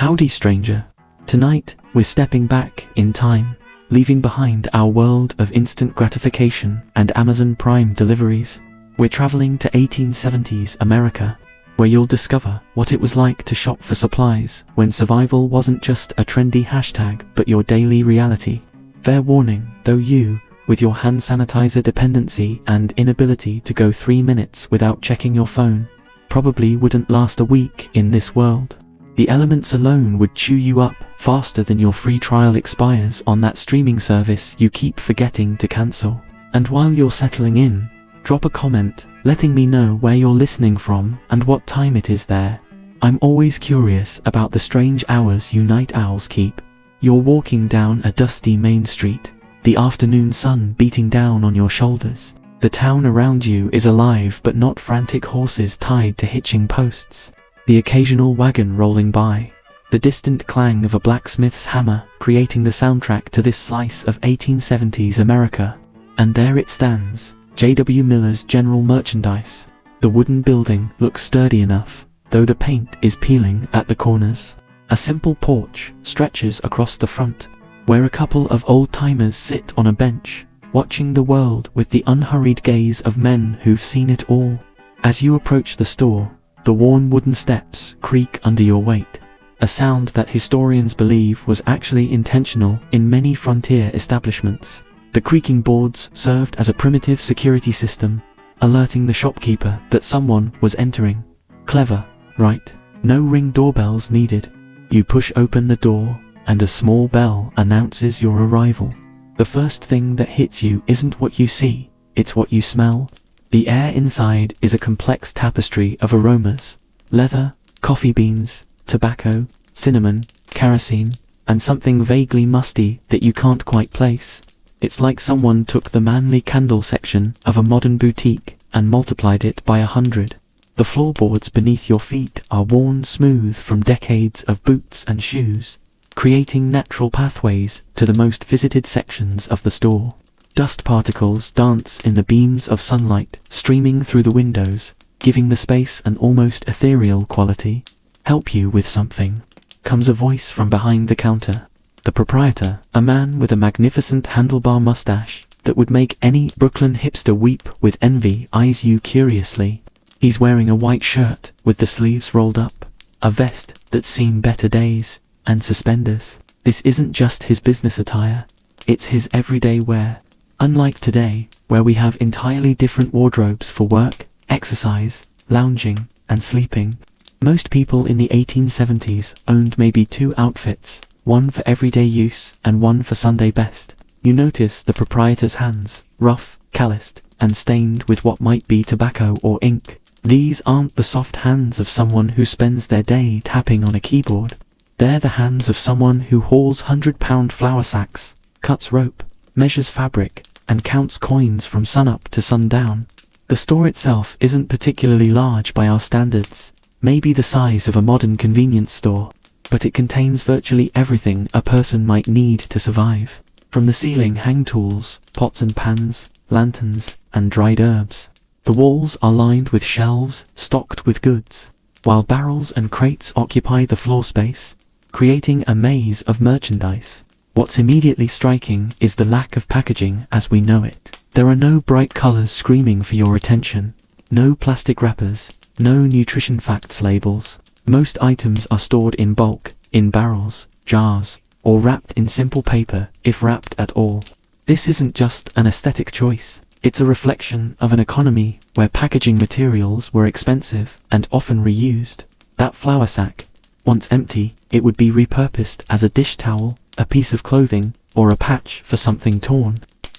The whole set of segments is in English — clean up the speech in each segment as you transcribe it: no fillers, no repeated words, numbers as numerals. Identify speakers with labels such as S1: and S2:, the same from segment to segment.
S1: Howdy, stranger. Tonight, we're stepping back in time, leaving behind our world of instant gratification and Amazon Prime deliveries. We're traveling to 1870s America, where you'll discover what it was like to shop for supplies when survival wasn't just a trendy hashtag but your daily reality. Fair warning, though, you, with your hand sanitizer dependency and inability to go 3 minutes without checking your phone, probably wouldn't last a week in this world. The elements alone would chew you up faster than your free trial expires on that streaming service you keep forgetting to cancel. And while you're settling in, drop a comment letting me know where you're listening from and what time it is there. I'm always curious about the strange hours you night owls keep. You're walking down a dusty main street, the afternoon sun beating down on your shoulders. The town around you is alive but not frantic horses tied to hitching posts. The occasional wagon rolling by, the distant clang of a blacksmith's hammer creating the soundtrack to this slice of 1870s America. And there it stands, J.W. Miller's General Merchandise. The wooden building looks sturdy enough, though the paint is peeling at the corners. A simple porch stretches across the front, where a couple of old-timers sit on a bench, watching the world with the unhurried gaze of men who've seen it all. As you approach the store, the worn wooden steps creak under your weight, a sound that historians believe was actually intentional in many frontier establishments. The creaking boards served as a primitive security system, alerting the shopkeeper that someone was entering. Clever, right? No ring doorbells needed. You push open the door, and a small bell announces your arrival. The first thing that hits you isn't what you see, it's what you smell. The air inside is a complex tapestry of aromas: leather, coffee beans, tobacco, cinnamon, kerosene, and something vaguely musty that you can't quite place. It's like someone took the manly candle section of a modern boutique and multiplied it by 100. The floorboards beneath your feet are worn smooth from decades of boots and shoes, creating natural pathways to the most visited sections of the store. Dust particles dance in the beams of sunlight streaming through the windows, giving the space an almost ethereal quality. Help you with something, comes a voice from behind the counter. The proprietor, a man with a magnificent handlebar mustache that would make any Brooklyn hipster weep with envy, eyes you curiously. He's wearing a white shirt with the sleeves rolled up, a vest that's seen better days, and suspenders. This isn't just his business attire, it's his everyday wear. Unlike today, where we have entirely different wardrobes for work, exercise, lounging, and sleeping, most people in the 1870s owned maybe 2 outfits, one for everyday use and one for Sunday best. You notice the proprietor's hands, rough, calloused, and stained with what might be tobacco or ink. These aren't the soft hands of someone who spends their day tapping on a keyboard. They're the hands of someone who hauls 100-pound flour sacks, cuts rope, measures fabric, and counts coins from sunup to sundown. The store itself isn't particularly large by our standards, maybe the size of a modern convenience store, but it contains virtually everything a person might need to survive. From the ceiling hang tools, pots and pans, lanterns, and dried herbs. The walls are lined with shelves stocked with goods, while barrels and crates occupy the floor space, creating a maze of merchandise. What's immediately striking is the lack of packaging as we know it. There are no bright colors screaming for your attention, no plastic wrappers, no nutrition facts labels. Most items are stored in bulk, in barrels, jars, or wrapped in simple paper, if wrapped at all. This isn't just an aesthetic choice, it's a reflection of an economy where packaging materials were expensive and often reused. That flour sack, once empty, it would be repurposed as a dish towel, a piece of clothing, or a patch for something torn.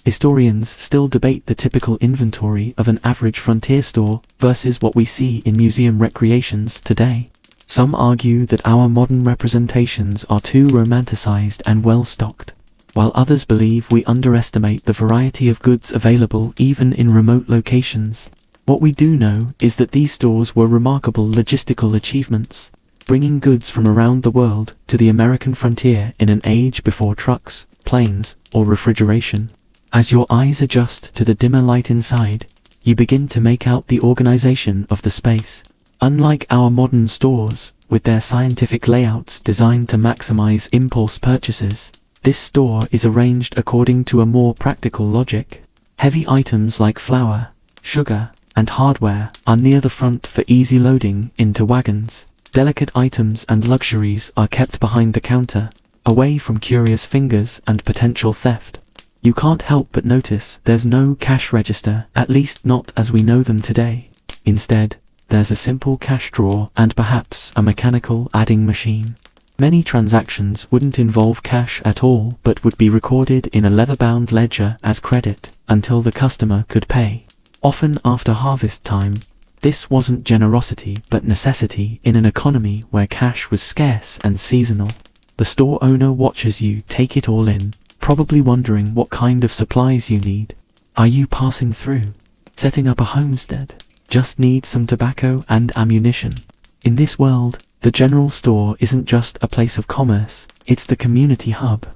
S1: Historians still debate the typical inventory of an average frontier store versus what we see in museum recreations today. Some argue that our modern representations are too romanticized and well-stocked, while others believe we underestimate the variety of goods available even in remote locations. What we do know is that these stores were remarkable logistical achievements, bringing goods from around the world to the American frontier in an age before trucks, planes, or refrigeration. As your eyes adjust to the dimmer light inside, you begin to make out the organization of the space. Unlike our modern stores, with their scientific layouts designed to maximize impulse purchases. This store is arranged according to a more practical logic. Heavy items like flour, sugar, and hardware are near the front for easy loading into wagons. Delicate items and luxuries are kept behind the counter, away from curious fingers and potential theft. You can't help but notice there's no cash register, at least not as we know them today. Instead, there's a simple cash drawer and perhaps a mechanical adding machine. Many transactions wouldn't involve cash at all but would be recorded in a leather-bound ledger as credit until the customer could pay. Often after harvest time, this wasn't generosity but necessity in an economy where cash was scarce and seasonal. The store owner watches you take it all in, probably wondering what kind of supplies you need. Are you passing through? Setting up a homestead? Just need some tobacco and ammunition? In this world, the general store isn't just a place of commerce, it's the community hub.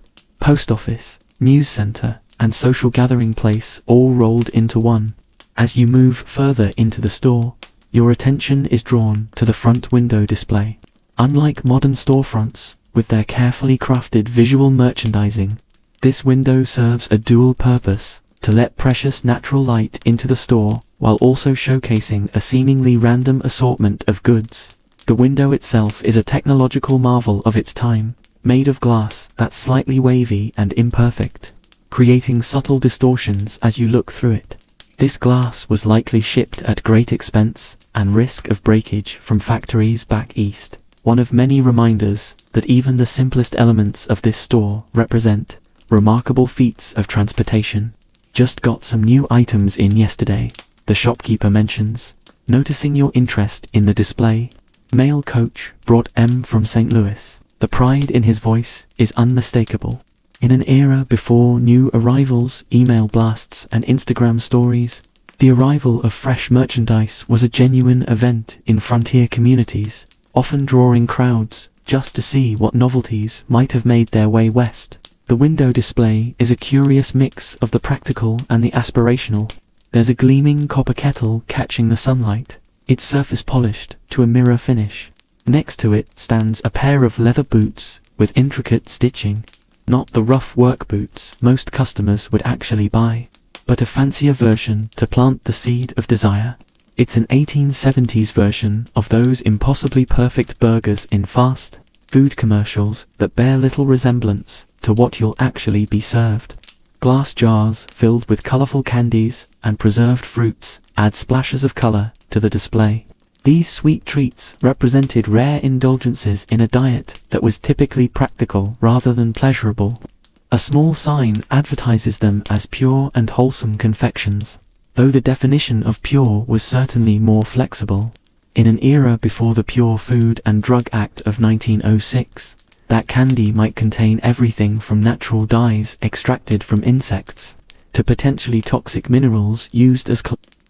S1: Post office, news center, and social gathering place all rolled into one. As you move further into the store, your attention is drawn to the front window display. Unlike modern storefronts, with their carefully crafted visual merchandising, this window serves a dual purpose: to let precious natural light into the store, while also showcasing a seemingly random assortment of goods. The window itself is a technological marvel of its time, made of glass that's slightly wavy and imperfect, creating subtle distortions as you look through it. This glass was likely shipped at great expense and risk of breakage from factories back east, one of many reminders that even the simplest elements of this store represent remarkable feats of transportation. Just got some new items in yesterday, the shopkeeper mentions, noticing your interest in the display. Mail coach brought M from St. Louis. The pride in his voice is unmistakable. In an era before new arrivals, email blasts, and Instagram stories, the arrival of fresh merchandise was a genuine event in frontier communities, often drawing crowds just to see what novelties might have made their way west. The window display is a curious mix of the practical and the aspirational. There's a gleaming copper kettle catching the sunlight, its surface polished to a mirror finish. Next to it stands a pair of leather boots with intricate stitching. Not the rough work boots most customers would actually buy, but a fancier version to plant the seed of desire. It's an 1870s version of those impossibly perfect burgers in fast food commercials that bear little resemblance to what you'll actually be served. Glass jars filled with colorful candies and preserved fruits add splashes of color to the display. These sweet treats represented rare indulgences in a diet that was typically practical rather than pleasurable. A small sign advertises them as pure and wholesome confections, though the definition of pure was certainly more flexible. In an era before the Pure Food and Drug Act of 1906, that candy might contain everything from natural dyes extracted from insects to potentially toxic minerals used as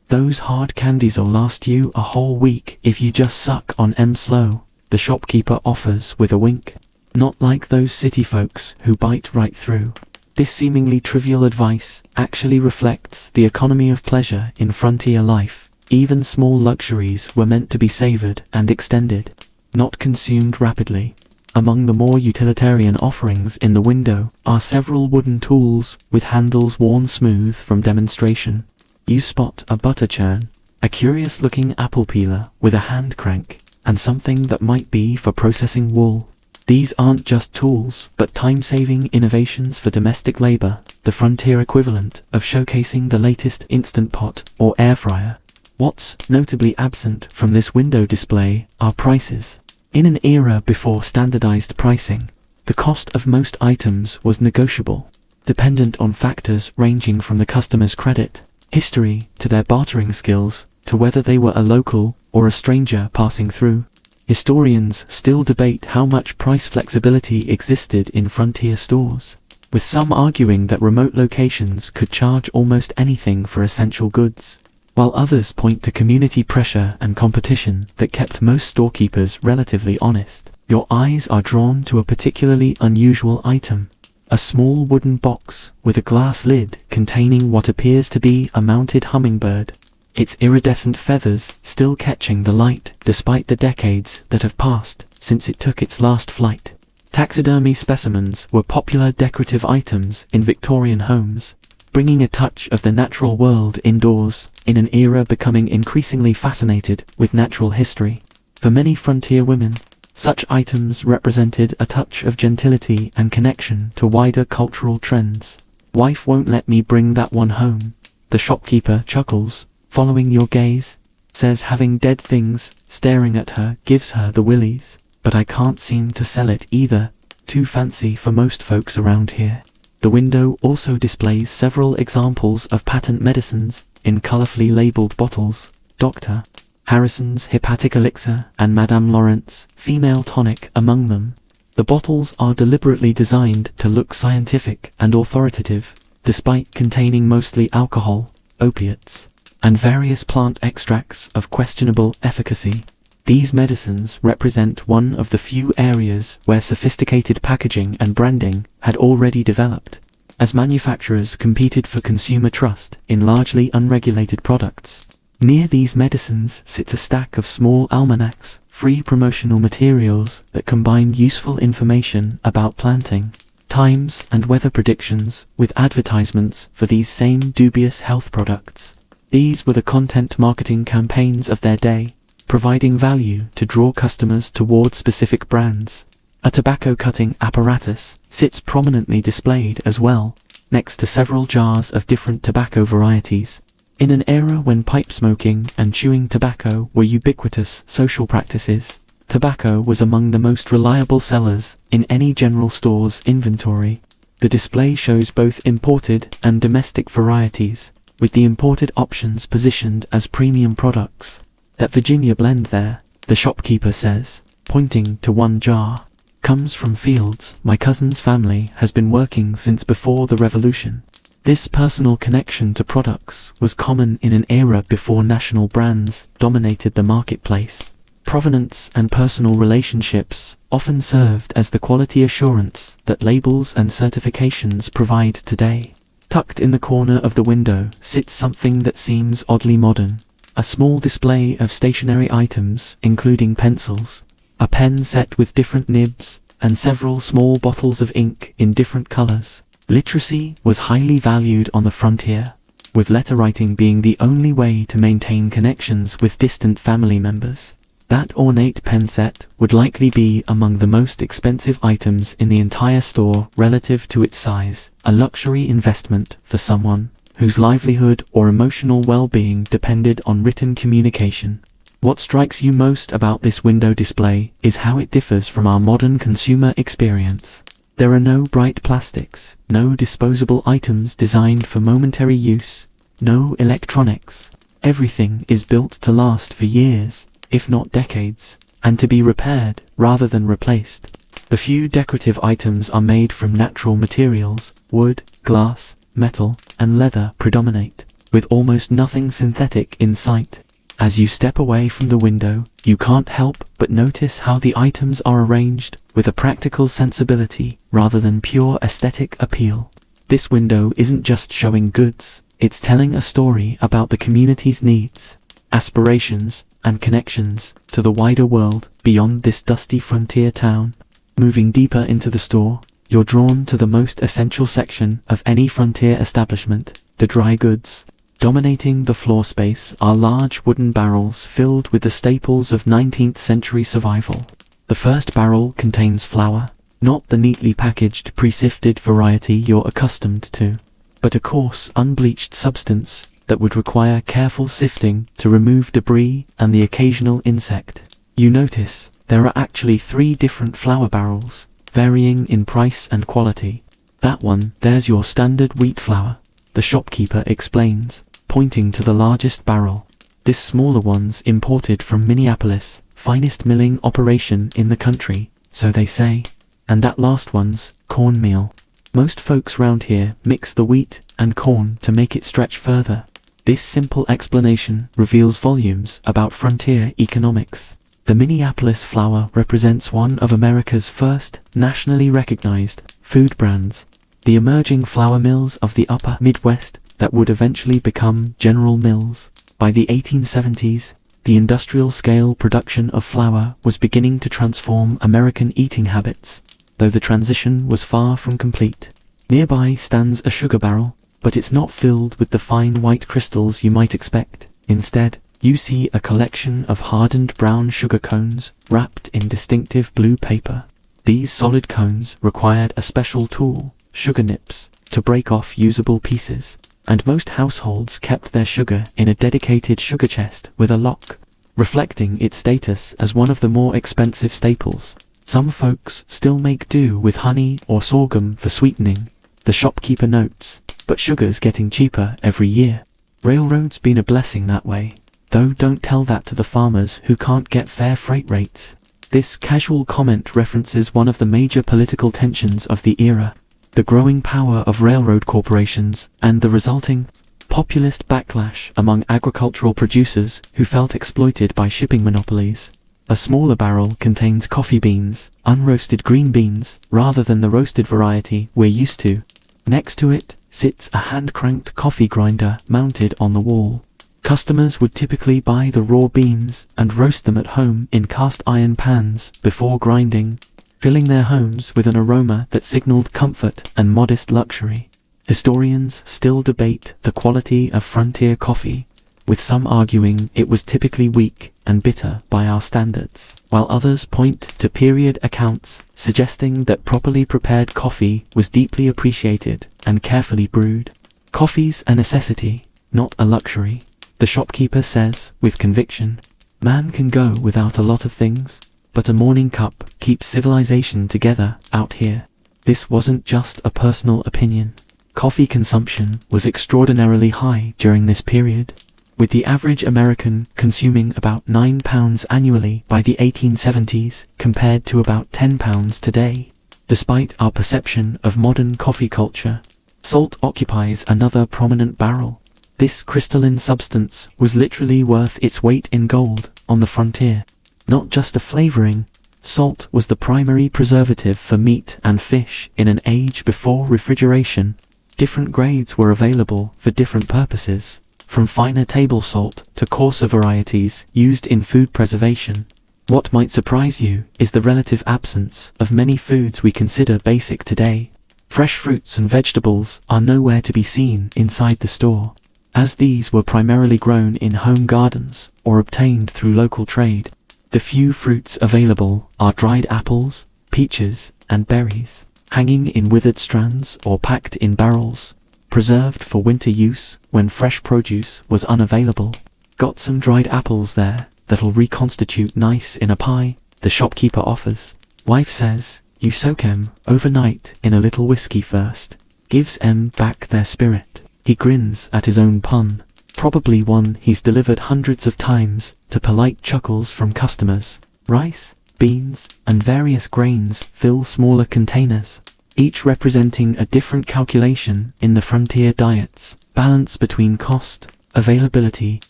S1: Those hard candies'll last you a whole week if you just suck on 'em slow, the shopkeeper offers with a wink. Not like those city folks who bite right through. This seemingly trivial advice actually reflects the economy of pleasure in frontier life. Even small luxuries were meant to be savored and extended, not consumed rapidly. Among the more utilitarian offerings in the window are several wooden tools with handles worn smooth from demonstration. You spot a butter churn, a curious-looking apple peeler with a hand crank, and something that might be for processing wool. These aren't just tools, but time-saving innovations for domestic labor, the frontier equivalent of showcasing the latest Instant Pot or air fryer. What's notably absent from this window display are prices. In an era before standardized pricing, the cost of most items was negotiable, dependent on factors ranging from the customer's credit history to their bartering skills, to whether they were a local or a stranger passing through. Historians still debate how much price flexibility existed in frontier stores, with some arguing that remote locations could charge almost anything for essential goods, while others point to community pressure and competition that kept most storekeepers relatively honest. Your eyes are drawn to a particularly unusual item. A small wooden box with a glass lid containing what appears to be a mounted hummingbird. its iridescent feathers still catching the light despite the decades that have passed since it took its last flight. Taxidermy specimens were popular decorative items in Victorian homes, bringing a touch of the natural world indoors in an era becoming increasingly fascinated with natural history. For many frontier women, such items represented a touch of gentility and connection to wider cultural trends. "Wife won't let me bring that one home," the shopkeeper chuckles, following your gaze, says having dead things staring at her gives her the willies, "but I can't seem to sell it either, too fancy for most folks around here." The window also displays several examples of patent medicines in colorfully labeled bottles. Dr. Harrison's Hepatic Elixir and Madame Laurent's Female Tonic among them. The bottles are deliberately designed to look scientific and authoritative, despite containing mostly alcohol, opiates, and various plant extracts of questionable efficacy. These medicines represent one of the few areas where sophisticated packaging and branding had already developed, as manufacturers competed for consumer trust in largely unregulated products. Near these medicines sits a stack of small almanacs, free promotional materials that combine useful information about planting, times and weather predictions with advertisements for these same dubious health products. These were the content marketing campaigns of their day, providing value to draw customers toward specific brands. A tobacco cutting apparatus sits prominently displayed as well, next to several jars of different tobacco varieties. In an era when pipe smoking and chewing tobacco were ubiquitous social practices, tobacco was among the most reliable sellers in any general store's inventory. The display shows both imported and domestic varieties, with the imported options positioned as premium products. "That Virginia blend there," the shopkeeper says, pointing to one jar, "comes from fields my cousin's family has been working since before the Revolution." This personal connection to products was common in an era before national brands dominated the marketplace. Provenance and personal relationships often served as the quality assurance that labels and certifications provide today. Tucked in the corner of the window sits something that seems oddly modern. A small display of stationery items, including pencils, a pen set with different nibs, and several small bottles of ink in different colors. Literacy was highly valued on the frontier, with letter writing being the only way to maintain connections with distant family members. That ornate pen set would likely be among the most expensive items in the entire store relative to its size, a luxury investment for someone whose livelihood or emotional well-being depended on written communication. What strikes you most about this window display is how it differs from our modern consumer experience. There are no bright plastics, no disposable items designed for momentary use, no electronics. Everything is built to last for years, if not decades, and to be repaired rather than replaced. The few decorative items are made from natural materials, wood, glass, metal, and leather predominate, with almost nothing synthetic in sight. As you step away from the window, you can't help but notice how the items are arranged with a practical sensibility rather than pure aesthetic appeal. This window isn't just showing goods, it's telling a story about the community's needs, aspirations, and connections to the wider world beyond this dusty frontier town. Moving deeper into the store, you're drawn to the most essential section of any frontier establishment, the dry goods. Dominating the floor space are large wooden barrels filled with the staples of 19th century survival. The first barrel contains flour, not the neatly packaged pre-sifted variety you're accustomed to, but a coarse, unbleached substance that would require careful sifting to remove debris and the occasional insect. You notice there are actually 3 different flour barrels, varying in price and quality. "That one, there's your standard wheat flour," the shopkeeper explains, pointing to the largest barrel. "This smaller one's imported from Minneapolis, finest milling operation in the country, so they say. And that last one's cornmeal. Most folks round here mix the wheat and corn to make it stretch further." This simple explanation reveals volumes about frontier economics. The Minneapolis flour represents one of America's first nationally recognized food brands. The emerging flour mills of the upper Midwest that would eventually become General Mills By the 1870s, the industrial-scale production of flour was beginning to transform American eating habits, though the transition was far from complete. Nearby stands a sugar barrel, but it's not filled with the fine white crystals you might expect. Instead, you see a collection of hardened brown sugar cones wrapped in distinctive blue paper. These solid cones required a special tool, sugar nips, to break off usable pieces, and most households kept their sugar in a dedicated sugar chest with a lock, reflecting its status as one of the more expensive staples. Some folks still make do with honey or sorghum for sweetening, the shopkeeper notes, but sugar's getting cheaper every year. Railroad's been a blessing that way, though don't tell that to the farmers who can't get fair freight rates. This casual comment references one of the major political tensions of the era, the growing power of railroad corporations and the resulting populist backlash among agricultural producers who felt exploited by shipping monopolies. A smaller barrel contains coffee beans, unroasted green beans, rather than the roasted variety we're used to. Next to it sits a hand-cranked coffee grinder mounted on the wall. Customers would typically buy the raw beans and roast them at home in cast-iron pans before grinding, filling their homes with an aroma that signaled comfort and modest luxury. Historians still debate the quality of frontier coffee, with some arguing it was typically weak and bitter by our standards, while others point to period accounts suggesting that properly prepared coffee was deeply appreciated and carefully brewed. Coffee's a necessity, not a luxury, the shopkeeper says with conviction. Man can go without a lot of things, but a morning cup keeps civilization together out here. This wasn't just a personal opinion. Coffee consumption was extraordinarily high during this period, with the average American consuming about 9 pounds annually by the 1870s compared to about 10 pounds today. Despite our perception of modern coffee culture, salt occupies another prominent barrel. This crystalline substance was literally worth its weight in gold on the frontier. Not just a flavoring, salt was the primary preservative for meat and fish in an age before refrigeration. Different grades were available for different purposes, from finer table salt to coarser varieties used in food preservation. What might surprise you is the relative absence of many foods we consider basic today. Fresh fruits and vegetables are nowhere to be seen inside the store, as these were primarily grown in home gardens or obtained through local trade. The few fruits available are dried apples, peaches, and berries, hanging in withered strands or packed in barrels, preserved for winter use when fresh produce was unavailable. Got some dried apples there that'll reconstitute nice in a pie, the shopkeeper offers. Wife says, you soak 'em overnight in a little whiskey first. Gives 'em back their spirit. He grins at his own pun, probably one he's delivered hundreds of times to polite chuckles from customers. Rice, beans, and various grains fill smaller containers, each representing a different calculation in the frontier diets, balance between cost, availability,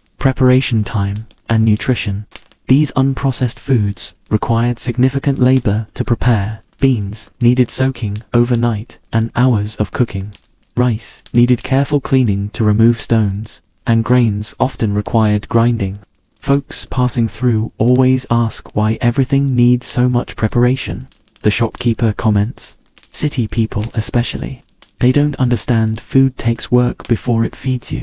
S1: preparation time, and nutrition. These unprocessed foods required significant labor to prepare. Beans needed soaking overnight and hours of cooking. Rice needed careful cleaning to remove stones, and grains often required grinding. Folks passing through always ask why everything needs so much preparation, the shopkeeper comments. City people especially. They don't understand food takes work before it feeds you.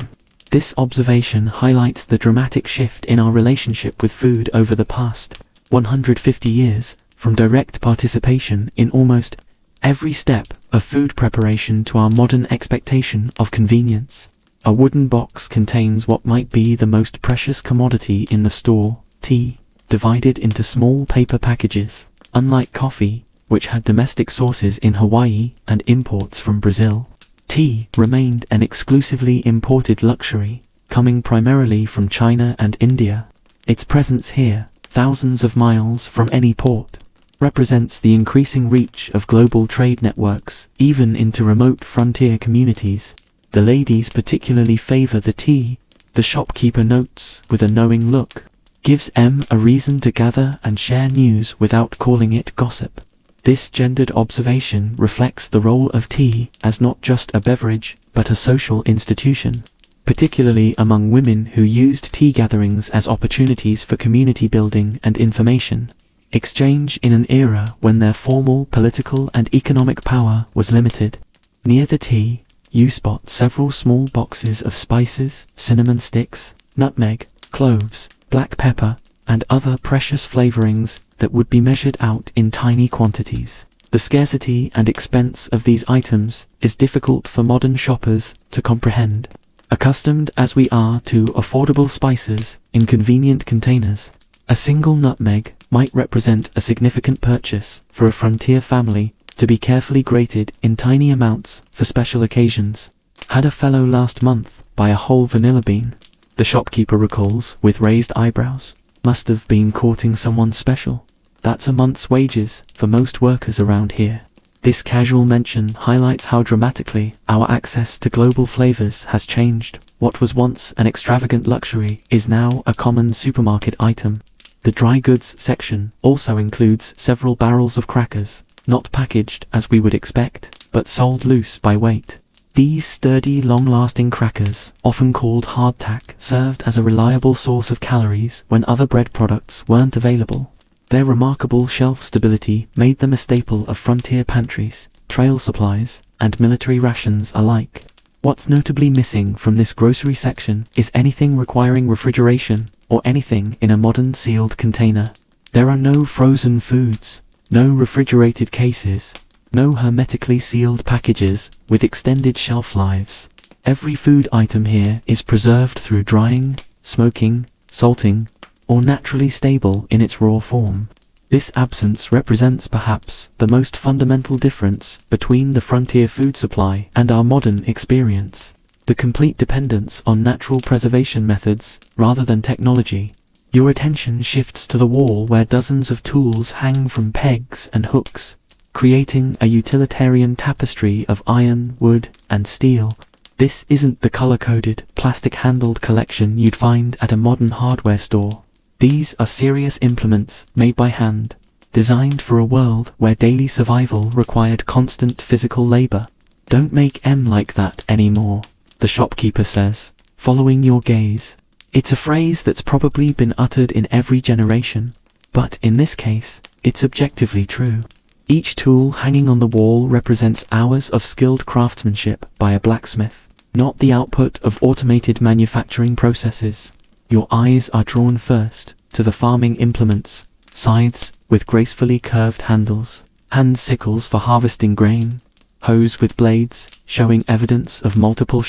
S1: This observation highlights the dramatic shift in our relationship with food over the past 150 years, from direct participation in almost every step of food preparation to our modern expectation of convenience. A wooden box contains what might be the most precious commodity in the store, tea, divided into small paper packages. Unlike coffee, which had domestic sources in Hawaii and imports from Brazil, tea remained an exclusively imported luxury, coming primarily from China and India. Its presence here, thousands of miles from any port, represents the increasing reach of global trade networks, even into remote frontier communities. The ladies particularly favor the tea, the shopkeeper notes with a knowing look. Gives them a reason to gather and share news without calling it gossip. This gendered observation reflects the role of tea as not just a beverage, but a social institution. particularly among women who used tea gatherings as opportunities for community building and information exchange in an era when their formal political and economic power was limited. Near the tea, you spot several small boxes of spices, cinnamon sticks, nutmeg, cloves, black pepper, and other precious flavorings that would be measured out in tiny quantities. The scarcity and expense of these items is difficult for modern shoppers to comprehend. Accustomed as we are to affordable spices in convenient containers, a single nutmeg might represent a significant purchase for a frontier family to be carefully grated in tiny amounts for special occasions. Had a fellow last month buy a whole vanilla bean, the shopkeeper recalls with raised eyebrows. Must have been courting someone special. That's a month's wages for most workers around here. This casual mention highlights how dramatically our access to global flavors has changed. What was once an extravagant luxury is now a common supermarket item. The dry goods section also includes several barrels of crackers, not packaged as we would expect, but sold loose by weight. These sturdy, long-lasting crackers, often called hardtack, served as a reliable source of calories when other bread products weren't available. Their remarkable shelf stability made them a staple of frontier pantries, trail supplies, and military rations alike. What's notably missing from this grocery section is anything requiring refrigeration or anything in a modern sealed container. There are no frozen foods, no refrigerated cases, no hermetically sealed packages with extended shelf lives. Every food item here is preserved through drying, smoking, salting, or naturally stable in its raw form. This absence represents perhaps the most fundamental difference between the frontier food supply and our modern experience. The complete dependence on natural preservation methods rather than technology. Your attention shifts to the wall where dozens of tools hang from pegs and hooks, creating a utilitarian tapestry of iron, wood, and steel. This isn't the color-coded, plastic-handled collection you'd find at a modern hardware store. These are serious implements made by hand, designed for a world where daily survival required constant physical labor. Don't make M like that anymore, the shopkeeper says, following your gaze. It's a phrase that's probably been uttered in every generation, but in this case, it's objectively true. Each tool hanging on the wall represents hours of skilled craftsmanship by a blacksmith, not the output of automated manufacturing processes. Your eyes are drawn first to the farming implements, scythes with gracefully curved handles, hand sickles for harvesting grain, hoes with blades showing evidence of multiple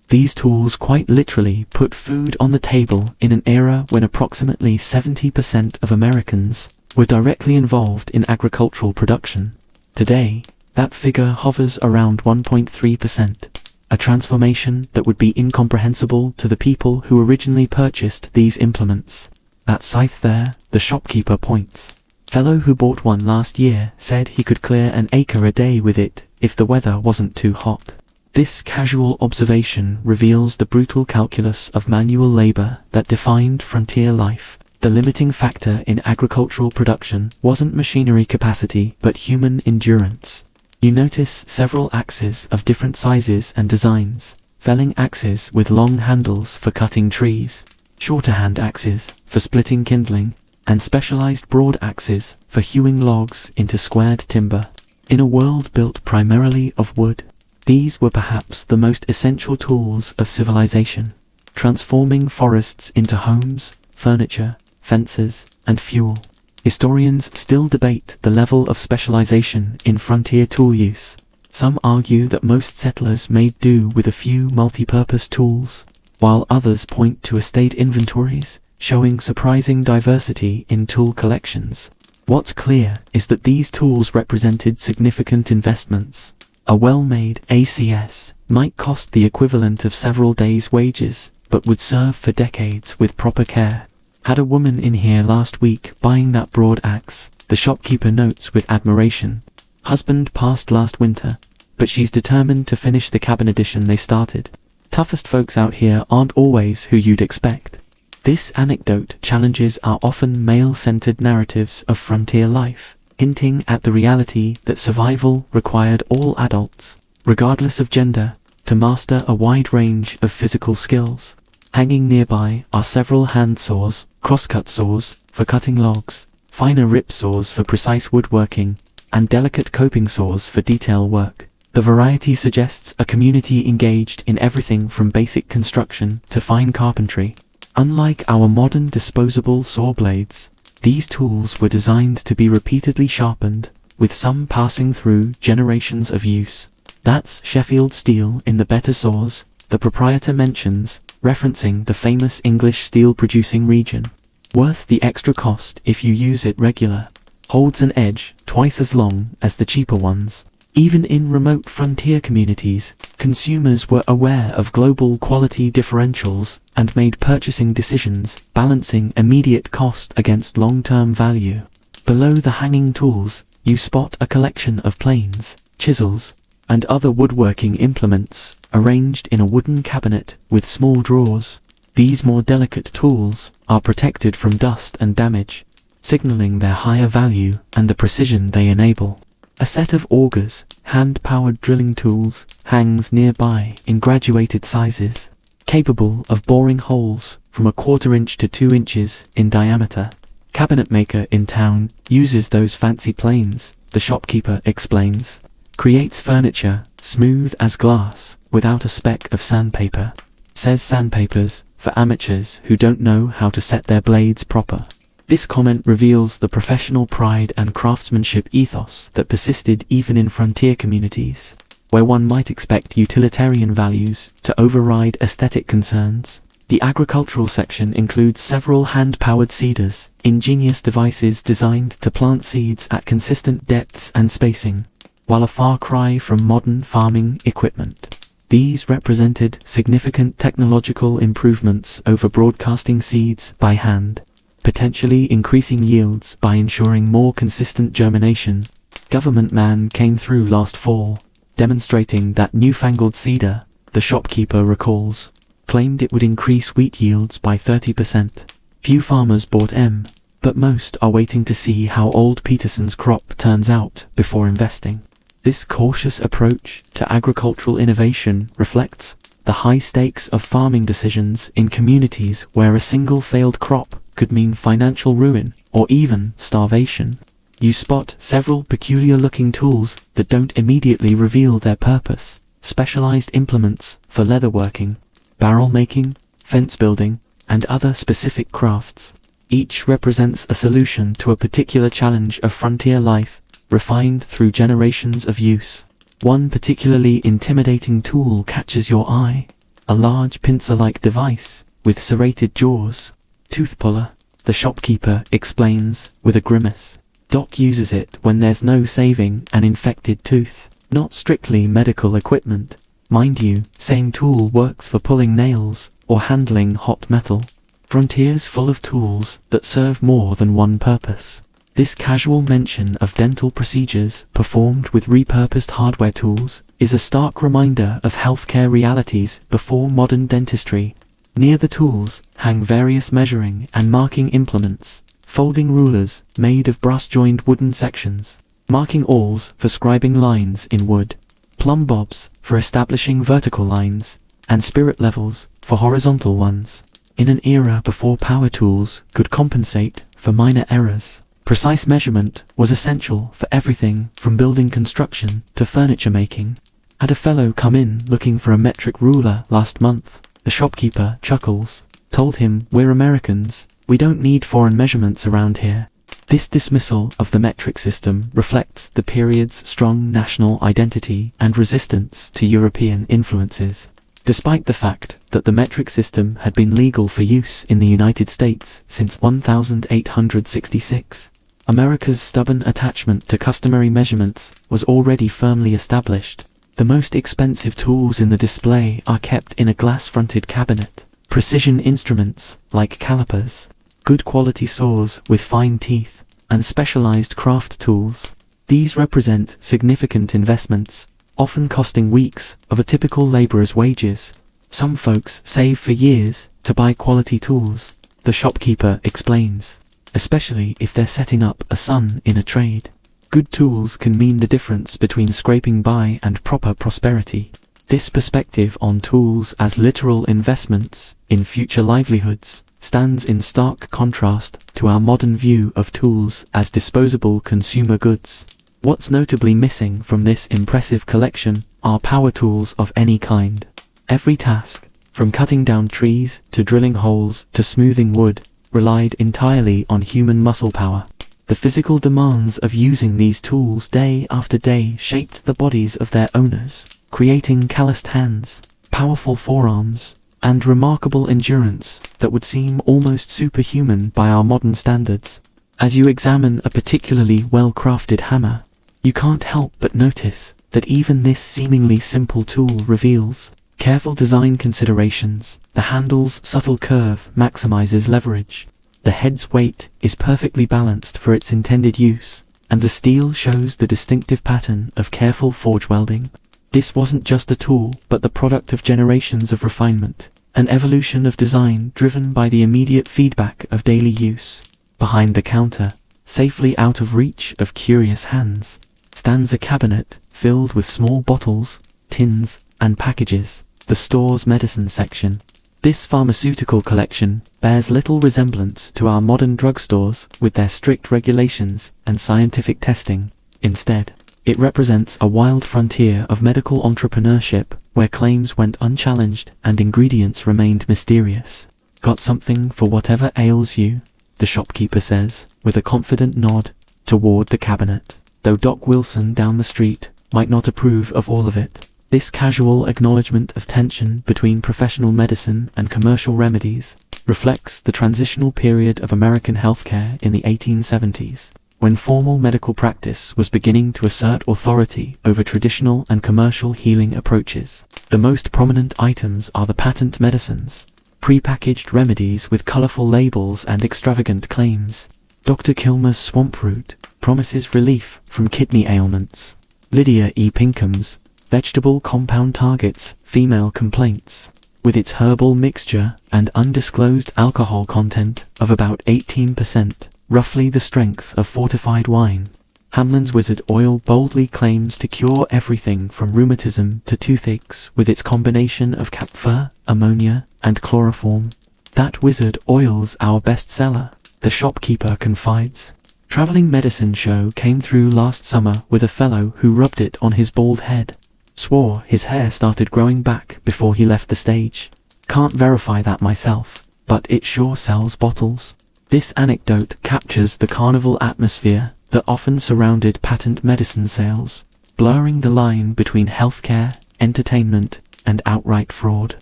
S1: These tools quite literally put food on the table in an era when approximately 70% of Americans were directly involved in agricultural production. Today, that figure hovers around 1.3%. A transformation that would be incomprehensible to the people who originally purchased these implements. That scythe there, the shopkeeper points. Fellow who bought one last year said he could clear an acre a day with it if the weather wasn't too hot. This casual observation reveals the brutal calculus of manual labor that defined frontier life. The limiting factor in agricultural production wasn't machinery capacity but human endurance. You notice several axes of different sizes and designs, felling axes with long handles for cutting trees, shorter hand axes for splitting kindling, and specialized broad axes for hewing logs into squared timber. In a world built primarily of wood, these were perhaps the most essential tools of civilization, transforming forests into homes, furniture, fences, and fuel. Historians still debate the level of specialization in frontier tool use. Some argue that most settlers made do with a few multi-purpose tools, while others point to estate inventories showing surprising diversity in tool collections. What's clear is that these tools represented significant investments. A well-made ACS might cost the equivalent of several days' wages, but would serve for decades with proper care. Had a woman in here last week buying that broad axe, the shopkeeper notes with admiration. Husband passed last winter, but she's determined to finish the cabin edition they started. Toughest folks out here aren't always who you'd expect. This anecdote challenges our often male-centered narratives of frontier life, hinting at the reality that survival required all adults, regardless of gender, to master a wide range of physical skills. Hanging nearby are several hand saws, crosscut saws for cutting logs, finer rip saws for precise woodworking, and delicate coping saws for detail work. The variety suggests a community engaged in everything from basic construction to fine carpentry. Unlike our modern disposable saw blades, these tools were designed to be repeatedly sharpened, with some passing through generations of use. That's Sheffield steel in the better saws, the proprietor mentions, referencing the famous English steel-producing region. Worth the extra cost if you use it regular. Holds an edge twice as long as the cheaper ones. Even in remote frontier communities, consumers were aware of global quality differentials and made purchasing decisions balancing immediate cost against long-term value. Below the hanging tools, you spot a collection of planes, chisels, and other woodworking implements arranged in a wooden cabinet with small drawers. These more delicate tools are protected from dust and damage, signaling their higher value and the precision they enable. A set of augers, hand-powered drilling tools, hangs nearby in graduated sizes, capable of boring holes from 1/4 inch to 2 inches in diameter. Cabinet maker in town uses those fancy planes, the shopkeeper explains. Creates furniture smooth as glass without a speck of sandpaper. Says sandpapers for amateurs who don't know how to set their blades proper. This comment reveals the professional pride and craftsmanship ethos that persisted even in frontier communities, where one might expect utilitarian values to override aesthetic concerns. The agricultural section includes several hand-powered seeders, ingenious devices designed to plant seeds at consistent depths and spacing, while a far cry from modern farming equipment. These represented significant technological improvements over broadcasting seeds by hand, potentially increasing yields by ensuring more consistent germination. Government man came through last fall, demonstrating that newfangled seeder, the shopkeeper recalls, claimed it would increase wheat yields by 30%. Few farmers bought M, but most are waiting to see how old Peterson's crop turns out before investing. This cautious approach to agricultural innovation reflects the high stakes of farming decisions in communities where a single failed crop could mean financial ruin or even starvation. You spot several peculiar-looking tools that don't immediately reveal their purpose. Specialized implements for leatherworking, barrel making, fence building, and other specific crafts. Each represents a solution to a particular challenge of frontier life, refined through generations of use. One particularly intimidating tool catches your eye. A large pincer-like device with serrated jaws. Tooth puller, the shopkeeper explains with a grimace. Doc uses it when there's no saving an infected tooth. Not strictly medical equipment. Mind you, same tool works for pulling nails or handling hot metal. Frontiers full of tools that serve more than one purpose. This casual mention of dental procedures performed with repurposed hardware tools is a stark reminder of healthcare realities before modern dentistry. Near the tools hang various measuring and marking implements, folding rulers made of brass-joined wooden sections, marking awls for scribing lines in wood, plumb bobs for establishing vertical lines, and spirit levels for horizontal ones. In an era before power tools could compensate for minor errors, precise measurement was essential for everything from building construction to furniture making. Had a fellow come in looking for a metric ruler last month, the shopkeeper chuckles, told him, "We're Americans, we don't need foreign measurements around here." This dismissal of the metric system reflects the period's strong national identity and resistance to European influences. Despite the fact that the metric system had been legal for use in the United States since 1866, America's stubborn attachment to customary measurements was already firmly established. The most expensive tools in the display are kept in a glass-fronted cabinet. Precision instruments, like calipers, good quality saws with fine teeth, and specialized craft tools. These represent significant investments, often costing weeks of a typical laborer's wages. Some folks save for years to buy quality tools, the shopkeeper explains, especially if they're setting up a son in a trade. Good tools can mean the difference between scraping by and proper prosperity. This perspective on tools as literal investments in future livelihoods stands in stark contrast to our modern view of tools as disposable consumer goods. What's notably missing from this impressive collection are power tools of any kind. Every task, from cutting down trees to drilling holes to smoothing wood, relied entirely on human muscle power. The physical demands of using these tools day after day shaped the bodies of their owners, creating calloused hands, powerful forearms, and remarkable endurance that would seem almost superhuman by our modern standards. As you examine a particularly well-crafted hammer, you can't help but notice that even this seemingly simple tool reveals careful design considerations. The handle's subtle curve maximizes leverage. The head's weight is perfectly balanced for its intended use, and the steel shows the distinctive pattern of careful forge welding. This wasn't just a tool, but the product of generations of refinement, an evolution of design driven by the immediate feedback of daily use. Behind the counter, safely out of reach of curious hands, stands a cabinet filled with small bottles, tins, and packages, the store's medicine section. This pharmaceutical collection bears little resemblance to our modern drugstores with their strict regulations and scientific testing. Instead, it represents a wild frontier of medical entrepreneurship where claims went unchallenged and ingredients remained mysterious. Got something for whatever ails you, the shopkeeper says, with a confident nod toward the cabinet. Though Doc Wilson down the street might not approve of all of it, this casual acknowledgement of tension between professional medicine and commercial remedies reflects the transitional period of American healthcare in the 1870s, when formal medical practice was beginning to assert authority over traditional and commercial healing approaches. The most prominent items are the patent medicines, pre-packaged remedies with colorful labels and extravagant claims. Dr. Kilmer's swamp root promises relief from kidney ailments. Lydia E. Pinkham's vegetable compound targets female complaints, with its herbal mixture and undisclosed alcohol content of about 18%, roughly the strength of fortified wine. Hamlin's Wizard Oil boldly claims to cure everything from rheumatism to toothaches with its combination of camphor, ammonia, and chloroform. That Wizard Oil's our bestseller, the shopkeeper confides. Traveling medicine show came through last summer with a fellow who rubbed it on his bald head. Swore his hair started growing back before he left the stage. Can't verify that myself, but it sure sells bottles. This anecdote captures the carnival atmosphere that often surrounded patent medicine sales, blurring the line between healthcare, entertainment, and outright fraud.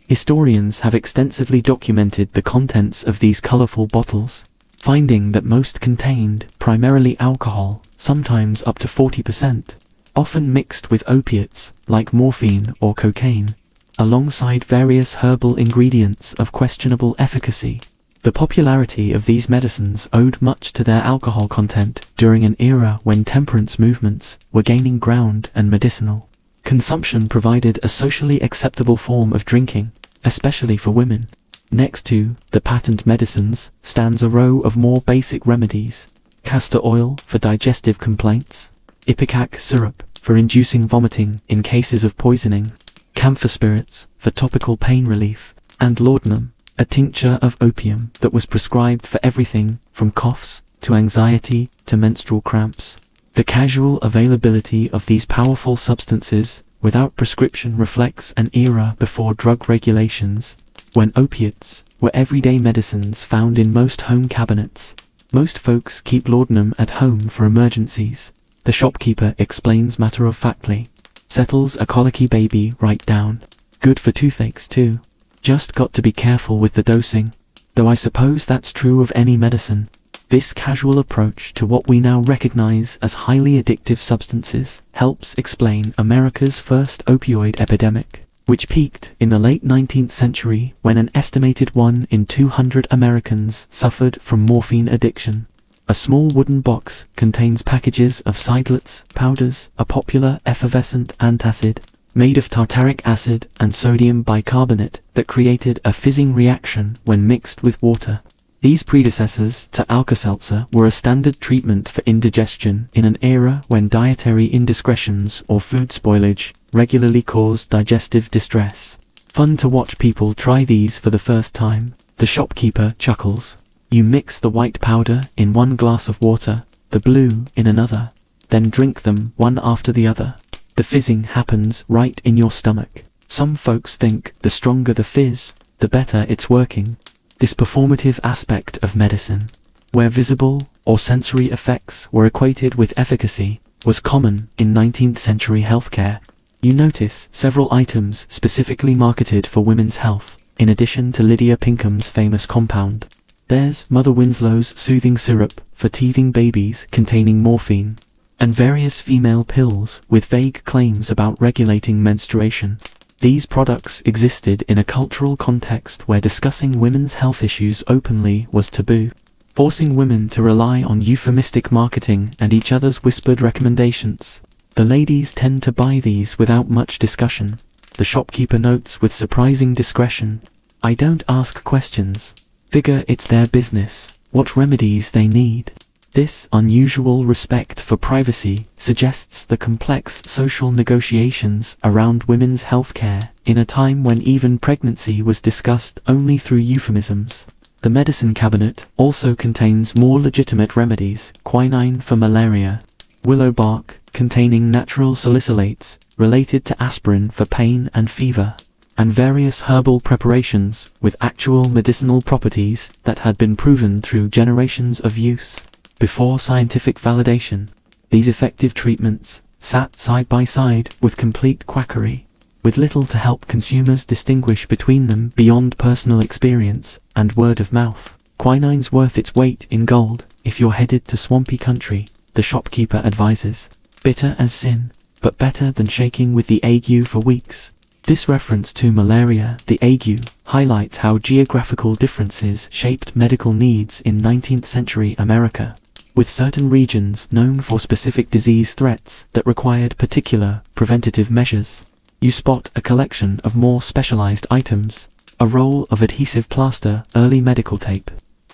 S1: Historians have extensively documented the contents of these colorful bottles, finding that most contained primarily alcohol, sometimes up to 40%. Often mixed with opiates like morphine or cocaine, alongside various herbal ingredients of questionable efficacy. The popularity of these medicines owed much to their alcohol content during an era when temperance movements were gaining ground and medicinal consumption provided a socially acceptable form of drinking, especially for women. Next to the patent medicines stands a row of more basic remedies: castor oil for digestive complaints, ipecac syrup for inducing vomiting in cases of poisoning, camphor spirits for topical pain relief, and laudanum, a tincture of opium that was prescribed for everything from coughs to anxiety to menstrual cramps. The casual availability of these powerful substances without prescription reflects an era before drug regulations, when opiates were everyday medicines found in most home cabinets. Most folks keep laudanum at home for emergencies, the shopkeeper explains matter-of-factly. Settles a colicky baby right down. Good for toothaches too. Just got to be careful with the dosing. Though I suppose that's true of any medicine. This casual approach to what we now recognize as highly addictive substances helps explain America's first opioid epidemic, which peaked in the late 19th century when an estimated 1 in 200 Americans suffered from morphine addiction. A small wooden box contains packages of seidlitz powders, a popular effervescent antacid, made of tartaric acid and sodium bicarbonate that created a fizzing reaction when mixed with water. These predecessors to Alka-Seltzer were a standard treatment for indigestion in an era when dietary indiscretions or food spoilage regularly caused digestive distress. Fun to watch people try these for the first time. The shopkeeper chuckles. You mix the white powder in one glass of water, the blue in another, then drink them one after the other. The fizzing happens right in your stomach. Some folks think the stronger the fizz, the better it's working. This performative aspect of medicine, where visible or sensory effects were equated with efficacy, was common in 19th century healthcare. You notice several items specifically marketed for women's health, in addition to Lydia Pinkham's famous compound. There's Mother Winslow's soothing syrup for teething babies containing morphine, and various female pills with vague claims about regulating menstruation. These products existed in a cultural context where discussing women's health issues openly was taboo, forcing women to rely on euphemistic marketing and each other's whispered recommendations. The ladies tend to buy these without much discussion. The shopkeeper notes with surprising discretion, I don't ask questions. Figure it's their business, what remedies they need. This unusual respect for privacy suggests the complex social negotiations around women's health care in a time when even pregnancy was discussed only through euphemisms. The medicine cabinet also contains more legitimate remedies: quinine for malaria, willow bark containing natural salicylates related to aspirin for pain and fever, and various herbal preparations with actual medicinal properties that had been proven through generations of use. Before scientific validation, these effective treatments sat side by side with complete quackery, with little to help consumers distinguish between them beyond personal experience and word of mouth. Quinine's worth its weight in gold if you're headed to swampy country, the shopkeeper advises. Bitter as sin, but better than shaking with the ague for weeks. This reference to malaria, the ague, highlights how geographical differences shaped medical needs in 19th century America, with certain regions known for specific disease threats that required particular preventative measures. You spot a collection of more specialized items: a roll of adhesive plaster, early medical tape,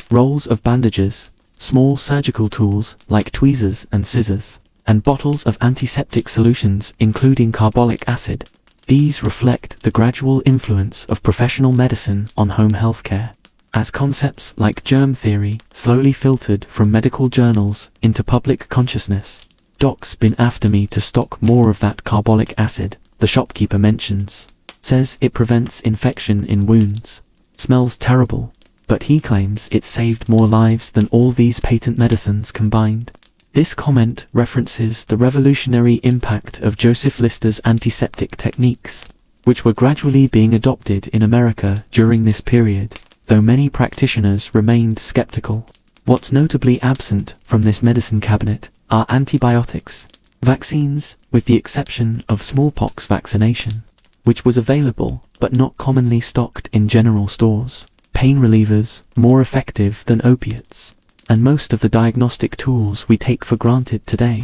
S1: rolls of bandages, small surgical tools like tweezers and scissors, and bottles of antiseptic solutions including carbolic acid. These reflect the gradual influence of professional medicine on home healthcare, as concepts like germ theory slowly filtered from medical journals into public consciousness. Doc's been after me to stock more of that carbolic acid, the shopkeeper mentions. Says it prevents infection in wounds. Smells terrible, but he claims it saved more lives than all these patent medicines combined. This comment references the revolutionary impact of Joseph Lister's antiseptic techniques, which were gradually being adopted in America during this period, though many practitioners remained skeptical. What's notably absent from this medicine cabinet are antibiotics, vaccines, with the exception of smallpox vaccination, which was available but not commonly stocked in general stores, pain relievers, more effective than opiates, and most of the diagnostic tools we take for granted today.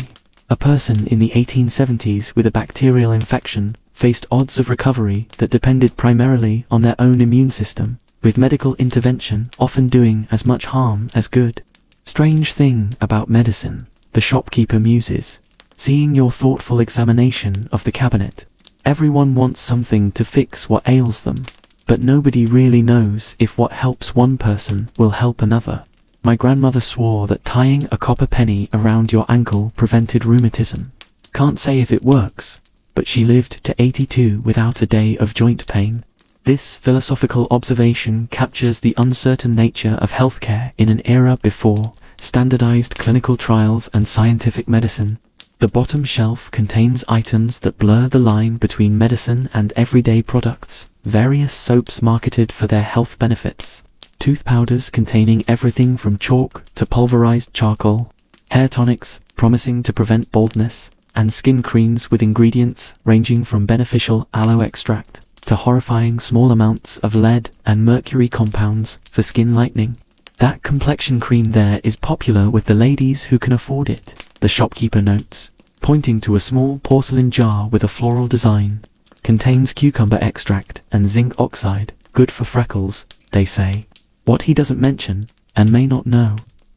S1: A person in the 1870s with a bacterial infection faced odds of recovery that depended primarily on their own immune system, with medical intervention often doing as much harm as good. Strange thing about medicine, the shopkeeper muses, seeing your thoughtful examination of the cabinet. Everyone wants something to fix what ails them, but nobody really knows if what helps one person will help another. My grandmother swore that tying a copper penny around your ankle prevented rheumatism. Can't say if it works, but she lived to 82 without a day of joint pain. This philosophical observation captures the uncertain nature of healthcare in an era before standardized clinical trials and scientific medicine. The bottom shelf contains items that blur the line between medicine and everyday products, various soaps marketed for their health benefits, tooth powders containing everything from chalk to pulverized charcoal, hair tonics promising to prevent baldness, and skin creams with ingredients ranging from beneficial aloe extract to horrifying small amounts of lead and mercury compounds for skin lightening. That complexion cream there is popular with the ladies who can afford it, the shopkeeper notes, pointing to a small porcelain jar with a floral design. Contains cucumber extract and zinc oxide, good for freckles, they say. What he doesn't mention and may not know,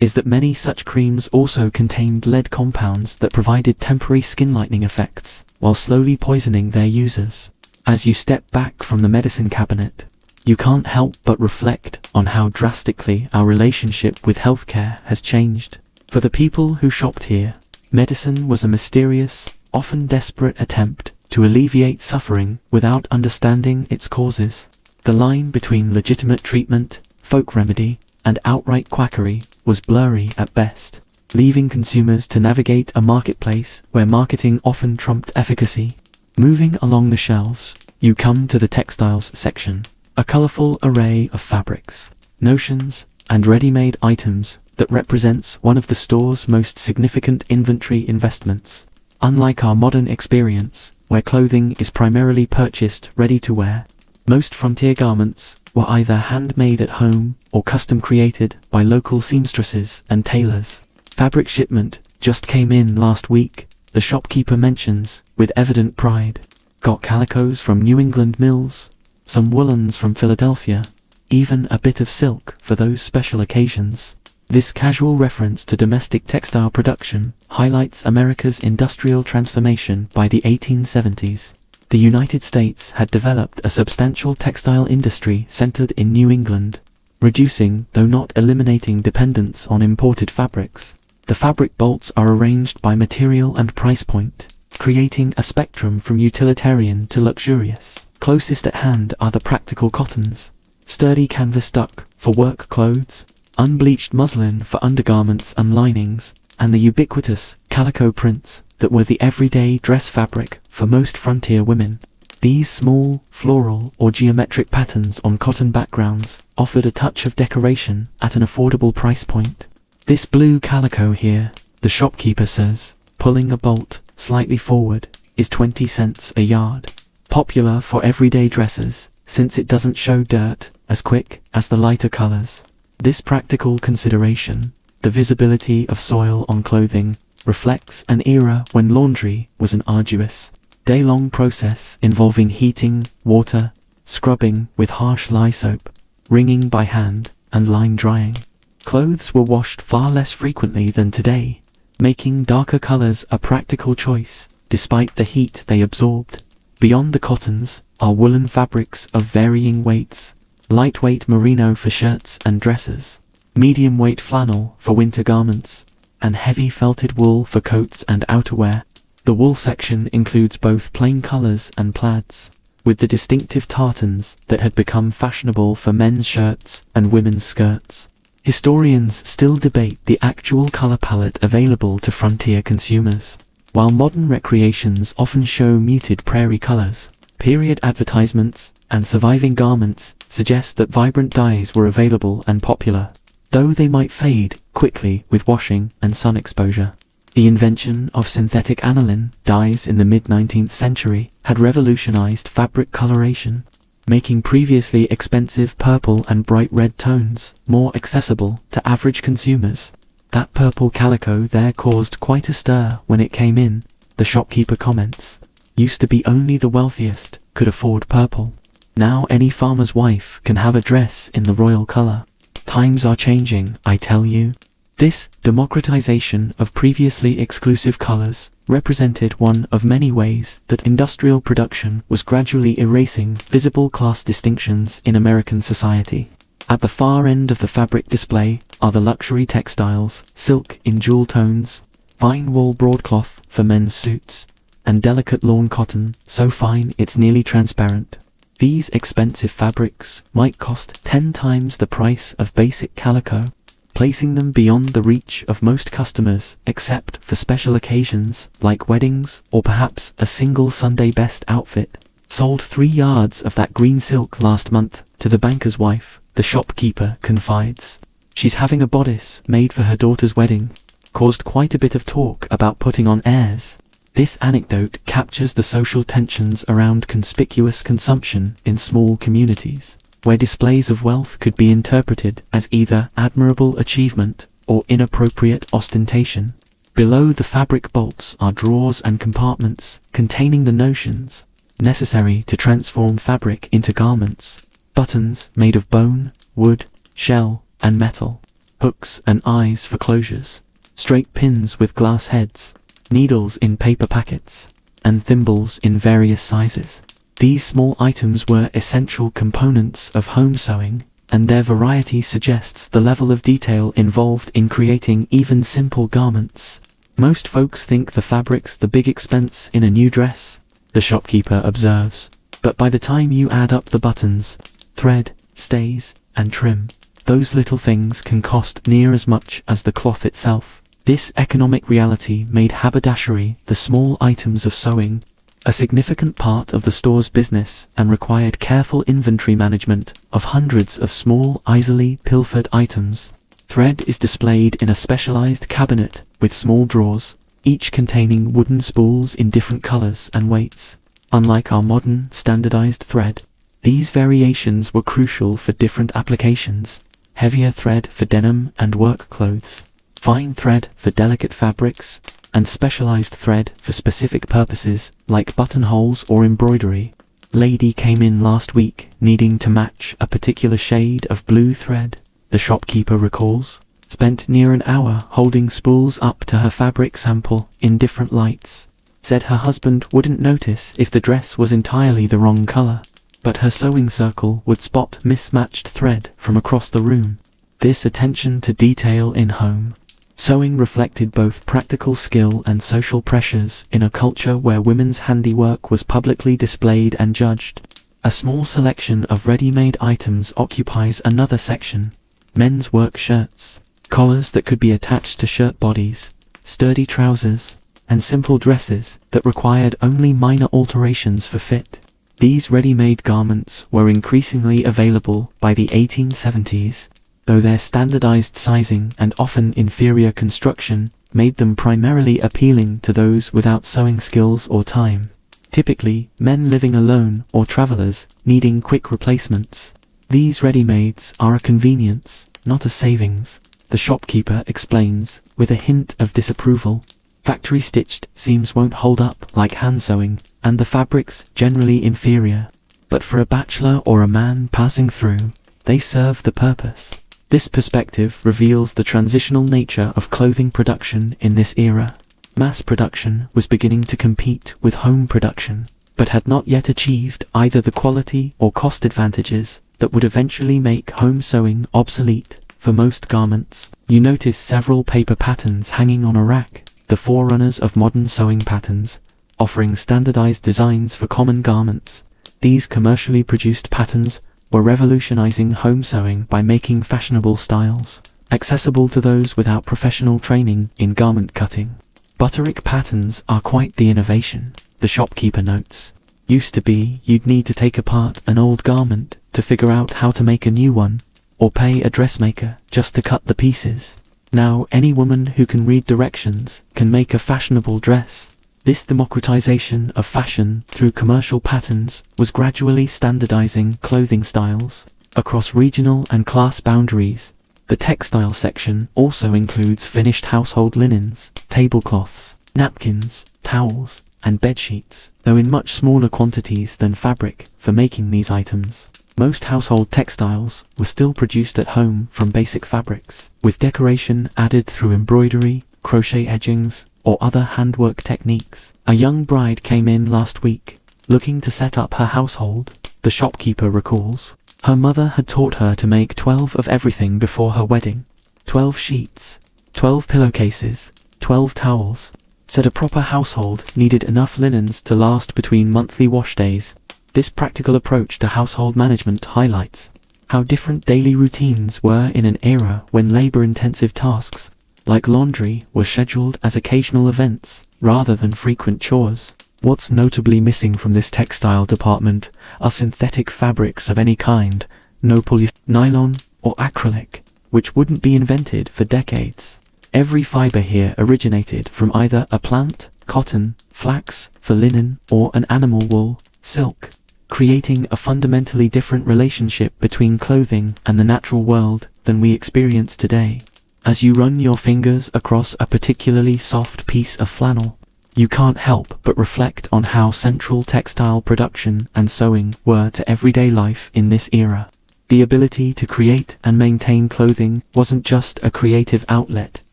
S1: is that many such creams also contained lead compounds that provided temporary skin lightening effects, while slowly poisoning their users. As you step back from the medicine cabinet, you can't help but reflect on how drastically our relationship with healthcare has changed. For the people who shopped here, medicine was a mysterious, often desperate attempt to alleviate suffering without understanding its causes. The line between legitimate treatment, folk remedy, and outright quackery was blurry at best, leaving consumers to navigate a marketplace where marketing often trumped efficacy. Moving along the shelves, you come to the textiles section, a colorful array of fabrics, notions, and ready-made items that represents one of the store's most significant inventory investments. Unlike our modern experience, where clothing is primarily purchased ready to wear, most frontier garments were either handmade at home or custom created by local seamstresses and tailors. Fabric shipment just came in last week, the shopkeeper mentions with evident pride. Got calicos from New England mills, some woolens from Philadelphia, even a bit of silk for those special occasions. This casual reference to domestic textile production highlights America's industrial transformation by the 1870s. The United States had developed a substantial textile industry centered in New England, reducing, though not eliminating, dependence on imported fabrics. The fabric bolts are arranged by material and price point, creating a spectrum from utilitarian to luxurious. Closest at hand are the practical cottons, sturdy canvas duck for work clothes, unbleached muslin for undergarments and linings, and the ubiquitous calico prints that were the everyday dress fabric for most frontier women. These small, floral or geometric patterns on cotton backgrounds offered a touch of decoration at an affordable price point. This blue calico here, the shopkeeper says, pulling a bolt slightly forward, is 20 cents a yard. Popular for everyday dresses, since it doesn't show dirt as quick as the lighter colors. This practical consideration, the visibility of soil on clothing, reflects an era when laundry was an arduous, day-long process involving heating, water, scrubbing with harsh lye soap, wringing by hand, and line drying. Clothes were washed far less frequently than today, making darker colors a practical choice, despite the heat they absorbed. Beyond the cottons are woolen fabrics of varying weights, lightweight merino for shirts and dresses, medium-weight flannel for winter garments, and heavy felted wool for coats and outerwear. The wool section includes both plain colors and plaids, with the distinctive tartans that had become fashionable for men's shirts and women's skirts. Historians still debate the actual color palette available to frontier consumers. While modern recreations often show muted prairie colors, period advertisements and surviving garments suggest that vibrant dyes were available and popular, though they might fade quickly with washing and sun exposure. The invention of synthetic aniline dyes in the mid-19th century had revolutionized fabric coloration, making previously expensive purple and bright red tones more accessible to average consumers. That purple calico there caused quite a stir when it came in, the shopkeeper comments. Used to be only the wealthiest could afford purple. Now any farmer's wife can have a dress in the royal color. Times are changing, I tell you. This democratization of previously exclusive colors represented one of many ways that industrial production was gradually erasing visible class distinctions in American society. At the far end of the fabric display are the luxury textiles, silk in jewel tones, fine wool broadcloth for men's suits, and delicate lawn cotton, so fine it's nearly transparent. These expensive fabrics might cost 10 times the price of basic calico, placing them beyond the reach of most customers except for special occasions like weddings or perhaps a single Sunday best outfit. Sold 3 yards of that green silk last month to the banker's wife, the shopkeeper confides. She's having a bodice made for her daughter's wedding. Caused quite a bit of talk about putting on airs. This anecdote captures the social tensions around conspicuous consumption in small communities, where displays of wealth could be interpreted as either admirable achievement or inappropriate ostentation. Below the fabric bolts are drawers and compartments containing the notions necessary to transform fabric into garments. Buttons made of bone, wood, shell, and metal. hooks and eyes for closures, straight pins with glass heads, needles in paper packets, and thimbles in various sizes. These small items were essential components of home sewing, and their variety suggests the level of detail involved in creating even simple garments. Most folks think the fabric's the big expense in a new dress, the shopkeeper observes, but by the time you add up the buttons, thread, stays, and trim, those little things can cost near as much as the cloth itself. This economic reality made haberdashery, the small items of sewing, a significant part of the store's business and required careful inventory management of hundreds of small, easily pilfered items. Thread is displayed in a specialized cabinet with small drawers, each containing wooden spools in different colors and weights. Unlike our modern, standardized thread, these variations were crucial for different applications. Heavier thread for denim and work clothes, fine thread for delicate fabrics, and specialized thread for specific purposes like buttonholes or embroidery. Lady came in last week needing to match a particular shade of blue thread, the shopkeeper recalls. Spent near an hour holding spools up to her fabric sample in different lights. Said her husband wouldn't notice if the dress was entirely the wrong color, but her sewing circle would spot mismatched thread from across the room. This attention to detail in home sewing reflected both practical skill and social pressures in a culture where women's handiwork was publicly displayed and judged. A small selection of ready-made items occupies another section: men's work shirts, collars that could be attached to shirt bodies, sturdy trousers, and simple dresses that required only minor alterations for fit. These ready-made garments were increasingly available by the 1870s, though their standardized sizing and often inferior construction made them primarily appealing to those without sewing skills or time. Typically, men living alone or travelers needing quick replacements. These ready-mades are a convenience, not a savings, the shopkeeper explains, with a hint of disapproval. Factory-stitched seams won't hold up like hand-sewing, and the fabric's generally inferior. But for a bachelor or a man passing through, they serve the purpose. This perspective reveals the transitional nature of clothing production in this era. Mass production was beginning to compete with home production, but had not yet achieved either the quality or cost advantages that would eventually make home sewing obsolete. For most garments, you notice several paper patterns hanging on a rack, the forerunners of modern sewing patterns, offering standardized designs for common garments. These commercially produced patterns were revolutionizing home sewing by making fashionable styles accessible to those without professional training in garment cutting. Butterick patterns are quite the innovation, the shopkeeper notes. Used to be, you'd need to take apart an old garment to figure out how to make a new one, or pay a dressmaker just to cut the pieces. Now any woman who can read directions can make a fashionable dress. This democratization of fashion through commercial patterns was gradually standardizing clothing styles across regional and class boundaries. The textile section also includes finished household linens, tablecloths, napkins, towels, and bedsheets, though in much smaller quantities than fabric for making these items. Most household textiles were still produced at home from basic fabrics, with decoration added through embroidery, crochet edgings, or other handwork techniques. A young bride came in last week, looking to set up her household, the shopkeeper recalls. Her mother had taught her to make 12 of everything before her wedding. 12 sheets, 12 pillowcases, 12 towels. Said a proper household needed enough linens to last between monthly wash days. This practical approach to household management highlights how different daily routines were in an era when labor-intensive tasks, like laundry, were scheduled as occasional events, rather than frequent chores. What's notably missing from this textile department are synthetic fabrics of any kind, no nylon or acrylic, which wouldn't be invented for decades. Every fiber here originated from either a plant, cotton, flax for linen, or an animal wool, silk, creating a fundamentally different relationship between clothing and the natural world than we experience today. As you run your fingers across a particularly soft piece of flannel, you can't help but reflect on how central textile production and sewing were to everyday life in this era. The ability to create and maintain clothing wasn't just a creative outlet,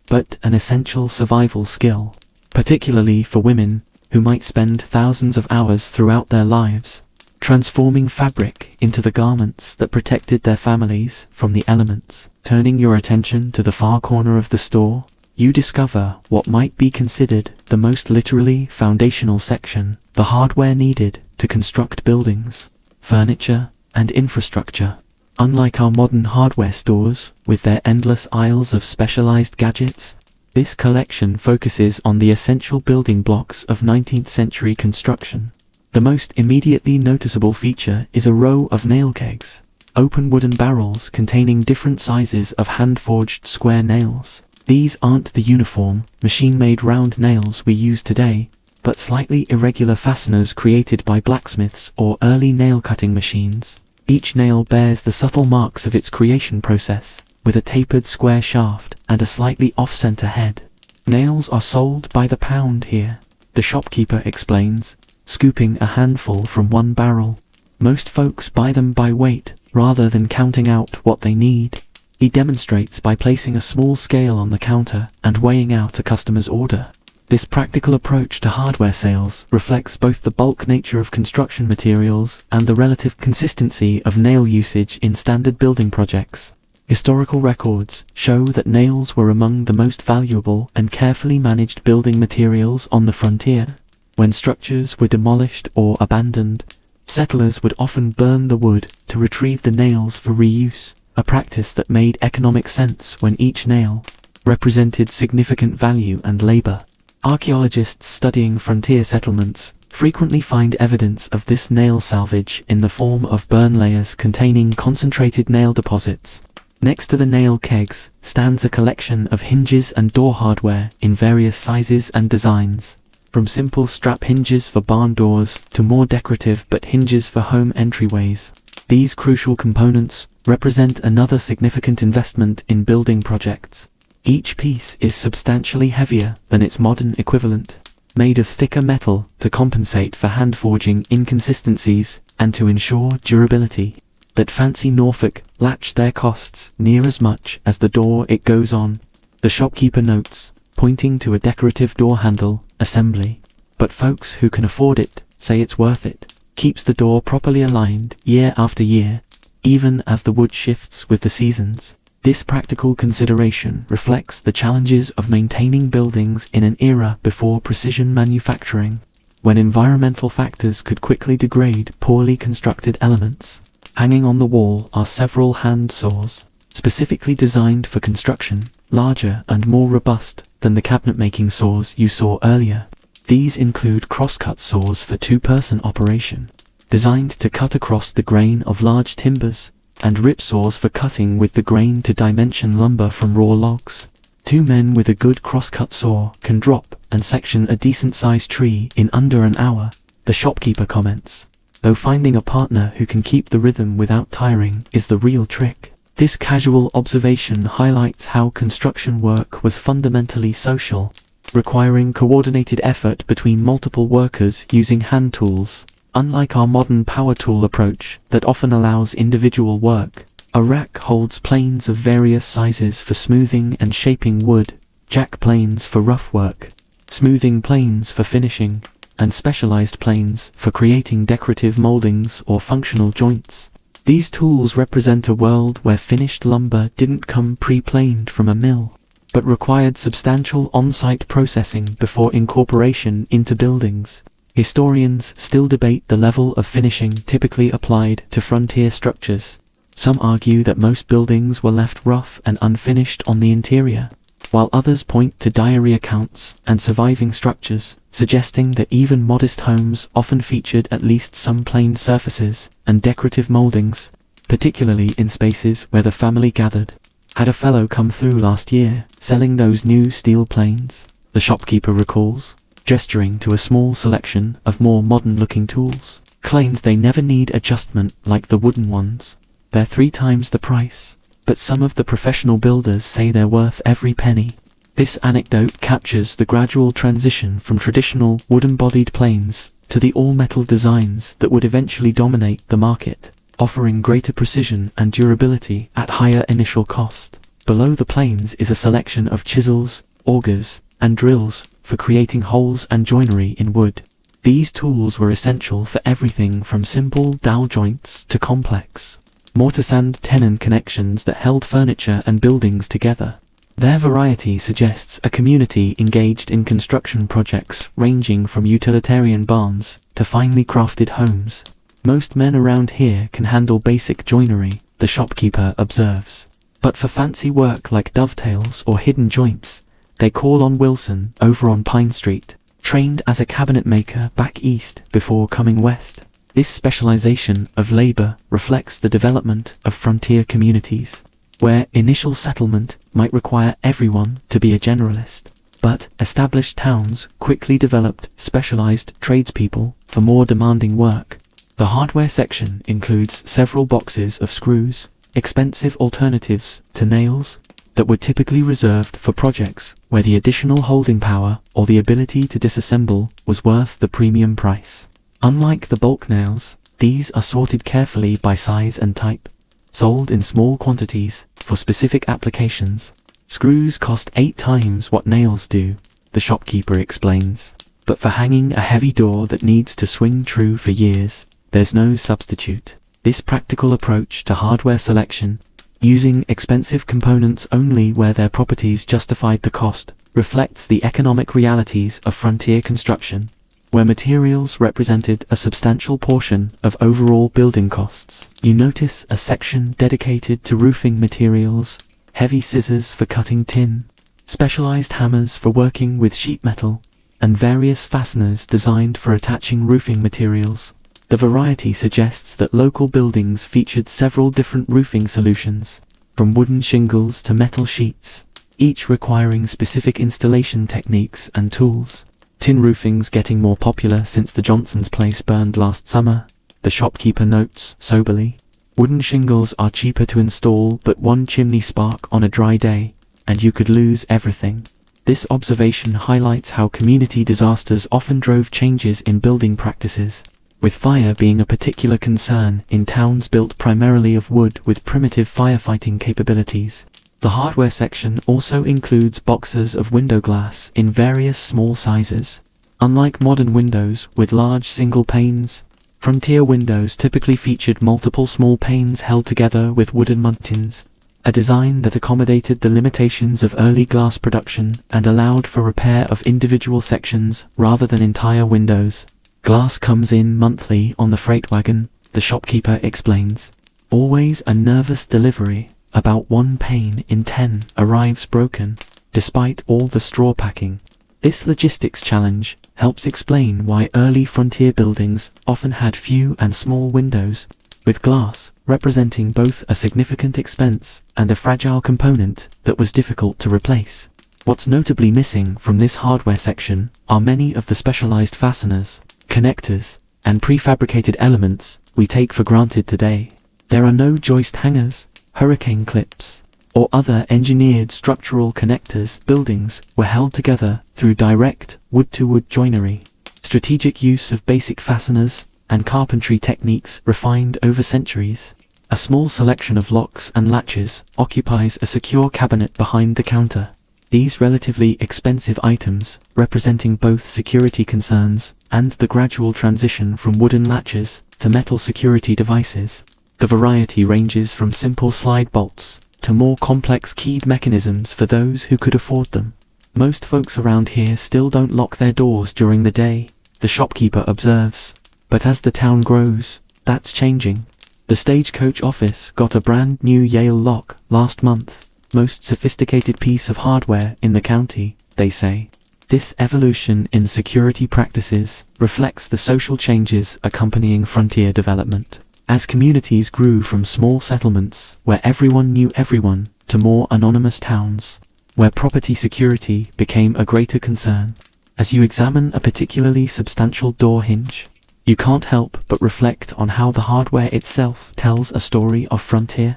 S1: but an essential survival skill, particularly for women who might spend thousands of hours throughout their lives transforming fabric into the garments that protected their families from the elements. Turning your attention to the far corner of the store, you discover what might be considered the most literally foundational section, the hardware needed to construct buildings, furniture, and infrastructure. Unlike our modern hardware stores, with their endless aisles of specialized gadgets, this collection focuses on the essential building blocks of 19th century construction. The most immediately noticeable feature is a row of nail kegs, open wooden barrels containing different sizes of hand-forged square nails. These aren't the uniform, machine-made round nails we use today, but slightly irregular fasteners created by blacksmiths or early nail-cutting machines. Each nail bears the subtle marks of its creation process, with a tapered square shaft and a slightly off-center head. Nails are sold by the pound here, the shopkeeper explains, scooping a handful from one barrel. Most folks buy them by weight, rather than counting out what they need. He demonstrates by placing a small scale on the counter and weighing out a customer's order. This practical approach to hardware sales reflects both the bulk nature of construction materials and the relative consistency of nail usage in standard building projects. Historical records show that nails were among the most valuable and carefully managed building materials on the frontier. When structures were demolished or abandoned, settlers would often burn the wood to retrieve the nails for reuse, a practice that made economic sense when each nail represented significant value and labor. Archaeologists studying frontier settlements frequently find evidence of this nail salvage in the form of burn layers containing concentrated nail deposits. Next to the nail kegs stands a collection of hinges and door hardware in various sizes and designs, from simple strap hinges for barn doors to more decorative but hinges for home entryways. These crucial components represent another significant investment in building projects. Each piece is substantially heavier than its modern equivalent, made of thicker metal to compensate for hand-forging inconsistencies and to ensure durability. That fancy Norfolk latch their costs near as much as the door it goes on, the shopkeeper notes, pointing to a decorative door handle assembly. But folks who can afford it say it's worth it. Keeps the door properly aligned year after year, even as the wood shifts with the seasons. This practical consideration reflects the challenges of maintaining buildings in an era before precision manufacturing, when environmental factors could quickly degrade poorly constructed elements. Hanging on the wall are several hand saws, specifically designed for construction, larger and more robust than the cabinet-making saws you saw earlier. These include crosscut saws for two-person operation, designed to cut across the grain of large timbers, and rip saws for cutting with the grain to dimension lumber from raw logs. Two men with a good crosscut saw can drop and section a decent-sized tree in under an hour, the shopkeeper comments. Though finding a partner who can keep the rhythm without tiring is the real trick. This casual observation highlights how construction work was fundamentally social, requiring coordinated effort between multiple workers using hand tools. Unlike our modern power tool approach that often allows individual work, a rack holds planes of various sizes for smoothing and shaping wood, jack planes for rough work, smoothing planes for finishing, and specialized planes for creating decorative moldings or functional joints. These tools represent a world where finished lumber didn't come pre-planed from a mill, but required substantial on-site processing before incorporation into buildings. Historians still debate the level of finishing typically applied to frontier structures. Some argue that most buildings were left rough and unfinished on the interior, while others point to diary accounts and surviving structures, suggesting that even modest homes often featured at least some planed surfaces and decorative moldings, particularly in spaces where the family gathered. Had a fellow come through last year, selling those new steel planes, the shopkeeper recalls, gesturing to a small selection of more modern-looking tools. Claimed they never need adjustment like the wooden ones. They're 3 times the price, but some of the professional builders say they're worth every penny. This anecdote captures the gradual transition from traditional wooden-bodied planes to the all-metal designs that would eventually dominate the market. offering greater precision and durability at higher initial cost. Below the planes is a selection of chisels, augers, and drills for creating holes and joinery in wood. These tools were essential for everything from simple dowel joints to complex mortar-sand tenon connections that held furniture and buildings together. Their variety suggests a community engaged in construction projects ranging from utilitarian barns to finely crafted homes. Most men around here can handle basic joinery, the shopkeeper observes. But for fancy work like dovetails or hidden joints, they call on Wilson over on Pine Street, trained as a cabinet maker back east before coming west. This specialization of labor reflects the development of frontier communities, where initial settlement might require everyone to be a generalist. But established towns quickly developed specialized tradespeople for more demanding work. The hardware section includes several boxes of screws, expensive alternatives to nails that were typically reserved for projects where the additional holding power or the ability to disassemble was worth the premium price. Unlike the bulk nails, these are sorted carefully by size and type, sold in small quantities for specific applications. Screws cost 8 times what nails do, the shopkeeper explains. But for hanging a heavy door that needs to swing true for years, there's no substitute. This practical approach to hardware selection, using expensive components only where their properties justified the cost, reflects the economic realities of frontier construction, where materials represented a substantial portion of overall building costs. You notice a section dedicated to roofing materials, heavy scissors for cutting tin, specialized hammers for working with sheet metal, and various fasteners designed for attaching roofing materials. The variety suggests that local buildings featured several different roofing solutions, from wooden shingles to metal sheets, each requiring specific installation techniques and tools. Tin roofing's getting more popular since the Johnson's place burned last summer, the shopkeeper notes soberly. Wooden shingles are cheaper to install, but one chimney spark on a dry day, and you could lose everything. This observation highlights how community disasters often drove changes in building practices, with fire being a particular concern in towns built primarily of wood with primitive firefighting capabilities. The hardware section also includes boxes of window glass in various small sizes. Unlike modern windows with large single panes, frontier windows typically featured multiple small panes held together with wooden muntins, a design that accommodated the limitations of early glass production and allowed for repair of individual sections rather than entire windows. Glass comes in monthly on the freight wagon, the shopkeeper explains. Always a nervous delivery. About 1 pane in 10 arrives broken, despite all the straw packing. This logistics challenge helps explain why early frontier buildings often had few and small windows, with glass representing both a significant expense and a fragile component that was difficult to replace. What's notably missing from this hardware section are many of the specialized fasteners, connectors, and prefabricated elements we take for granted today. There are no joist hangers, hurricane clips, or other engineered structural connectors. Buildings were held together through direct wood-to-wood joinery. Strategic use of basic fasteners and carpentry techniques refined over centuries. A small selection of locks and latches occupies a secure cabinet behind the counter. These relatively expensive items, representing both security concerns and the gradual transition from wooden latches to metal security devices. The variety ranges from simple slide bolts to more complex keyed mechanisms for those who could afford them. Most folks around here still don't lock their doors during the day, the shopkeeper observes. But as the town grows, that's changing. The Stagecoach office got a brand new Yale lock last month. Most sophisticated piece of hardware in the county, they say. This evolution in security practices reflects the social changes accompanying frontier development. As communities grew from small settlements where everyone knew everyone to more anonymous towns, where property security became a greater concern. As you examine a particularly substantial door hinge, you can't help but reflect on how the hardware itself tells a story of frontier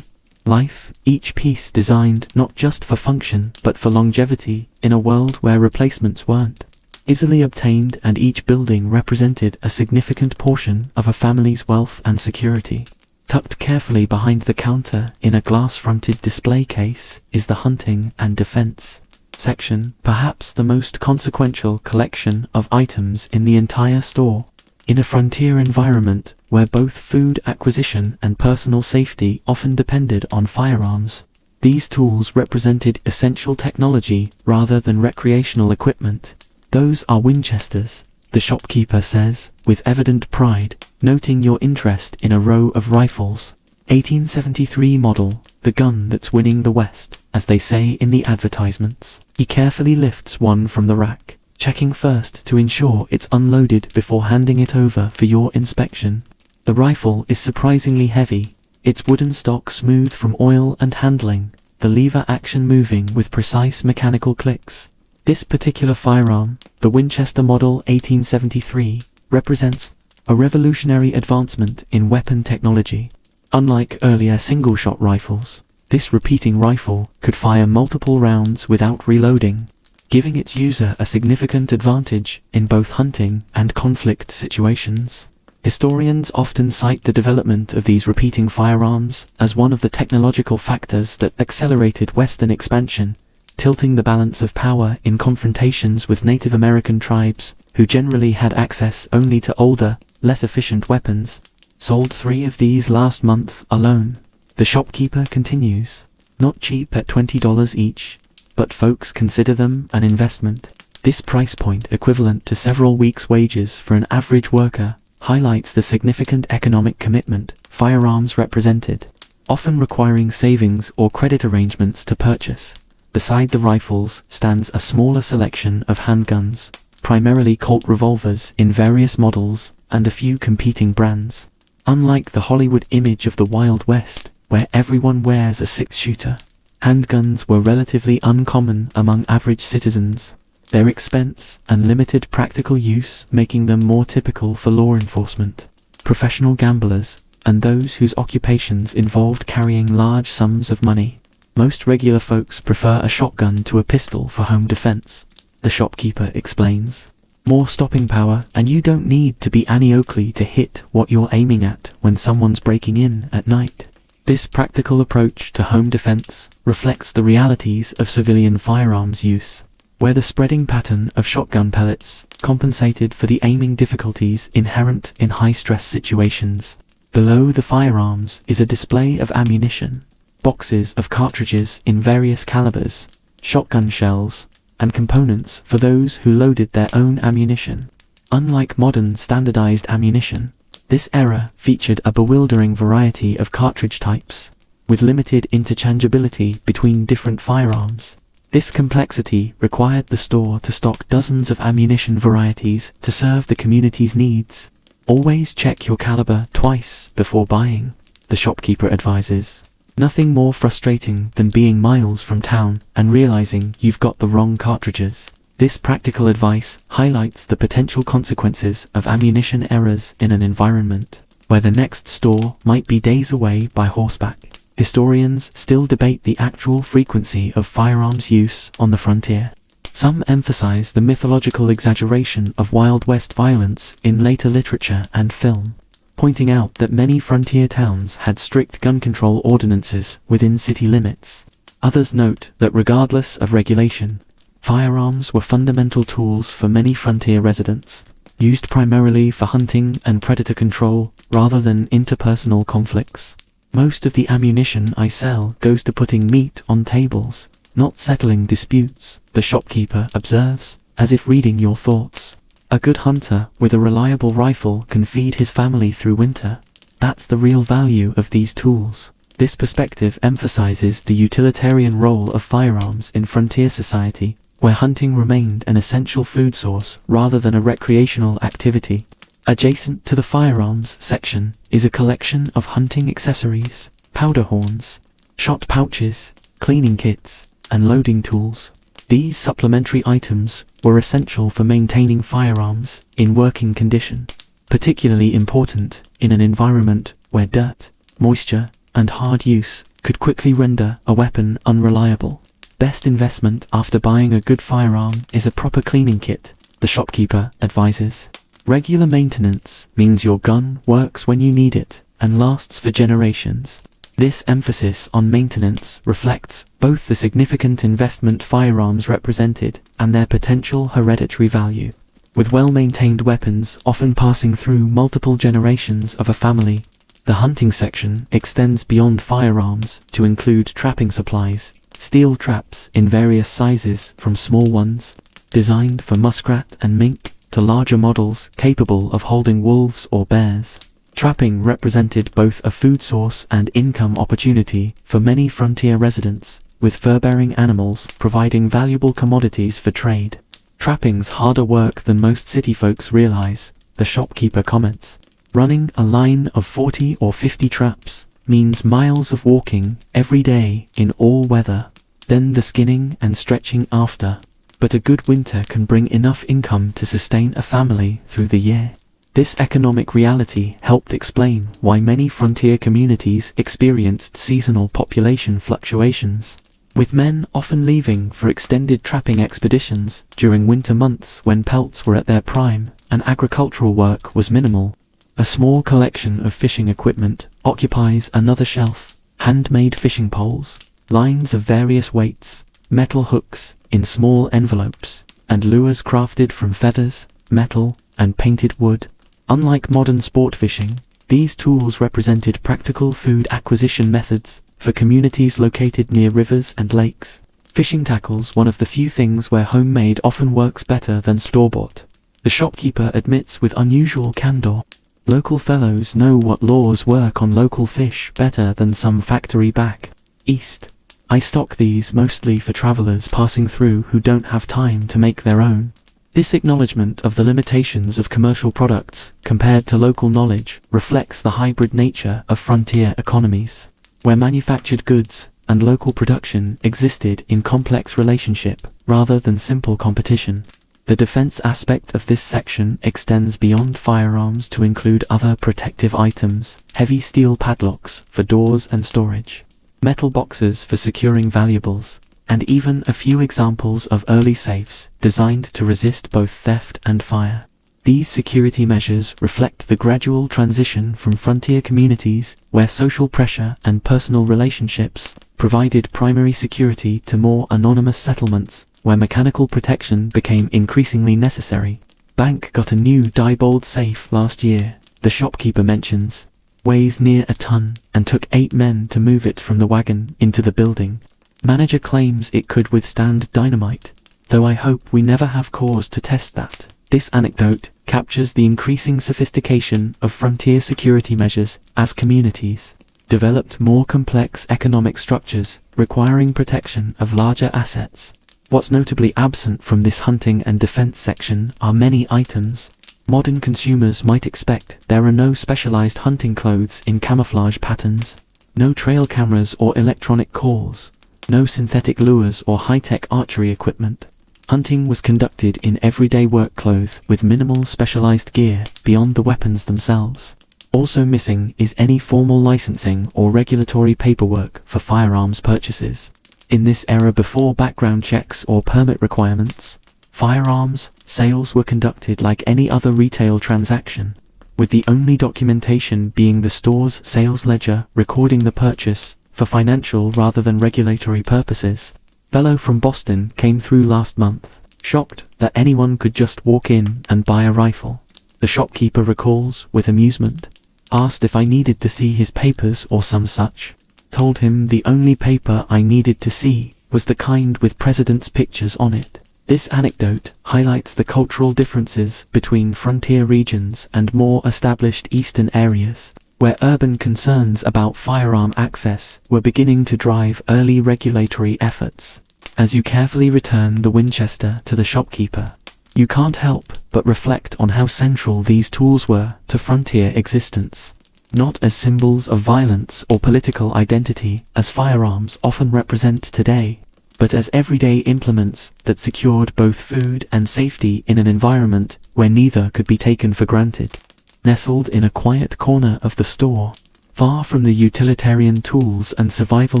S1: life, each piece designed not just for function but for longevity in a world where replacements weren't easily obtained, and each building represented a significant portion of a family's wealth and security. Tucked carefully behind the counter in a glass-fronted display case is the hunting and defense section, perhaps the most consequential collection of items in the entire store. In a frontier environment where both food acquisition and personal safety often depended on firearms, these tools represented essential technology rather than recreational equipment. "Those are Winchesters," the shopkeeper says, with evident pride, noting your interest in a row of rifles. 1873 model, the gun that's winning the West, as they say in the advertisements. He carefully lifts one from the rack, checking first to ensure it's unloaded before handing it over for your inspection. The rifle is surprisingly heavy, its wooden stock smooth from oil and handling, the lever action moving with precise mechanical clicks. This particular firearm, the Winchester Model 1873, represents a revolutionary advancement in weapon technology. Unlike earlier single-shot rifles, this repeating rifle could fire multiple rounds without reloading, giving its user a significant advantage in both hunting and conflict situations. Historians often cite the development of these repeating firearms as one of the technological factors that accelerated Western expansion, tilting the balance of power in confrontations with Native American tribes, who generally had access only to older, less efficient weapons. "Sold 3 of these last month alone," the shopkeeper continues. "Not cheap at $20 each, but folks consider them an investment." This price point, equivalent to several weeks' wages for an average worker, highlights the significant economic commitment firearms represented, often requiring savings or credit arrangements to purchase. Beside the rifles stands a smaller selection of handguns, primarily Colt revolvers in various models and a few competing brands. Unlike the Hollywood image of the Wild West, where everyone wears a six-shooter, handguns were relatively uncommon among average citizens, their expense and limited practical use making them more typical for law enforcement, professional gamblers, and those whose occupations involved carrying large sums of money. Most regular folks prefer a shotgun to a pistol for home defense, the shopkeeper explains. More stopping power, and you don't need to be Annie Oakley to hit what you're aiming at when someone's breaking in at night. This practical approach to home defense reflects the realities of civilian firearms use, where the spreading pattern of shotgun pellets compensated for the aiming difficulties inherent in high-stress situations. Below the firearms is a display of ammunition, boxes of cartridges in various calibers, shotgun shells, and components for those who loaded their own ammunition. Unlike modern standardized ammunition, this era featured a bewildering variety of cartridge types, with limited interchangeability between different firearms. This complexity required the store to stock dozens of ammunition varieties to serve the community's needs. Always check your caliber twice before buying, the shopkeeper advises. Nothing more frustrating than being miles from town and realizing you've got the wrong cartridges. This practical advice highlights the potential consequences of ammunition errors in an environment where the next store might be days away by horseback. Historians still debate the actual frequency of firearms use on the frontier. Some emphasize the mythological exaggeration of Wild West violence in later literature and film, pointing out that many frontier towns had strict gun control ordinances within city limits. Others note that regardless of regulation, firearms were fundamental tools for many frontier residents, used primarily for hunting and predator control rather than interpersonal conflicts. "Most of the ammunition I sell goes to putting meat on tables, not settling disputes," the shopkeeper observes, as if reading your thoughts. "A good hunter with a reliable rifle can feed his family through winter. That's the real value of these tools." This perspective emphasizes the utilitarian role of firearms in frontier society, where hunting remained an essential food source rather than a recreational activity. Adjacent to the firearms section is a collection of hunting accessories, powder horns, shot pouches, cleaning kits, and loading tools. These supplementary items were essential for maintaining firearms in working condition, particularly important in an environment where dirt, moisture, and hard use could quickly render a weapon unreliable. Best investment after buying a good firearm is a proper cleaning kit, the shopkeeper advises. Regular maintenance means your gun works when you need it, and lasts for generations. This emphasis on maintenance reflects both the significant investment firearms represented and their potential hereditary value, with well-maintained weapons often passing through multiple generations of a family. The hunting section extends beyond firearms to include trapping supplies, steel traps in various sizes from small ones, designed for muskrat and mink, to larger models capable of holding wolves or bears. Trapping represented both a food source and income opportunity for many frontier residents, with fur-bearing animals providing valuable commodities for trade. Trapping's harder work than most city folks realize, the shopkeeper comments. Running a line of 40 or 50 traps means miles of walking every day in all weather, then the skinning and stretching after. But a good winter can bring enough income to sustain a family through the year. This economic reality helped explain why many frontier communities experienced seasonal population fluctuations, with men often leaving for extended trapping expeditions during winter months when pelts were at their prime and agricultural work was minimal. A small collection of fishing equipment occupies another shelf: handmade fishing poles, lines of various weights, metal hooks in small envelopes, and lures crafted from feathers, metal, and painted wood. Unlike modern sport fishing, these tools represented practical food acquisition methods for communities located near rivers and lakes. Fishing tackle's one of the few things where homemade often works better than store-bought. The shopkeeper admits with unusual candor. Local fellows know what laws work on local fish better than some factory back east. I stock these mostly for travelers passing through who don't have time to make their own. This acknowledgement of the limitations of commercial products compared to local knowledge reflects the hybrid nature of frontier economies, where manufactured goods and local production existed in complex relationship rather than simple competition. The defense aspect of this section extends beyond firearms to include other protective items: heavy steel padlocks for doors and storage, metal boxes for securing valuables, and even a few examples of early safes designed to resist both theft and fire. These security measures reflect the gradual transition from frontier communities where social pressure and personal relationships provided primary security to more anonymous settlements where mechanical protection became increasingly necessary. Bank got a new Diebold safe last year, the shopkeeper mentions. Weighs near a ton and took 8 men to move it from the wagon into the building. Manager claims it could withstand dynamite, though I hope we never have cause to test that. This anecdote captures the increasing sophistication of frontier security measures as communities developed more complex economic structures requiring protection of larger assets. What's notably absent from this hunting and defense section are many items modern consumers might expect. There are no specialized hunting clothes in camouflage patterns, no trail cameras or electronic calls, no synthetic lures or high-tech archery equipment. Hunting was conducted in everyday work clothes with minimal specialized gear beyond the weapons themselves. Also missing is any formal licensing or regulatory paperwork for firearms purchases. In this era before background checks or permit requirements, firearms sales were conducted like any other retail transaction, with the only documentation being the store's sales ledger recording the purchase for financial rather than regulatory purposes. Fellow from Boston came through last month, shocked that anyone could just walk in and buy a rifle. The shopkeeper recalls with amusement. Asked if I needed to see his papers or some such. Told him the only paper I needed to see was the kind with presidents' pictures on it. This anecdote highlights the cultural differences between frontier regions and more established eastern areas, where urban concerns about firearm access were beginning to drive early regulatory efforts. As you carefully return the Winchester to the shopkeeper, you can't help but reflect on how central these tools were to frontier existence. Not as symbols of violence or political identity as firearms often represent today, but as everyday implements that secured both food and safety in an environment where neither could be taken for granted. Nestled in a quiet corner of the store, far from the utilitarian tools and survival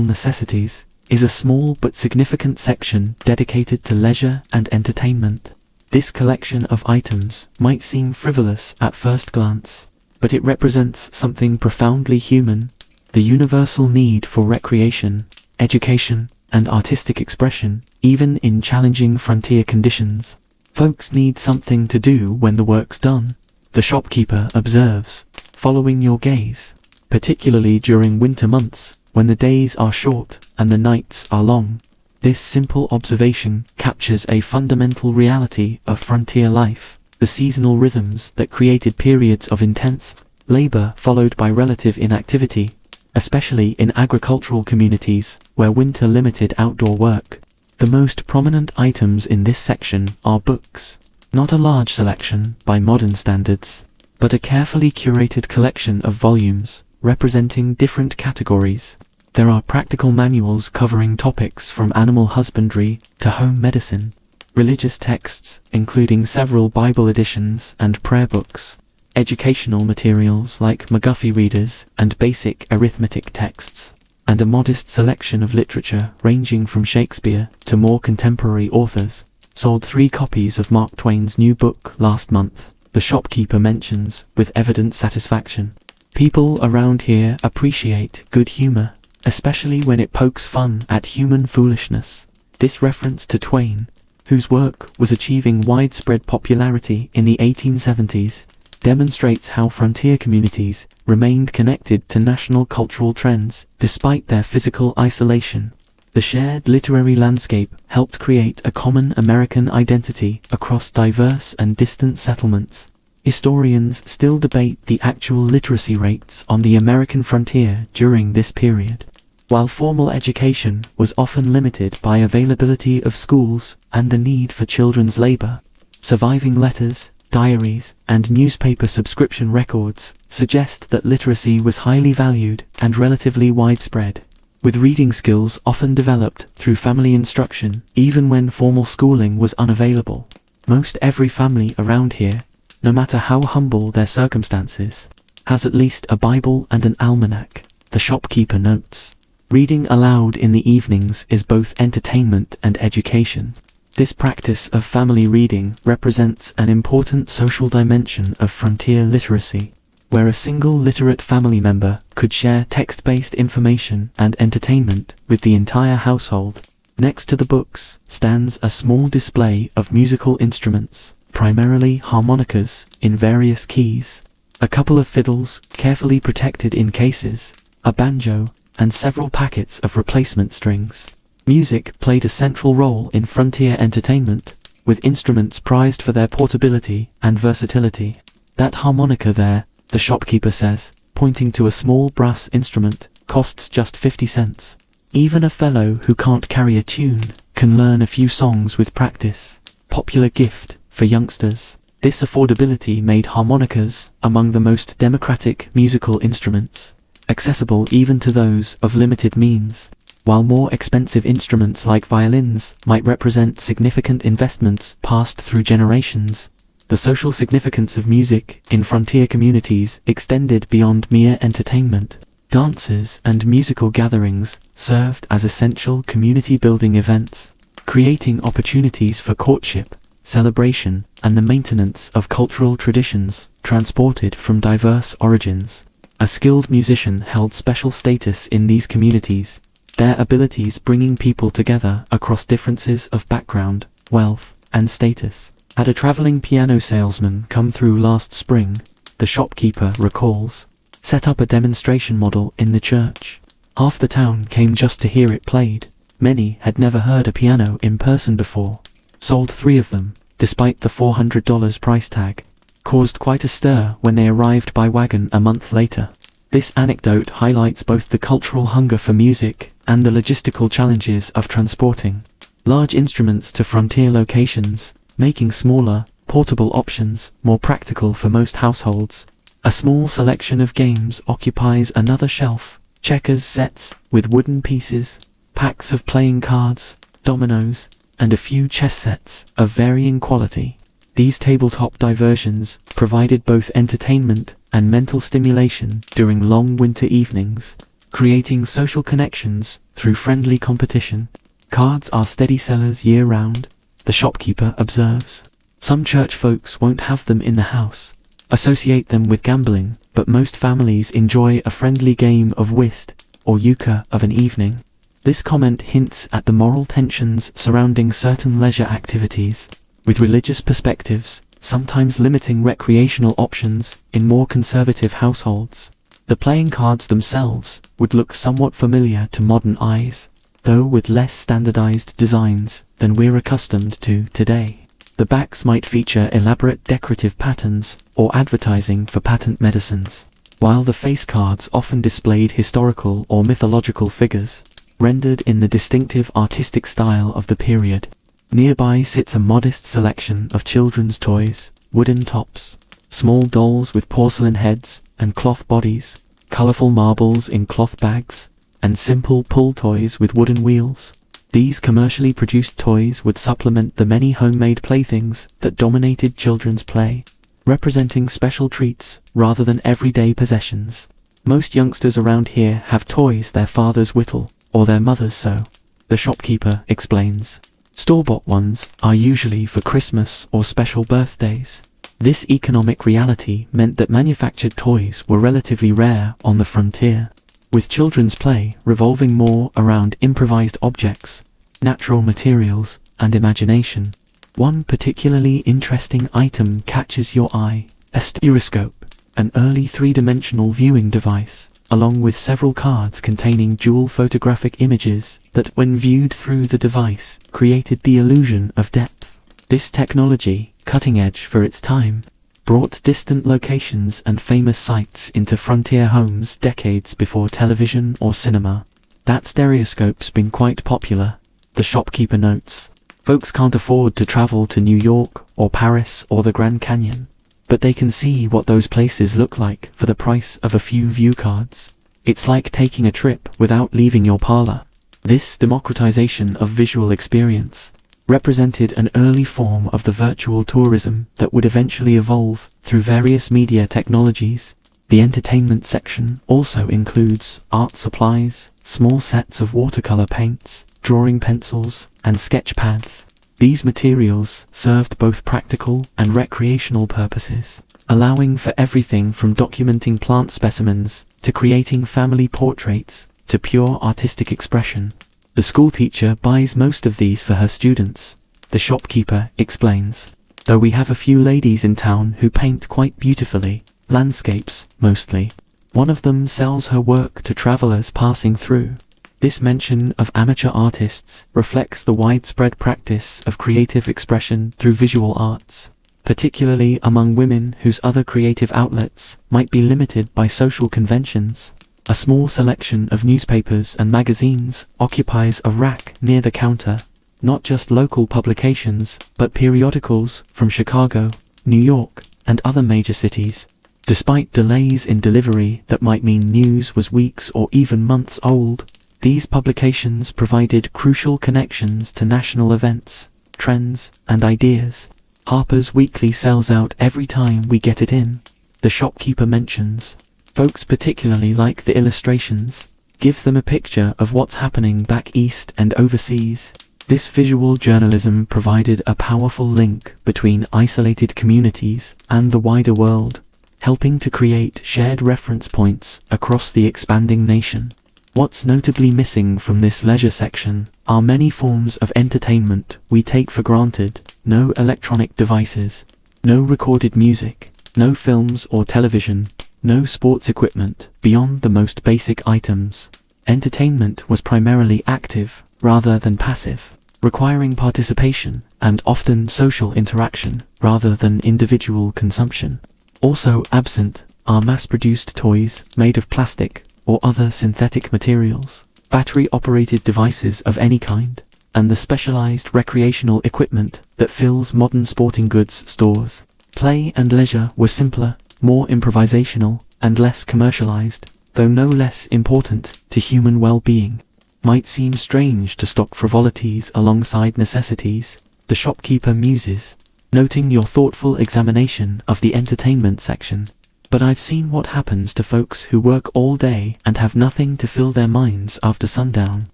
S1: necessities, is a small but significant section dedicated to leisure and entertainment. This collection of items might seem frivolous at first glance, but it represents something profoundly human: the universal need for recreation, education, and artistic expression, even in challenging frontier conditions. Folks need something to do when the work's done, the shopkeeper observes, following your gaze, particularly during winter months, when the days are short and the nights are long. This simple observation captures a fundamental reality of frontier life: the seasonal rhythms that created periods of intense labor followed by relative inactivity, especially in agricultural communities where winter limited outdoor work. The most prominent items in this section are books, not a large selection by modern standards, but a carefully curated collection of volumes representing different categories. There are practical manuals covering topics from animal husbandry to home medicine, religious texts including several Bible editions and prayer books, educational materials like McGuffey readers and basic arithmetic texts, and a modest selection of literature ranging from Shakespeare to more contemporary authors. Sold 3 copies of Mark Twain's new book last month, the shopkeeper mentions with evident satisfaction. People around here appreciate good humor, especially when it pokes fun at human foolishness. This reference to Twain, whose work was achieving widespread popularity in the 1870s, demonstrates how frontier communities remained connected to national cultural trends despite their physical isolation. The shared literary landscape helped create a common American identity across diverse and distant settlements. Historians still debate the actual literacy rates on the American frontier during this period. While formal education was often limited by availability of schools and the need for children's labor, surviving letters, diaries, and newspaper subscription records suggest that literacy was highly valued and relatively widespread, with reading skills often developed through family instruction even when formal schooling was unavailable. Most every family around here, no matter how humble their circumstances, has at least a Bible and an almanac, the shopkeeper notes. Reading aloud in the evenings is both entertainment and education. This practice of family reading represents an important social dimension of frontier literacy, where a single literate family member could share text-based information and entertainment with the entire household. Next to the books stands a small display of musical instruments, primarily harmonicas in various keys, a couple of fiddles carefully protected in cases, a banjo, and several packets of replacement strings. Music played a central role in frontier entertainment, with instruments prized for their portability and versatility. That harmonica there, the shopkeeper says, pointing to a small brass instrument, costs just 50 cents. Even a fellow who can't carry a tune can learn a few songs with practice. Popular gift for youngsters. This affordability made harmonicas among the most democratic musical instruments, accessible even to those of limited means. While more expensive instruments like violins might represent significant investments passed through generations, the social significance of music in frontier communities extended beyond mere entertainment. Dances and musical gatherings served as essential community-building events, creating opportunities for courtship, celebration, and the maintenance of cultural traditions transported from diverse origins. A skilled musician held special status in these communities, their abilities bringing people together across differences of background, wealth, and status. Had a traveling piano salesman come through last spring, the shopkeeper recalls, set up a demonstration model in the church. Half the town came just to hear it played. Many had never heard a piano in person before. Sold 3 of them, despite the $400 price tag. Caused quite a stir when they arrived by wagon a month later. This anecdote highlights both the cultural hunger for music and the logistical challenges of transporting large instruments to frontier locations, making smaller, portable options more practical for most households. A small selection of games occupies another shelf: checkers sets with wooden pieces, packs of playing cards, dominoes, and a few chess sets of varying quality. These tabletop diversions provided both entertainment and mental stimulation during long winter evenings, creating social connections through friendly competition. Cards are steady sellers year-round, the shopkeeper observes. Some church folks won't have them in the house, associate them with gambling, but most families enjoy a friendly game of whist or euchre of an evening. This comment hints at the moral tensions surrounding certain leisure activities, with religious perspectives sometimes limiting recreational options in more conservative households. The playing cards themselves would look somewhat familiar to modern eyes, though with less standardized designs than we're accustomed to today. The backs might feature elaborate decorative patterns or advertising for patent medicines, while the face cards often displayed historical or mythological figures, rendered in the distinctive artistic style of the period. Nearby sits a modest selection of children's toys, wooden tops, small dolls with porcelain heads and cloth bodies, colorful marbles in cloth bags, and simple pull toys with wooden wheels. These commercially produced toys would supplement the many homemade playthings that dominated children's play, representing special treats rather than everyday possessions. Most youngsters around here have toys their fathers whittle, or their mothers sew, the shopkeeper explains. Store-bought ones are usually for Christmas or special birthdays. This economic reality meant that manufactured toys were relatively rare on the frontier, with children's play revolving more around improvised objects, natural materials, and imagination. One particularly interesting item catches your eye: a stereoscope, an early three-dimensional viewing device, along with several cards containing dual photographic images that, when viewed through the device, created the illusion of depth. This technology, cutting edge for its time, brought distant locations and famous sites into frontier homes decades before television or cinema. That stereoscope's been quite popular, the shopkeeper notes. Folks can't afford to travel to New York or Paris or the Grand Canyon, but they can see what those places look like for the price of a few view cards. It's like taking a trip without leaving your parlor. This democratization of visual experience represented an early form of the virtual tourism that would eventually evolve through various media technologies. The entertainment section also includes art supplies, small sets of watercolor paints, drawing pencils, and sketch pads. These materials served both practical and recreational purposes, allowing for everything from documenting plant specimens to creating family portraits to pure artistic expression. The schoolteacher buys most of these for her students, the shopkeeper explains, though we have a few ladies in town who paint quite beautifully, landscapes mostly. One of them sells her work to travelers passing through. This mention of amateur artists reflects the widespread practice of creative expression through visual arts, particularly among women whose other creative outlets might be limited by social conventions. A small selection of newspapers and magazines occupies a rack near the counter, not just local publications, but periodicals from Chicago, New York, and other major cities. Despite delays in delivery that might mean news was weeks or even months old, these publications provided crucial connections to national events, trends, and ideas. Harper's Weekly sells out every time we get it in, the shopkeeper mentions. Folks particularly like the illustrations, gives them a picture of what's happening back east and overseas. This visual journalism provided a powerful link between isolated communities and the wider world, helping to create shared reference points across the expanding nation. What's notably missing from this leisure section are many forms of entertainment we take for granted: no electronic devices, no recorded music, no films or television, no sports equipment beyond the most basic items. Entertainment was primarily active rather than passive, requiring participation and often social interaction rather than individual consumption. Also absent are mass-produced toys made of plastic or other synthetic materials, battery-operated devices of any kind, and the specialized recreational equipment that fills modern sporting goods stores. Play and leisure were simpler, more improvisational, and less commercialized, though no less important to human well-being. Might seem strange to stock frivolities alongside necessities, the shopkeeper muses, noting your thoughtful examination of the entertainment section. But I've seen what happens to folks who work all day and have nothing to fill their minds after sundown.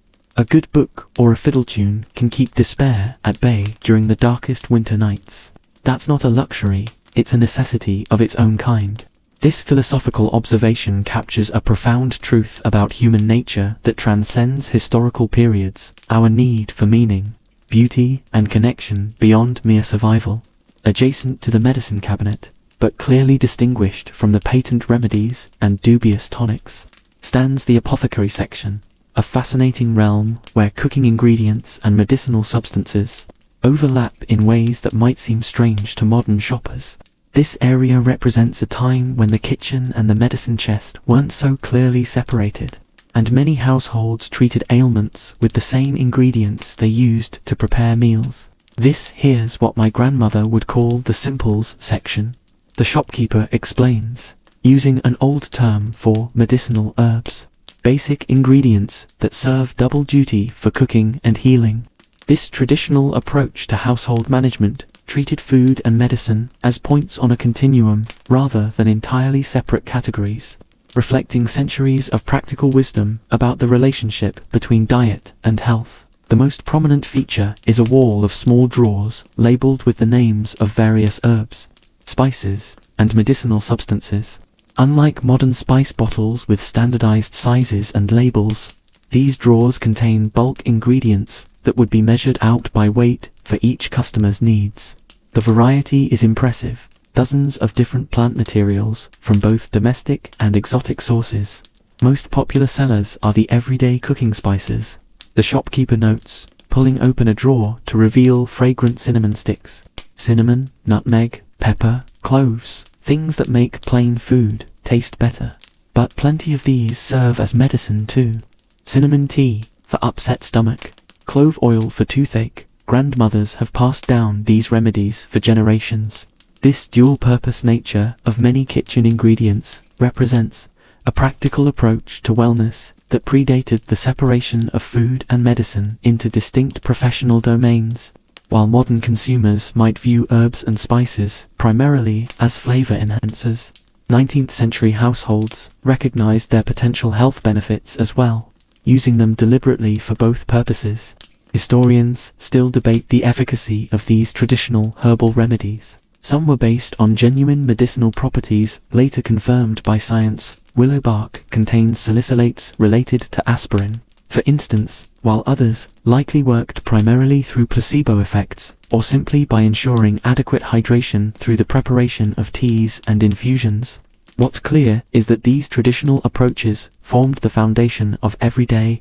S1: A good book or a fiddle tune can keep despair at bay during the darkest winter nights. That's not a luxury, it's a necessity of its own kind. This philosophical observation captures a profound truth about human nature that transcends historical periods, our need for meaning, beauty, and connection beyond mere survival. Adjacent to the medicine cabinet, but clearly distinguished from the patent remedies and dubious tonics, stands the apothecary section, a fascinating realm where cooking ingredients and medicinal substances overlap in ways that might seem strange to modern shoppers. This area represents a time when the kitchen and the medicine chest weren't so clearly separated, and many households treated ailments with the same ingredients they used to prepare meals. This here's what my grandmother would call the simples section, the shopkeeper explains, using an old term for medicinal herbs, basic ingredients that serve double duty for cooking and healing. This traditional approach to household management treated food and medicine as points on a continuum rather than entirely separate categories, reflecting centuries of practical wisdom about the relationship between diet and health. The most prominent feature is a wall of small drawers labeled with the names of various herbs, spices, and medicinal substances. Unlike modern spice bottles with standardized sizes and labels, these drawers contain bulk ingredients that would be measured out by weight for each customer's needs. The variety is impressive, dozens of different plant materials from both domestic and exotic sources. Most popular sellers are the everyday cooking spices, the shopkeeper notes, pulling open a drawer to reveal fragrant cinnamon sticks. Cinnamon, nutmeg, pepper, cloves, things that make plain food taste better. But plenty of these serve as medicine too. Cinnamon tea for upset stomach, clove oil for toothache. Grandmothers have passed down these remedies for generations. This dual-purpose nature of many kitchen ingredients represents a practical approach to wellness that predated the separation of food and medicine into distinct professional domains. While modern consumers might view herbs and spices primarily as flavor enhancers, 19th century households recognized their potential health benefits as well, using them deliberately for both purposes. Historians still debate the efficacy of these traditional herbal remedies. Some were based on genuine medicinal properties later confirmed by science. Willow bark contains salicylates related to aspirin, for instance, while others likely worked primarily through placebo effects or simply by ensuring adequate hydration through the preparation of teas and infusions. What's clear is that these traditional approaches formed the foundation of everyday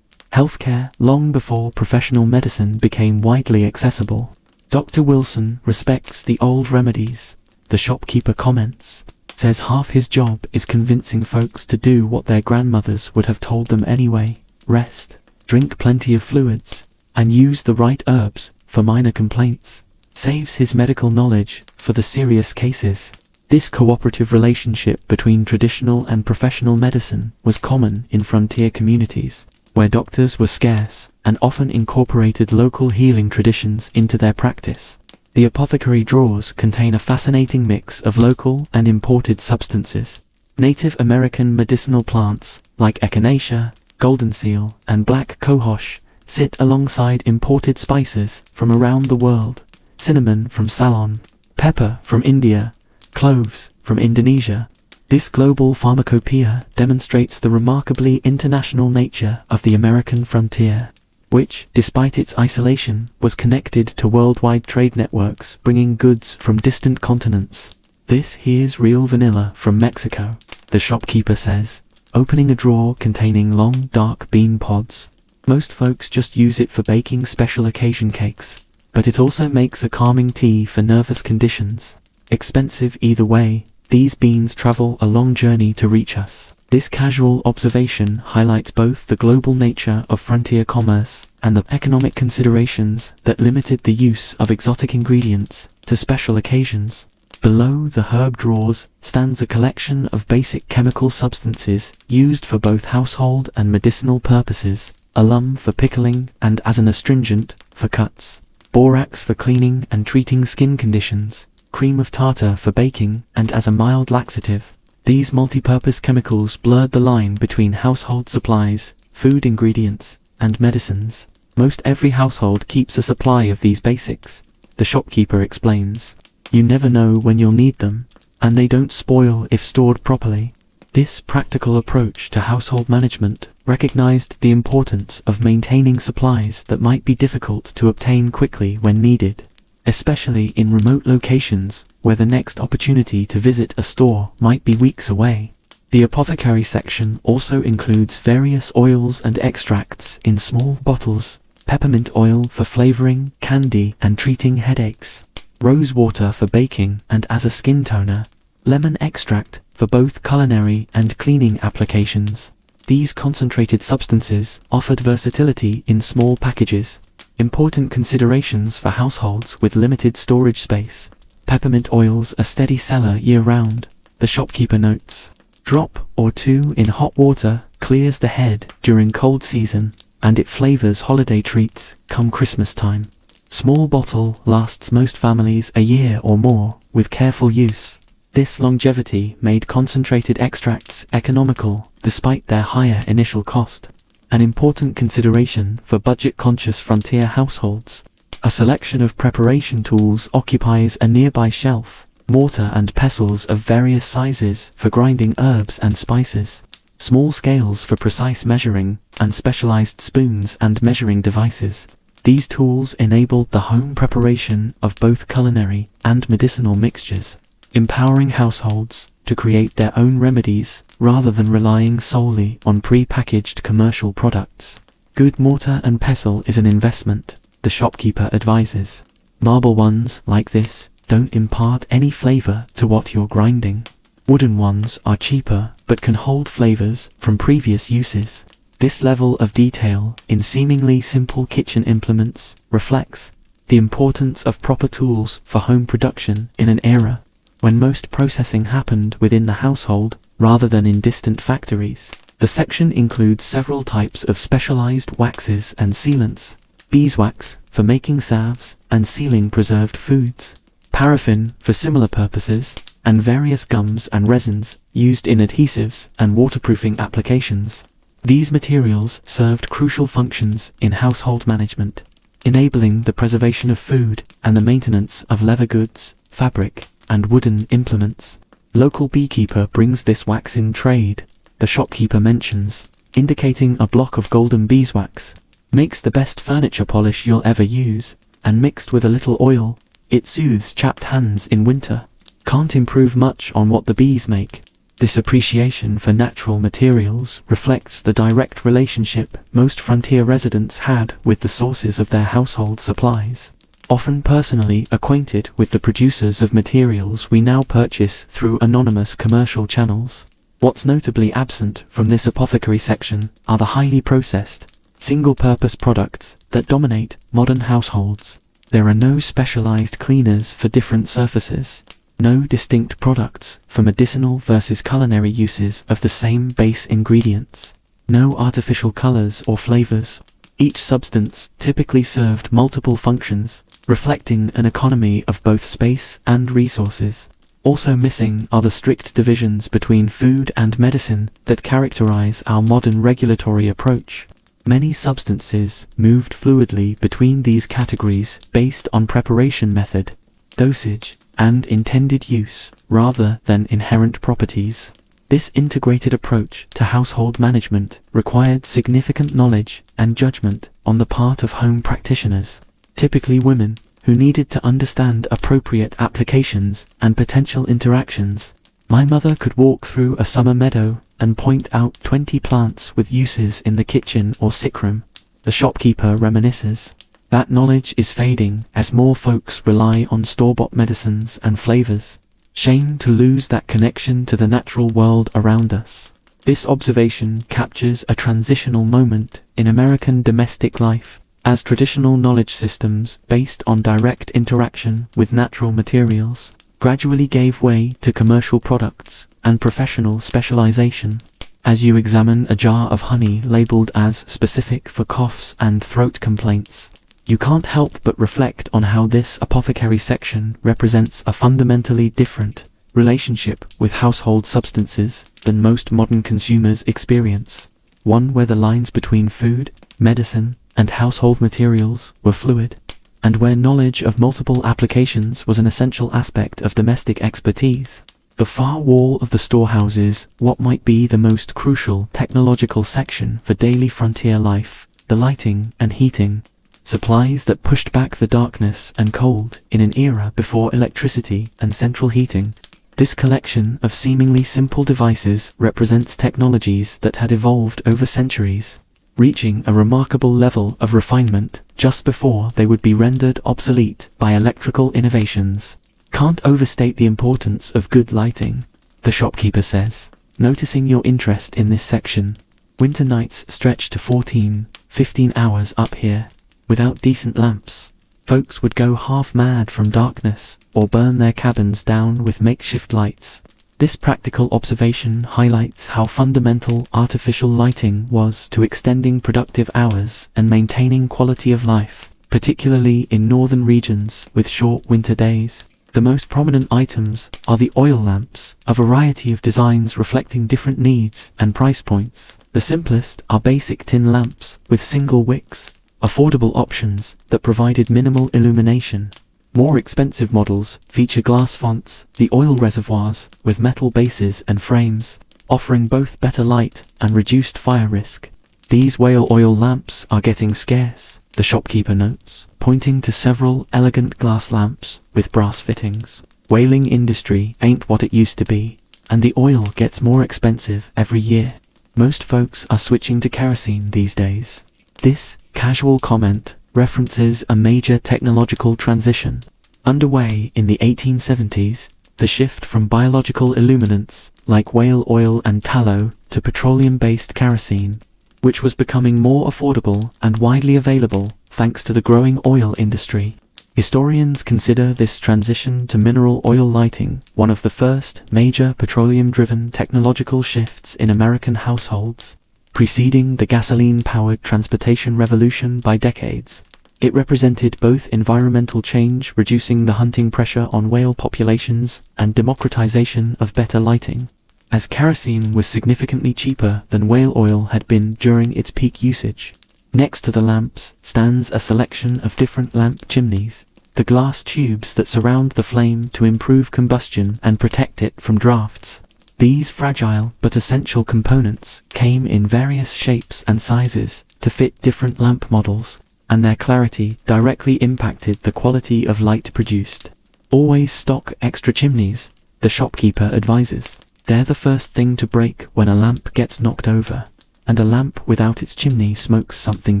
S1: healthcare long before professional medicine became widely accessible. Dr. Wilson respects the old remedies, the shopkeeper comments, says half his job is convincing folks to do what their grandmothers would have told them anyway: rest, drink plenty of fluids, and use the right herbs for minor complaints. Saves his medical knowledge for the serious cases. This cooperative relationship between traditional and professional medicine was common in frontier communities, where doctors were scarce and often incorporated local healing traditions into their practice. The apothecary drawers contain a fascinating mix of local and imported substances. Native American medicinal plants like echinacea, golden seal, and black cohosh sit alongside imported spices from around the world: cinnamon from Ceylon, pepper from India, cloves from Indonesia. This global pharmacopoeia demonstrates the remarkably international nature of the American frontier, which, despite its isolation, was connected to worldwide trade networks bringing goods from distant continents. This here's real vanilla from Mexico, the shopkeeper says, opening a drawer containing long, dark bean pods. Most folks just use it for baking special occasion cakes, but it also makes a calming tea for nervous conditions. Expensive either way, these beans travel a long journey to reach us. This casual observation highlights both the global nature of frontier commerce and the economic considerations that limited the use of exotic ingredients to special occasions. Below the herb drawers stands a collection of basic chemical substances used for both household and medicinal purposes: alum for pickling and as an astringent for cuts, borax for cleaning and treating skin conditions, cream of tartar for baking and as a mild laxative. These multi-purpose chemicals blurred the line between household supplies, food ingredients, and medicines. Most every household keeps a supply of these basics, the shopkeeper explains. You never know when you'll need them. and they don't spoil if stored properly. This practical approach to household management recognized the importance of maintaining supplies that might be difficult to obtain quickly when needed, especially in remote locations where the next opportunity to visit a store might be weeks away. The apothecary section also includes various oils and extracts in small bottles: peppermint oil for flavoring, candy, and treating headaches; rose water for baking and as a skin toner; lemon extract for both culinary and cleaning applications. These concentrated substances offered versatility in small packages, important considerations for households with limited storage space. Peppermint oil's a steady seller year-round, the shopkeeper notes. Drop or two in hot water clears the head during cold season, and it flavors holiday treats come Christmas time. Small bottle lasts most families a year or more with careful use. This longevity made concentrated extracts economical despite their higher initial cost, an important consideration for budget-conscious frontier households. A selection of preparation tools occupies a nearby shelf: mortar and pestles of various sizes for grinding herbs and spices, small scales for precise measuring, and specialized spoons and measuring devices. These tools enabled the home preparation of both culinary and medicinal mixtures, empowering households to create their own remedies rather than relying solely on pre-packaged commercial products. Good mortar and pestle is an investment, the shopkeeper advises. Marble ones like this don't impart any flavor to what you're grinding. Wooden ones are cheaper but can hold flavors from previous uses. This level of detail in seemingly simple kitchen implements reflects the importance of proper tools for home production in an era when most processing happened within the household rather than in distant factories. The section includes several types of specialized waxes and sealants: beeswax for making salves and sealing preserved foods, paraffin for similar purposes, and various gums and resins used in adhesives and waterproofing applications. These materials served crucial functions in household management, enabling the preservation of food and the maintenance of leather goods, fabric, and wooden implements. Local beekeeper brings this wax in trade, the shopkeeper mentions, indicating a block of golden beeswax. Makes the best furniture polish you'll ever use, and mixed with a little oil, it soothes chapped hands in winter. Can't improve much on what the bees make. This appreciation for natural materials reflects the direct relationship most frontier residents had with the sources of their household supplies, often personally acquainted with the producers of materials we now purchase through anonymous commercial channels. What's notably absent from this apothecary section are the highly processed, single-purpose products that dominate modern households. There are no specialized cleaners for different surfaces, no distinct products for medicinal versus culinary uses of the same base ingredients, no artificial colors or flavors. Each substance typically served multiple functions, reflecting an economy of both space and resources. Also missing are the strict divisions between food and medicine that characterize our modern regulatory approach. Many substances moved fluidly between these categories based on preparation method, dosage, and intended use, rather than inherent properties. This integrated approach to household management required significant knowledge and judgment on the part of home practitioners, typically women, who needed to understand appropriate applications and potential interactions. My mother could walk through a summer meadow and point out 20 plants with uses in the kitchen or sickroom, the shopkeeper reminisces. That knowledge is fading as more folks rely on store-bought medicines and flavors. Shame to lose that connection to the natural world around us. This observation captures a transitional moment in American domestic life, as traditional knowledge systems based on direct interaction with natural materials gradually gave way to commercial products and professional specialization. As you examine a jar of honey labeled as specific for coughs and throat complaints, you can't help but reflect on how this apothecary section represents a fundamentally different relationship with household substances than most modern consumers experience, one where the lines between food, medicine, and household materials were fluid, and where knowledge of multiple applications was an essential aspect of domestic expertise. The far wall of the storehouses, what might be the most crucial technological section for daily frontier life, the lighting and heating, supplies that pushed back the darkness and cold in an era before electricity and central heating. This collection of seemingly simple devices represents technologies that had evolved over centuries, reaching a remarkable level of refinement just before they would be rendered obsolete by electrical innovations. Can't overstate the importance of good lighting, the shopkeeper says, noticing your interest in this section. Winter nights stretch to 14-15 hours up here. Without decent lamps, folks would go half mad from darkness or burn their cabins down with makeshift lights. This practical observation highlights how fundamental artificial lighting was to extending productive hours and maintaining quality of life, particularly in northern regions with short winter days. The most prominent items are the oil lamps, a variety of designs reflecting different needs and price points. The simplest are basic tin lamps with single wicks, affordable options that provided minimal illumination. More expensive models feature glass fonts, the oil reservoirs with metal bases and frames, offering both better light and reduced fire risk. These whale oil lamps are getting scarce, the shopkeeper notes, pointing to several elegant glass lamps with brass fittings. Whaling industry ain't what it used to be, and the oil gets more expensive every year. Most folks are switching to kerosene these days. This casual comment references a major technological transition underway in the 1870s, the shift from biological illuminants like whale oil and tallow to petroleum-based kerosene, which was becoming more affordable and widely available thanks to the growing oil industry. Historians consider this transition to mineral oil lighting one of the first major petroleum-driven technological shifts in American households, preceding the gasoline-powered transportation revolution by decades. It represented both environmental change, reducing the hunting pressure on whale populations, and democratization of better lighting, as kerosene was significantly cheaper than whale oil had been during its peak usage. Next to the lamps stands a selection of different lamp chimneys, the glass tubes that surround the flame to improve combustion and protect it from drafts. These fragile but essential components came in various shapes and sizes to fit different lamp models, and their clarity directly impacted the quality of light produced. Always stock extra chimneys, the shopkeeper advises. They're the first thing to break when a lamp gets knocked over, and a lamp without its chimney smokes something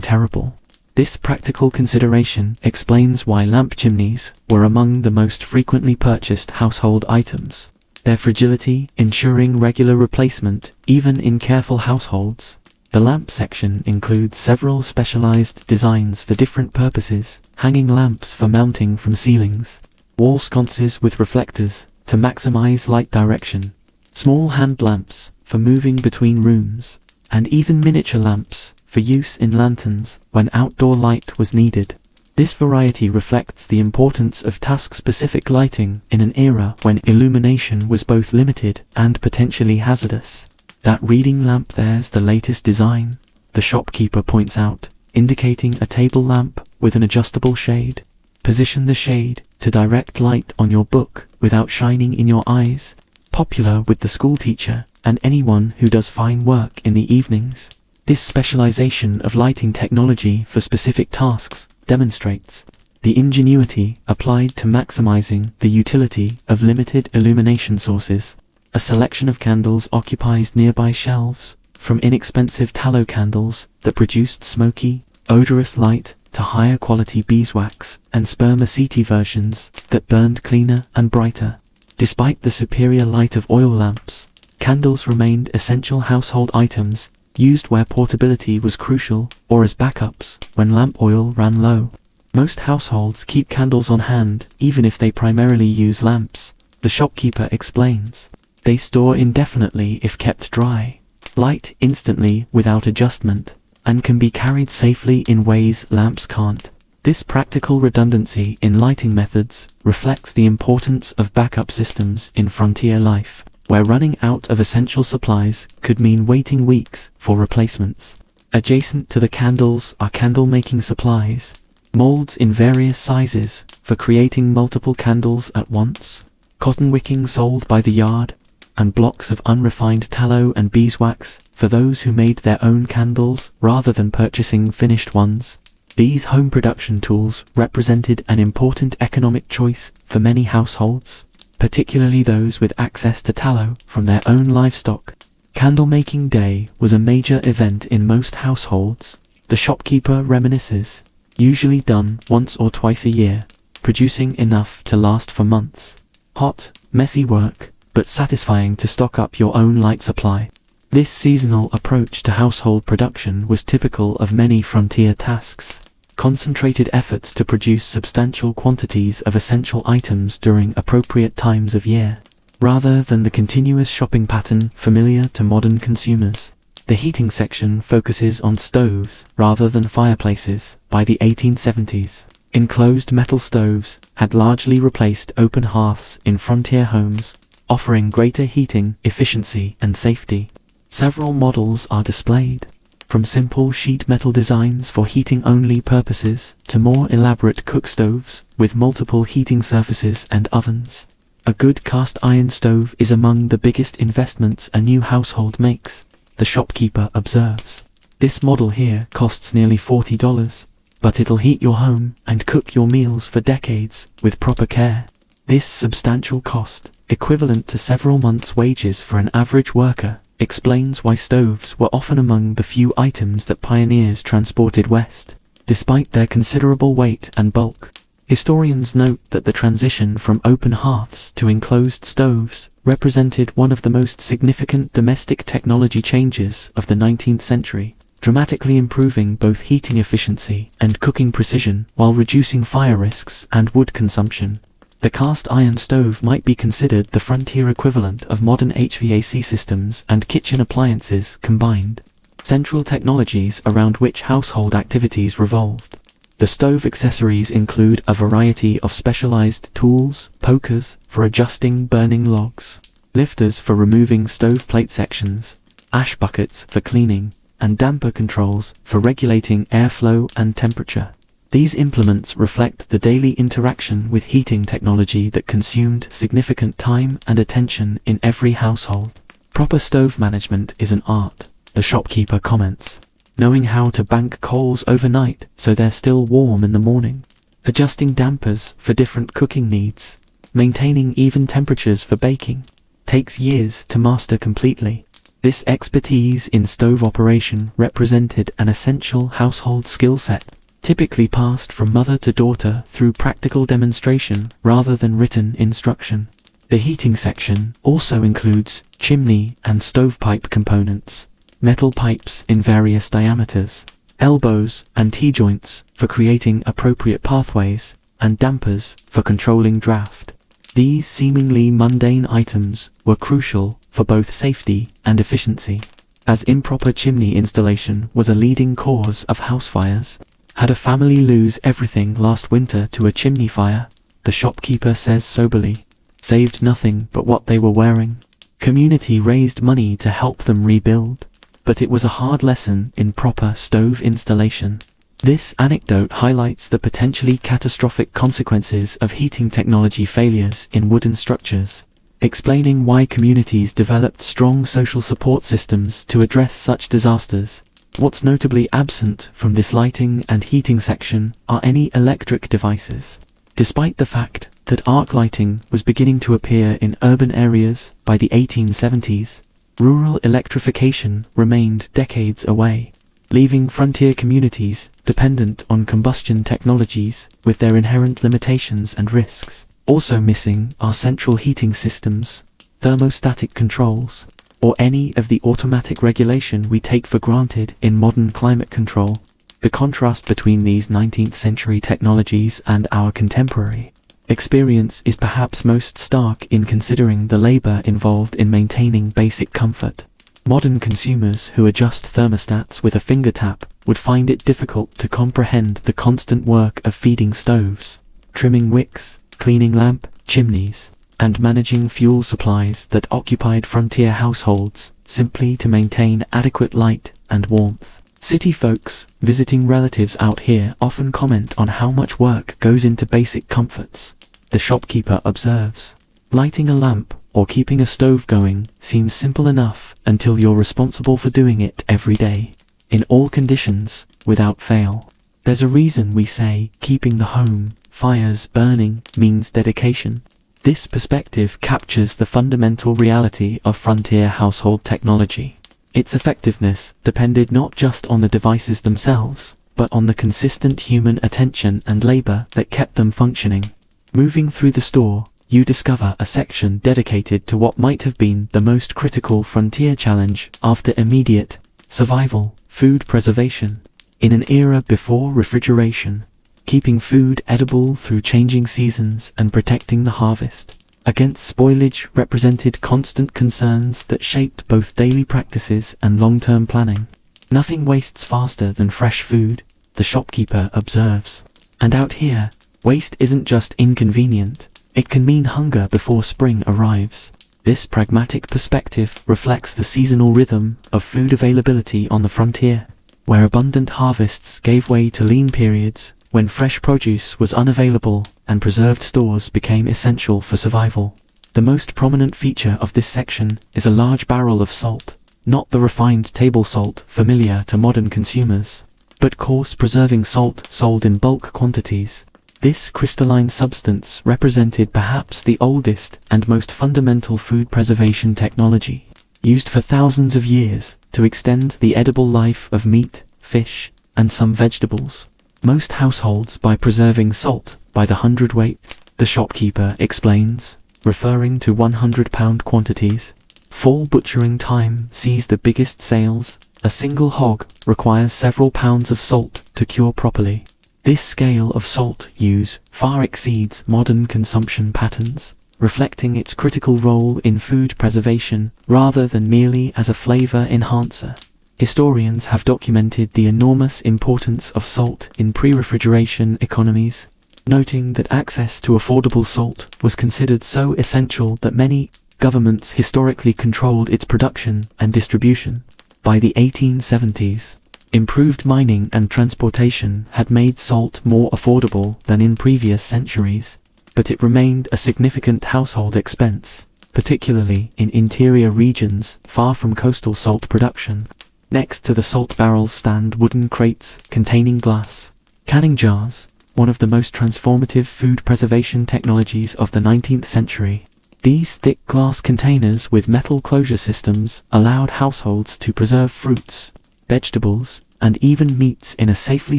S1: terrible. This practical consideration explains why lamp chimneys were among the most frequently purchased household items. Their fragility ensuring regular replacement even in careful households. The lamp section includes several specialized designs for different purposes, hanging lamps for mounting from ceilings, wall sconces with reflectors to maximize light direction, small hand lamps for moving between rooms, and even miniature lamps for use in lanterns when outdoor light was needed. This variety reflects the importance of task-specific lighting in an era when illumination was both limited and potentially hazardous. That reading lamp there's the latest design, the shopkeeper points out, indicating a table lamp with an adjustable shade. Position the shade to direct light on your book without shining in your eyes, popular with the schoolteacher and anyone who does fine work in the evenings. This specialization of lighting technology for specific tasks demonstrates the ingenuity applied to maximizing the utility of limited illumination sources. A selection of candles occupies nearby shelves, from inexpensive tallow candles that produced smoky, odorous light to higher quality beeswax and spermaceti versions that burned cleaner and brighter. Despite the superior light of oil lamps, candles remained essential household items, used where portability was crucial or as backups when lamp oil ran low. Most households keep candles on hand even if they primarily use lamps, the shopkeeper explains. They store indefinitely if kept dry, light instantly without adjustment, and can be carried safely in ways lamps can't. This practical redundancy in lighting methods reflects the importance of backup systems in frontier life, where running out of essential supplies could mean waiting weeks for replacements. Adjacent to the candles are candle-making supplies, molds in various sizes for creating multiple candles at once. cotton wicking sold by the yard, and blocks of unrefined tallow and beeswax for those who made their own candles rather than purchasing finished ones. These home production tools represented an important economic choice for many households, particularly those with access to tallow from their own livestock. Candle-making day was a major event in most households. The shopkeeper reminisces, usually done once or twice a year, producing enough to last for months. Hot, messy work, but satisfying to stock up your own light supply. This seasonal approach to household production was typical of many frontier tasks. Concentrated efforts to produce substantial quantities of essential items during appropriate times of year, rather than the continuous shopping pattern familiar to modern consumers. The heating section focuses on stoves rather than fireplaces. By the 1870s, enclosed metal stoves had largely replaced open hearths in frontier homes, offering greater heating efficiency and safety. Several models are displayed, from simple sheet metal designs for heating-only purposes to more elaborate cook stoves with multiple heating surfaces and ovens. A good cast iron stove is among the biggest investments a new household makes, the shopkeeper observes. This model here costs nearly $40, but it'll heat your home and cook your meals for decades with proper care. This substantial cost, equivalent to several months' wages for an average worker, explains why stoves were often among the few items that pioneers transported west, despite their considerable weight and bulk. Historians note that the transition from open hearths to enclosed stoves represented one of the most significant domestic technology changes of the 19th century, dramatically improving both heating efficiency and cooking precision while reducing fire risks and wood consumption. The cast iron stove might be considered the frontier equivalent of modern HVAC systems and kitchen appliances combined, central technologies around which household activities revolved. The stove accessories include a variety of specialized tools, pokers for adjusting burning logs, lifters for removing stoveplate sections, ash buckets for cleaning, and damper controls for regulating airflow and temperature. These implements reflect the daily interaction with heating technology that consumed significant time and attention in every household. Proper stove management is an art, the shopkeeper comments. Knowing how to bank coals overnight so they're still warm in the morning, adjusting dampers for different cooking needs, maintaining even temperatures for baking, takes years to master completely. This expertise in stove operation represented an essential household skill set, typically passed from mother to daughter through practical demonstration rather than written instruction. The heating section also includes chimney and stovepipe components, metal pipes in various diameters, elbows and T-joints for creating appropriate pathways, and dampers for controlling draft. These seemingly mundane items were crucial for both safety and efficiency, as improper chimney installation was a leading cause of house fires. Had a family lose everything last winter to a chimney fire, the shopkeeper says soberly, saved nothing but what they were wearing. Community raised money to help them rebuild, but it was a hard lesson in proper stove installation. This anecdote highlights the potentially catastrophic consequences of heating technology failures in wooden structures, explaining why communities developed strong social support systems to address such disasters. What's notably absent from this lighting and heating section are any electric devices. Despite the fact that arc lighting was beginning to appear in urban areas by the 1870s, rural electrification remained decades away, leaving frontier communities dependent on combustion technologies with their inherent limitations and risks. Also missing are central heating systems, thermostatic controls, or any of the automatic regulation we take for granted in modern climate control. The contrast between these 19th century technologies and our contemporary experience is perhaps most stark in considering the labor involved in maintaining basic comfort. Modern consumers who adjust thermostats with a finger tap would find it difficult to comprehend the constant work of feeding stoves, trimming wicks, cleaning lamp chimneys, and managing fuel supplies that occupied frontier households simply to maintain adequate light and warmth. City folks visiting relatives out here often comment on how much work goes into basic comforts, the shopkeeper observes. Lighting a lamp or keeping a stove going seems simple enough until you're responsible for doing it every day, in all conditions, without fail. There's a reason we say keeping the home, fires burning, means dedication. This perspective captures the fundamental reality of frontier household technology. Its effectiveness depended not just on the devices themselves, but on the consistent human attention and labor that kept them functioning. Moving through the store, you discover a section dedicated to what might have been the most critical frontier challenge after immediate survival: food preservation. In an era before refrigeration, keeping food edible through changing seasons and protecting the harvest against spoilage represented constant concerns that shaped both daily practices and long-term planning. Nothing wastes faster than fresh food, the shopkeeper observes. And out here, waste isn't just inconvenient, it can mean hunger before spring arrives. This pragmatic perspective reflects the seasonal rhythm of food availability on the frontier, where abundant harvests gave way to lean periods when fresh produce was unavailable and preserved stores became essential for survival. The most prominent feature of this section is a large barrel of salt, not the refined table salt familiar to modern consumers, but coarse preserving salt sold in bulk quantities. This crystalline substance represented perhaps the oldest and most fundamental food preservation technology, used for thousands of years to extend the edible life of meat, fish, and some vegetables. Most households buy preserving salt by the hundredweight, the shopkeeper explains, referring to 100-pound quantities. Fall butchering time sees the biggest sales. A single hog requires several pounds of salt to cure properly. This scale of salt use far exceeds modern consumption patterns, reflecting its critical role in food preservation rather than merely as a flavor enhancer. Historians have documented the enormous importance of salt in pre-refrigeration economies, noting that access to affordable salt was considered so essential that many governments historically controlled its production and distribution. By the 1870s, improved mining and transportation had made salt more affordable than in previous centuries, but it remained a significant household expense, particularly in interior regions far from coastal salt production. Next to the salt barrels stand wooden crates containing glass canning jars, one of the most transformative food preservation technologies of the 19th century. These thick glass containers with metal closure systems allowed households to preserve fruits, vegetables, and even meats in a safely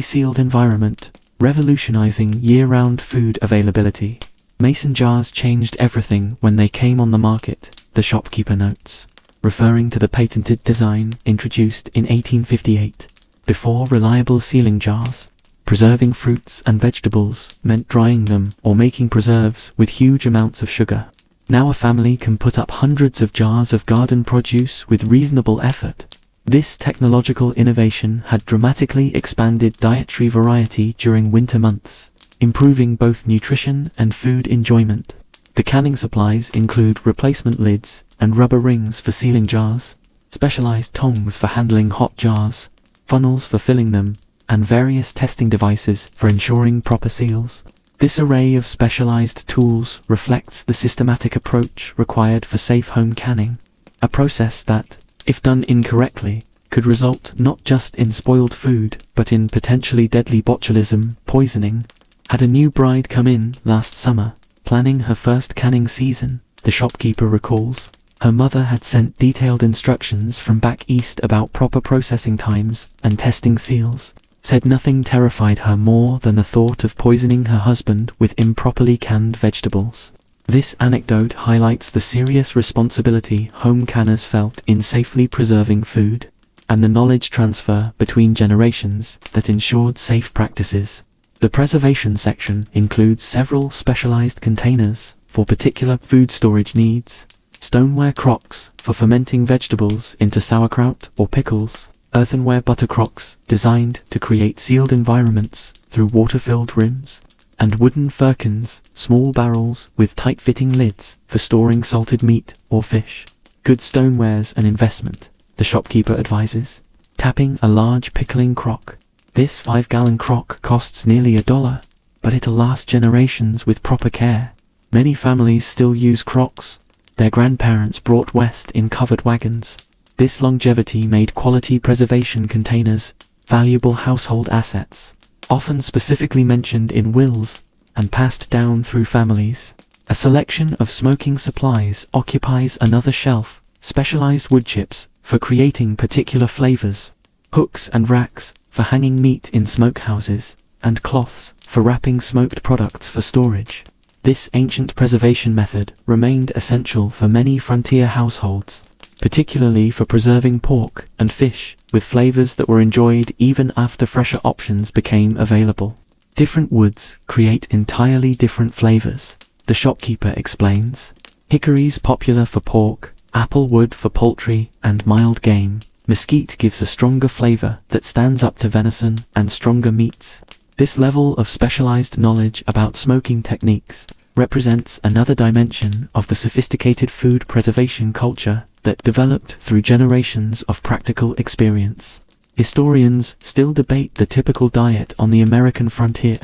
S1: sealed environment, revolutionizing year-round food availability. Mason jars changed everything when they came on the market, the shopkeeper notes, referring to the patented design introduced in 1858. Before reliable sealing jars, preserving fruits and vegetables meant drying them or making preserves with huge amounts of sugar. Now a family can put up hundreds of jars of garden produce with reasonable effort. This technological innovation had dramatically expanded dietary variety during winter months, improving both nutrition and food enjoyment. The canning supplies include replacement lids and rubber rings for sealing jars, specialized tongs for handling hot jars, funnels for filling them, and various testing devices for ensuring proper seals. This array of specialized tools reflects the systematic approach required for safe home canning, a process that, if done incorrectly, could result not just in spoiled food, but in potentially deadly botulism poisoning. Had a new bride come in last summer, planning her first canning season, the shopkeeper recalls. Her mother had sent detailed instructions from back east about proper processing times and testing seals. Said nothing terrified her more than the thought of poisoning her husband with improperly canned vegetables. This anecdote highlights the serious responsibility home canners felt in safely preserving food, and the knowledge transfer between generations that ensured safe practices. The preservation section includes several specialized containers for particular food storage needs, stoneware crocks for fermenting vegetables into sauerkraut or pickles, earthenware butter crocks designed to create sealed environments through water-filled rims, and wooden firkins, small barrels with tight-fitting lids for storing salted meat or fish. Good stoneware's an investment, the shopkeeper advises. Tapping a large pickling crock. This 5-gallon crock costs nearly $1, but it'll last generations with proper care. Many families still use crocks their grandparents brought west in covered wagons. This longevity made quality preservation containers valuable household assets, often specifically mentioned in wills and passed down through families. A selection of smoking supplies occupies another shelf, specialized wood chips for creating particular flavors, hooks and racks for hanging meat in smokehouses, and cloths for wrapping smoked products for storage. This ancient preservation method remained essential for many frontier households, particularly for preserving pork and fish with flavors that were enjoyed even after fresher options became available. Different woods create entirely different flavors, the shopkeeper explains. Hickory's popular for pork, apple wood for poultry and mild game. Mesquite gives a stronger flavor that stands up to venison and stronger meats. This level of specialized knowledge about smoking techniques represents another dimension of the sophisticated food preservation culture that developed through generations of practical experience. Historians still debate the typical diet on the American frontier,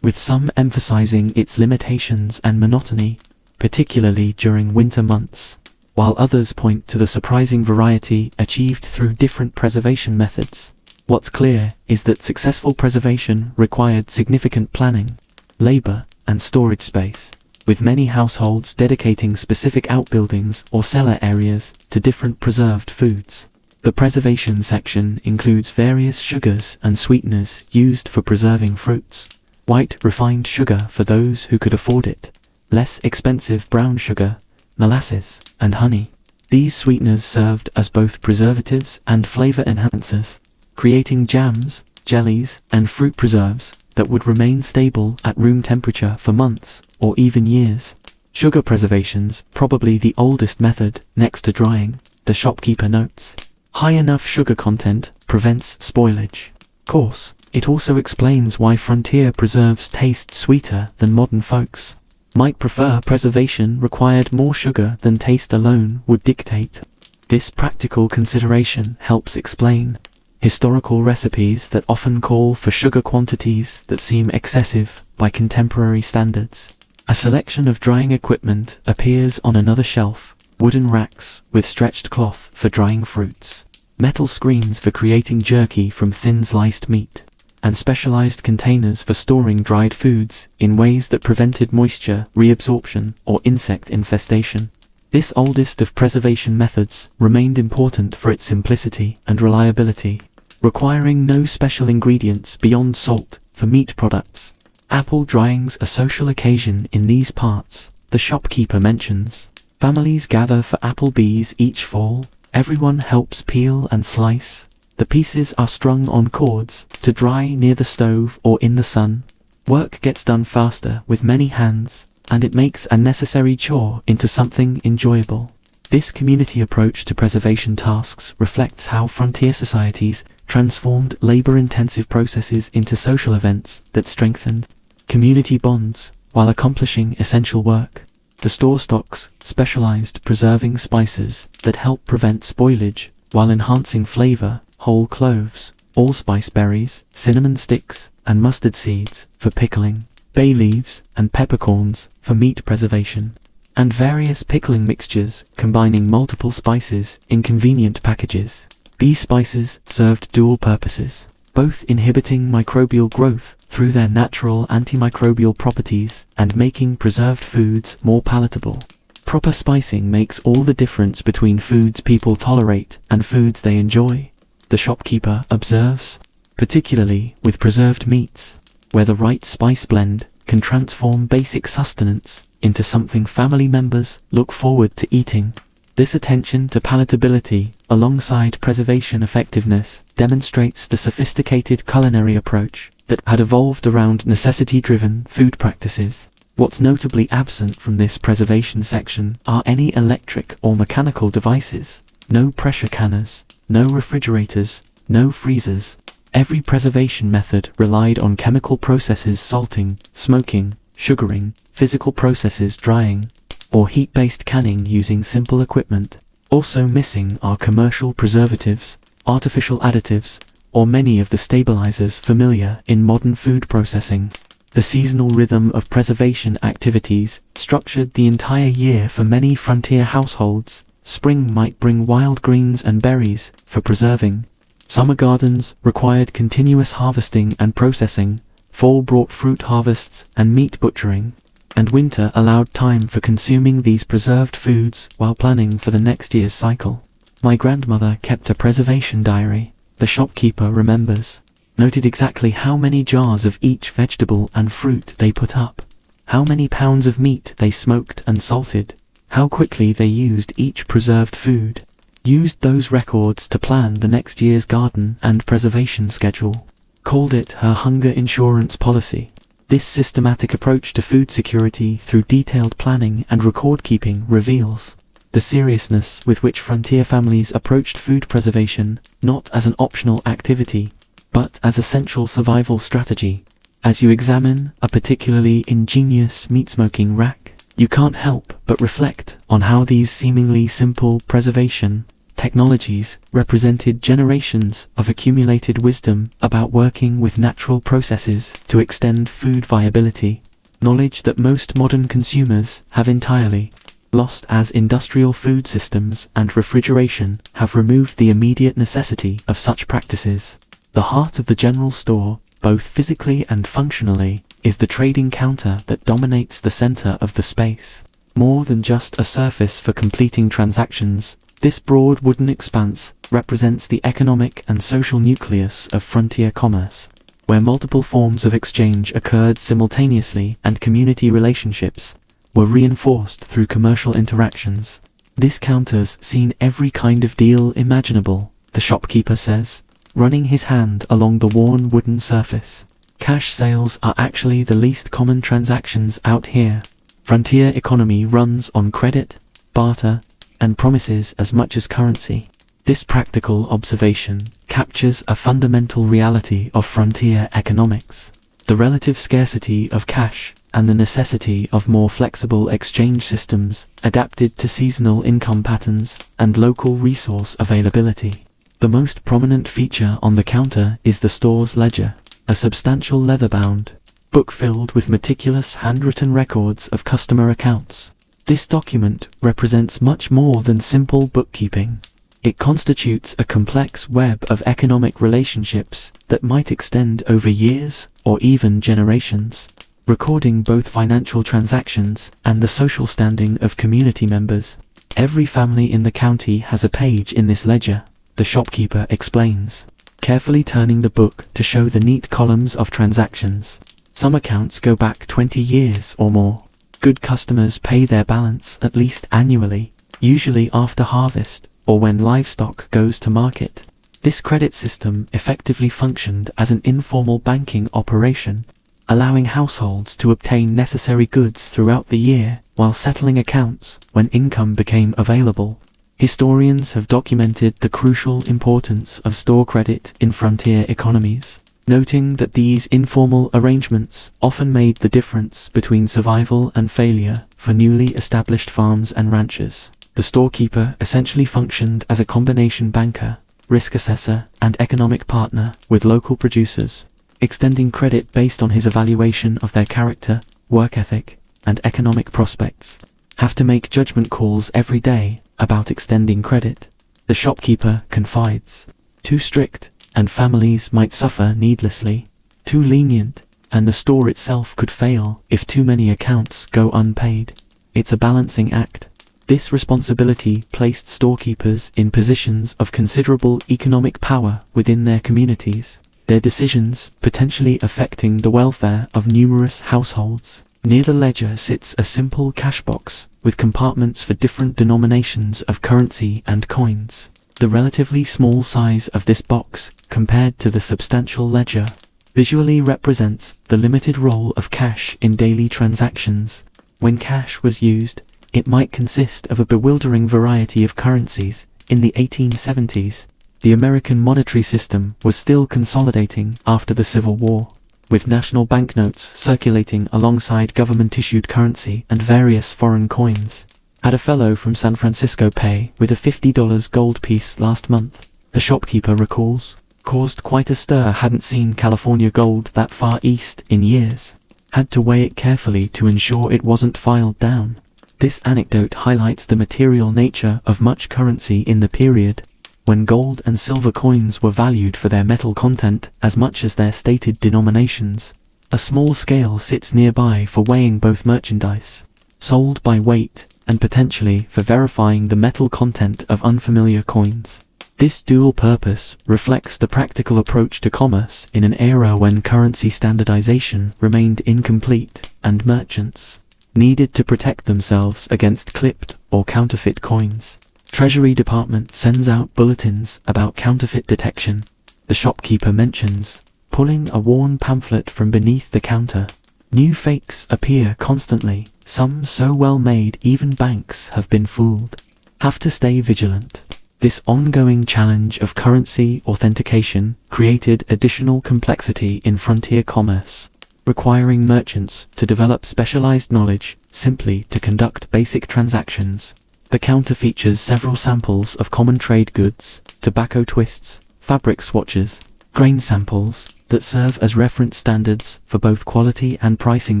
S1: with some emphasizing its limitations and monotony, particularly during winter months, while others point to the surprising variety achieved through different preservation methods. What's clear is that successful preservation required significant planning, labor, and storage space, with many households dedicating specific outbuildings or cellar areas to different preserved foods. The preservation section includes various sugars and sweeteners used for preserving fruits. White refined sugar for those who could afford it, less expensive brown sugar, molasses, and honey. These sweeteners served as both preservatives and flavor enhancers, creating jams, jellies, and fruit preserves that would remain stable at room temperature for months or even years. Sugar preservation's probably the oldest method next to drying, the shopkeeper notes. High enough sugar content prevents spoilage. Course, it also explains why frontier preserves taste sweeter than modern folks might prefer. Preservation required more sugar than taste alone would dictate. This practical consideration helps explain historical recipes that often call for sugar quantities that seem excessive by contemporary standards. A selection of drying equipment appears on another shelf, wooden racks with stretched cloth for drying fruits, metal screens for creating jerky from thin sliced meat, and specialized containers for storing dried foods in ways that prevented moisture reabsorption or insect infestation. This oldest of preservation methods remained important for its simplicity and reliability, requiring no special ingredients beyond salt for meat products. Apple drying's a social occasion in these parts, the shopkeeper mentions. Families gather for Applebee's each fall. Everyone helps peel and slice. The pieces are strung on cords to dry near the stove or in the sun. Work gets done faster with many hands, and it makes a necessary chore into something enjoyable. This community approach to preservation tasks reflects how frontier societies transformed labor-intensive processes into social events that strengthened community bonds while accomplishing essential work. The store stocks specialized preserving spices that help prevent spoilage while enhancing flavor, whole cloves, allspice berries, cinnamon sticks, and mustard seeds for pickling, bay leaves and peppercorns for meat preservation, and various pickling mixtures combining multiple spices in convenient packages. These spices served dual purposes, both inhibiting microbial growth through their natural antimicrobial properties and making preserved foods more palatable. Proper spicing makes all the difference between foods people tolerate and foods they enjoy, the shopkeeper observes, particularly with preserved meats, where the right spice blend can transform basic sustenance into something family members look forward to eating. This attention to palatability, alongside preservation effectiveness, demonstrates the sophisticated culinary approach that had evolved around necessity-driven food practices. What's notably absent from this preservation section are any electric or mechanical devices. No pressure canners, no refrigerators, no freezers. Every preservation method relied on chemical processes: salting, smoking, sugaring, physical processes, drying, or heat-based canning using simple equipment. Also missing are commercial preservatives, artificial additives, or many of the stabilizers familiar in modern food processing. The seasonal rhythm of preservation activities structured the entire year for many frontier households. Spring might bring wild greens and berries for preserving. Summer gardens required continuous harvesting and processing. Fall brought fruit harvests and meat butchering. And winter allowed time for consuming these preserved foods while planning for the next year's cycle. My grandmother kept a preservation diary, the shopkeeper remembers. Noted exactly how many jars of each vegetable and fruit they put up, how many pounds of meat they smoked and salted, how quickly they used each preserved food. Used those records to plan the next year's garden and preservation schedule. Called it her hunger insurance policy. This systematic approach to food security through detailed planning and record-keeping reveals the seriousness with which frontier families approached food preservation, not as an optional activity, but as essential survival strategy. As you examine a particularly ingenious meat-smoking rack, you can't help but reflect on how these seemingly simple preservation technologies represented generations of accumulated wisdom about working with natural processes to extend food viability, knowledge that most modern consumers have entirely lost as industrial food systems and refrigeration have removed the immediate necessity of such practices. The heart of the general store, both physically and functionally, is the trading counter that dominates the center of the space. More than just a surface for completing transactions, this broad wooden expanse represents the economic and social nucleus of frontier commerce, where multiple forms of exchange occurred simultaneously and community relationships were reinforced through commercial interactions. This counter's seen every kind of deal imaginable, the shopkeeper says, running his hand along the worn wooden surface. Cash sales are actually the least common transactions out here. Frontier economy runs on credit, barter, and promises as much as currency. This practical observation captures a fundamental reality of frontier economics, the relative scarcity of cash and the necessity of more flexible exchange systems adapted to seasonal income patterns and local resource availability. The most prominent feature on the counter is the store's ledger, a substantial leather-bound book filled with meticulous handwritten records of customer accounts. This document represents much more than simple bookkeeping. It constitutes a complex web of economic relationships that might extend over years or even generations, recording both financial transactions and the social standing of community members. Every family in the county has a page in this ledger, the shopkeeper explains, carefully turning the book to show the neat columns of transactions. Some accounts go back 20 years or more. Good customers pay their balance at least annually, usually after harvest or when livestock goes to market. This credit system effectively functioned as an informal banking operation, allowing households to obtain necessary goods throughout the year while settling accounts when income became available. Historians have documented the crucial importance of store credit in frontier economies, noting that these informal arrangements often made the difference between survival and failure for newly established farms and ranchers. The storekeeper essentially functioned as a combination banker, risk assessor, and economic partner with local producers, extending credit based on his evaluation of their character, work ethic, and economic prospects. Have to make judgment calls every day about extending credit, the shopkeeper confides. Too strict, and families might suffer needlessly. Too lenient, and the store itself could fail if too many accounts go unpaid. It's a balancing act. This responsibility placed storekeepers in positions of considerable economic power within their communities, their decisions potentially affecting the welfare of numerous households. Near the ledger sits a simple cash box with compartments for different denominations of currency and coins. The relatively small size of this box, compared to the substantial ledger, visually represents the limited role of cash in daily transactions. When cash was used, it might consist of a bewildering variety of currencies. In the 1870s, the American monetary system was still consolidating after the Civil War, with national banknotes circulating alongside government-issued currency and various foreign coins. Had a fellow from San Francisco pay with a $50 gold piece last month, the shopkeeper recalls. Caused quite a stir, hadn't seen California gold that far east in years. had to weigh it carefully to ensure it wasn't filed down. This anecdote highlights the material nature of much currency in the period, when gold and silver coins were valued for their metal content as much as their stated denominations. A small scale sits nearby for weighing both merchandise sold by weight and potentially for verifying the metal content of unfamiliar coins. This dual purpose reflects the practical approach to commerce in an era when currency standardization remained incomplete and merchants needed to protect themselves against clipped or counterfeit coins. Treasury Department sends out bulletins about counterfeit detection. The shopkeeper mentions pulling a worn pamphlet from beneath the counter. New fakes appear constantly, some so well made even banks have been fooled. Have to stay vigilant. This ongoing challenge of currency authentication created additional complexity in frontier commerce, requiring merchants to develop specialized knowledge simply to conduct basic transactions. The counter features several samples of common trade goods, tobacco twists, fabric swatches, grain samples that serve as reference standards for both quality and pricing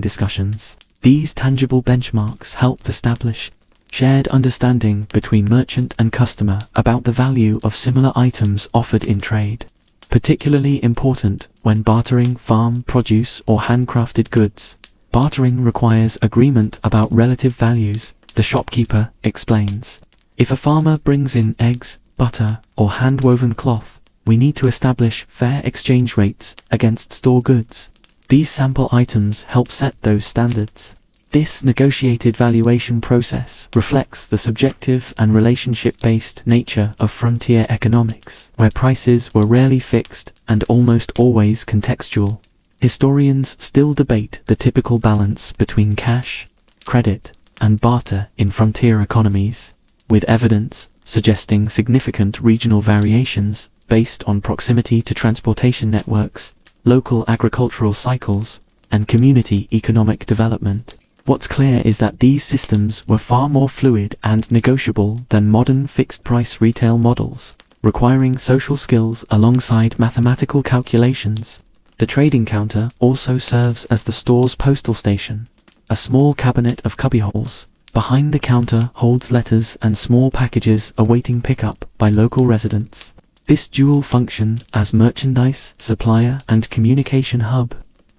S1: discussions. These tangible benchmarks help establish shared understanding between merchant and customer about the value of similar items offered in trade. Particularly important when bartering farm produce or handcrafted goods. Bartering requires agreement about relative values, the shopkeeper explains. If a farmer brings in eggs, butter, or hand-woven cloth, we need to establish fair exchange rates against store goods. These sample items help set those standards. This negotiated valuation process reflects the subjective and relationship-based nature of frontier economics, where prices were rarely fixed and almost always contextual. Historians still debate the typical balance between cash, credit, and barter in frontier economies, with evidence suggesting significant regional variations based on proximity to transportation networks, local agricultural cycles, and community economic development. What's clear is that these systems were far more fluid and negotiable than modern fixed-price retail models, requiring social skills alongside mathematical calculations. The trading counter also serves as the store's postal station. A small cabinet of cubbyholes behind the counter holds letters and small packages awaiting pickup by local residents. This dual function as merchandise, supplier, and communication hub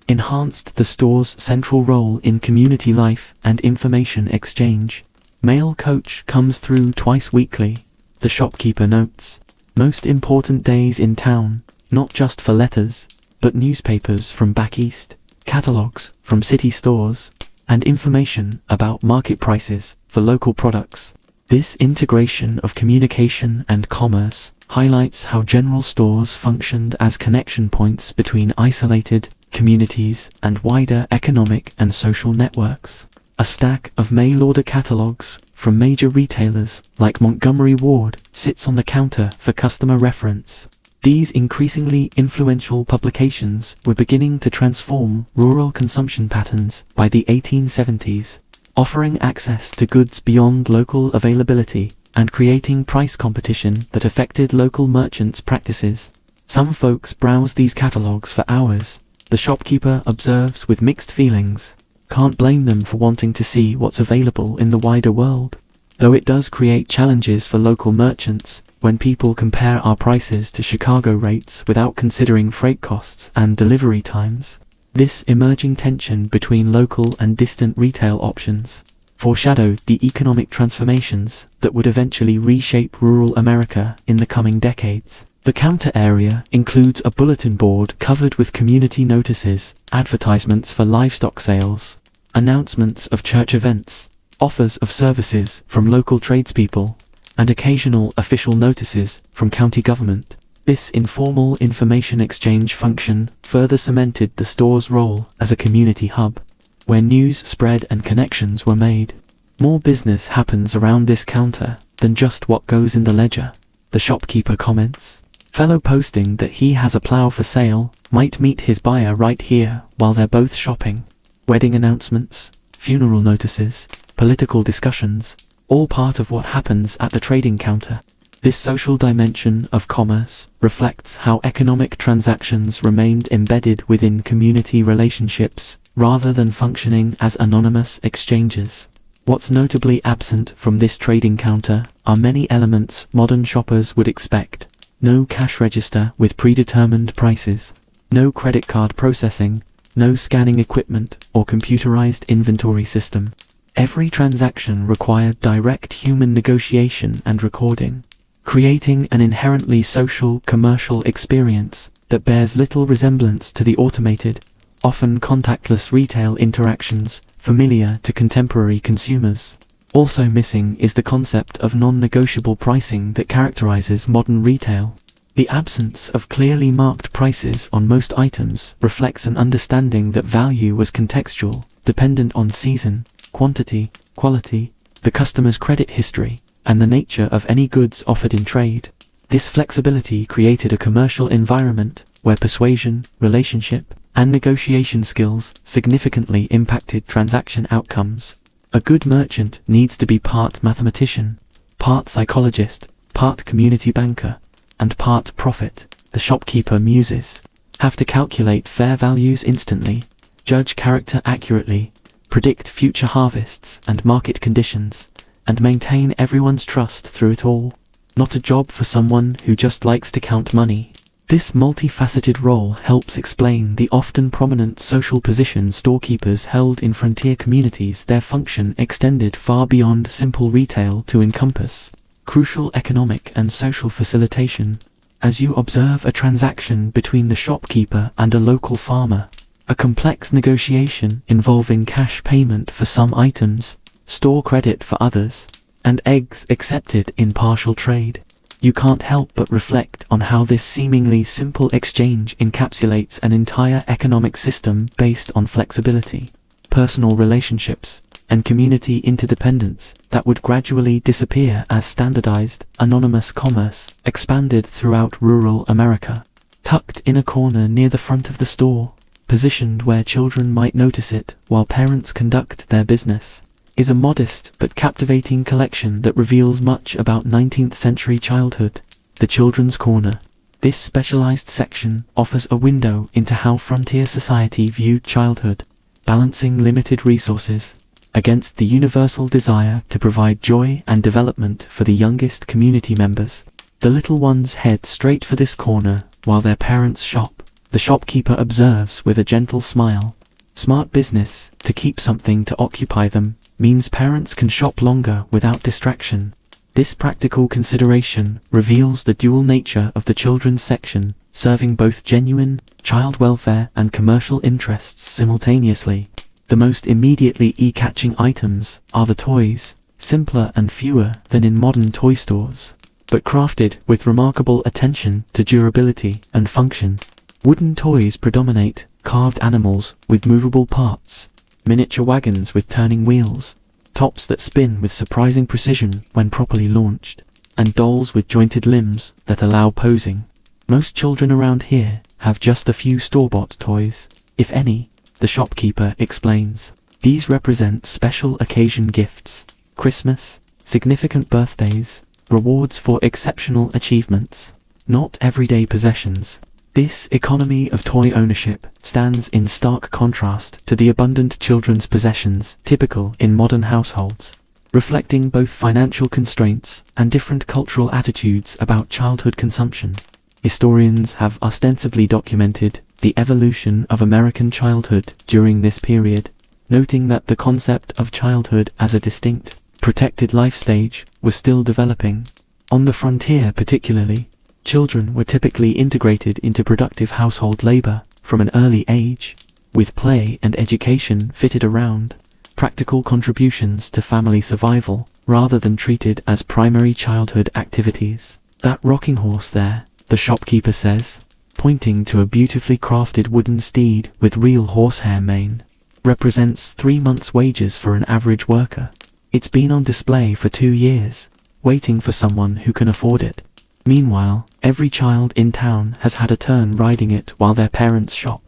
S1: enhanced the store's central role in community life and information exchange. Mail coach comes through twice weekly, the shopkeeper notes. Most important days in town, not just for letters, but newspapers from back east, catalogs from city stores, and information about market prices for local products. This integration of communication and commerce highlights how general stores functioned as connection points between isolated communities and wider economic and social networks. A stack of mail-order catalogs from major retailers like Montgomery Ward sits on the counter for customer reference. These increasingly influential publications were beginning to transform rural consumption patterns by the 1870s, offering access to goods beyond local availability and creating price competition that affected local merchants' practices. Some folks browse these catalogs for hours, the shopkeeper observes with mixed feelings. Can't blame them for wanting to see what's available in the wider world. Though it does create challenges for local merchants when people compare our prices to Chicago rates without considering freight costs and delivery times. This emerging tension between local and distant retail options foreshadowed the economic transformations that would eventually reshape rural America in the coming decades. The counter area includes a bulletin board covered with community notices, advertisements for livestock sales, announcements of church events, offers of services from local tradespeople, and occasional official notices from county government. This informal information exchange function further cemented the store's role as a community hub, where news spread and connections were made. More business happens around this counter than just what goes in the ledger, the shopkeeper comments. Fellow posting that he has a plow for sale might meet his buyer right here while they're both shopping. Wedding announcements, funeral notices, political discussions, all part of what happens at the trading counter. This social dimension of commerce reflects how economic transactions remained embedded within community relationships, rather than functioning as anonymous exchanges. What's notably absent from this trading counter are many elements modern shoppers would expect. No cash register with predetermined prices, no credit card processing, no scanning equipment or computerized inventory system. Every transaction required direct human negotiation and recording, creating an inherently social, commercial experience that bears little resemblance to the automated, often contactless retail interactions familiar to contemporary consumers. Also missing is the concept of non-negotiable pricing that characterizes modern retail. The absence of clearly marked prices on most items reflects an understanding that value was contextual, dependent on season, quantity, quality, the customer's credit history, and the nature of any goods offered in trade. This flexibility created a commercial environment where persuasion, relationship, and negotiation skills significantly impacted transaction outcomes. A good merchant needs to be part mathematician, part psychologist, part community banker, and part prophet. The shopkeeper muses have to calculate fair values instantly, judge character accurately, predict future harvests and market conditions, and maintain everyone's trust through it all. Not a job for someone who just likes to count money. This multifaceted role helps explain the often prominent social position storekeepers held in frontier communities. Their function extended far beyond simple retail to encompass crucial economic and social facilitation. As you observe a transaction between the shopkeeper and a local farmer, a complex negotiation involving cash payment for some items, store credit for others, and eggs accepted in partial trade, you can't help but reflect on how this seemingly simple exchange encapsulates an entire economic system based on flexibility, personal relationships, and community interdependence that would gradually disappear as standardized, anonymous commerce expanded throughout rural America. Tucked in a corner near the front of the store, positioned where children might notice it while parents conduct their business, is a modest but captivating collection that reveals much about 19th century childhood. The Children's Corner. This specialized section offers a window into how frontier society viewed childhood, balancing limited resources against the universal desire to provide joy and development for the youngest community members. The little ones head straight for this corner while their parents shop. The shopkeeper observes with a gentle smile. Smart business, to keep something to occupy them, means parents can shop longer without distraction. This practical consideration reveals the dual nature of the children's section, serving both genuine child welfare and commercial interests simultaneously. The most immediately eye-catching items are the toys, simpler and fewer than in modern toy stores, but crafted with remarkable attention to durability and function. Wooden toys predominate, carved animals with movable parts, miniature wagons with turning wheels, tops that spin with surprising precision when properly launched, and dolls with jointed limbs that allow posing. Most children around here have just a few store-bought toys, if any, the shopkeeper explains. These represent special occasion gifts, Christmas, significant birthdays, rewards for exceptional achievements, not everyday possessions. This economy of toy ownership stands in stark contrast to the abundant children's possessions typical in modern households, reflecting both financial constraints and different cultural attitudes about childhood consumption. Historians have ostensibly documented the evolution of American childhood during this period, noting that the concept of childhood as a distinct, protected life stage was still developing. On the frontier particularly, children were typically integrated into productive household labor from an early age, with play and education fitted around practical contributions to family survival rather than treated as primary childhood activities. That rocking horse there, the shopkeeper says, pointing to a beautifully crafted wooden steed with real horsehair mane, represents 3 months' wages for an average worker. It's been on display for 2 years, waiting for someone who can afford it. Meanwhile, every child in town has had a turn riding it while their parents shop.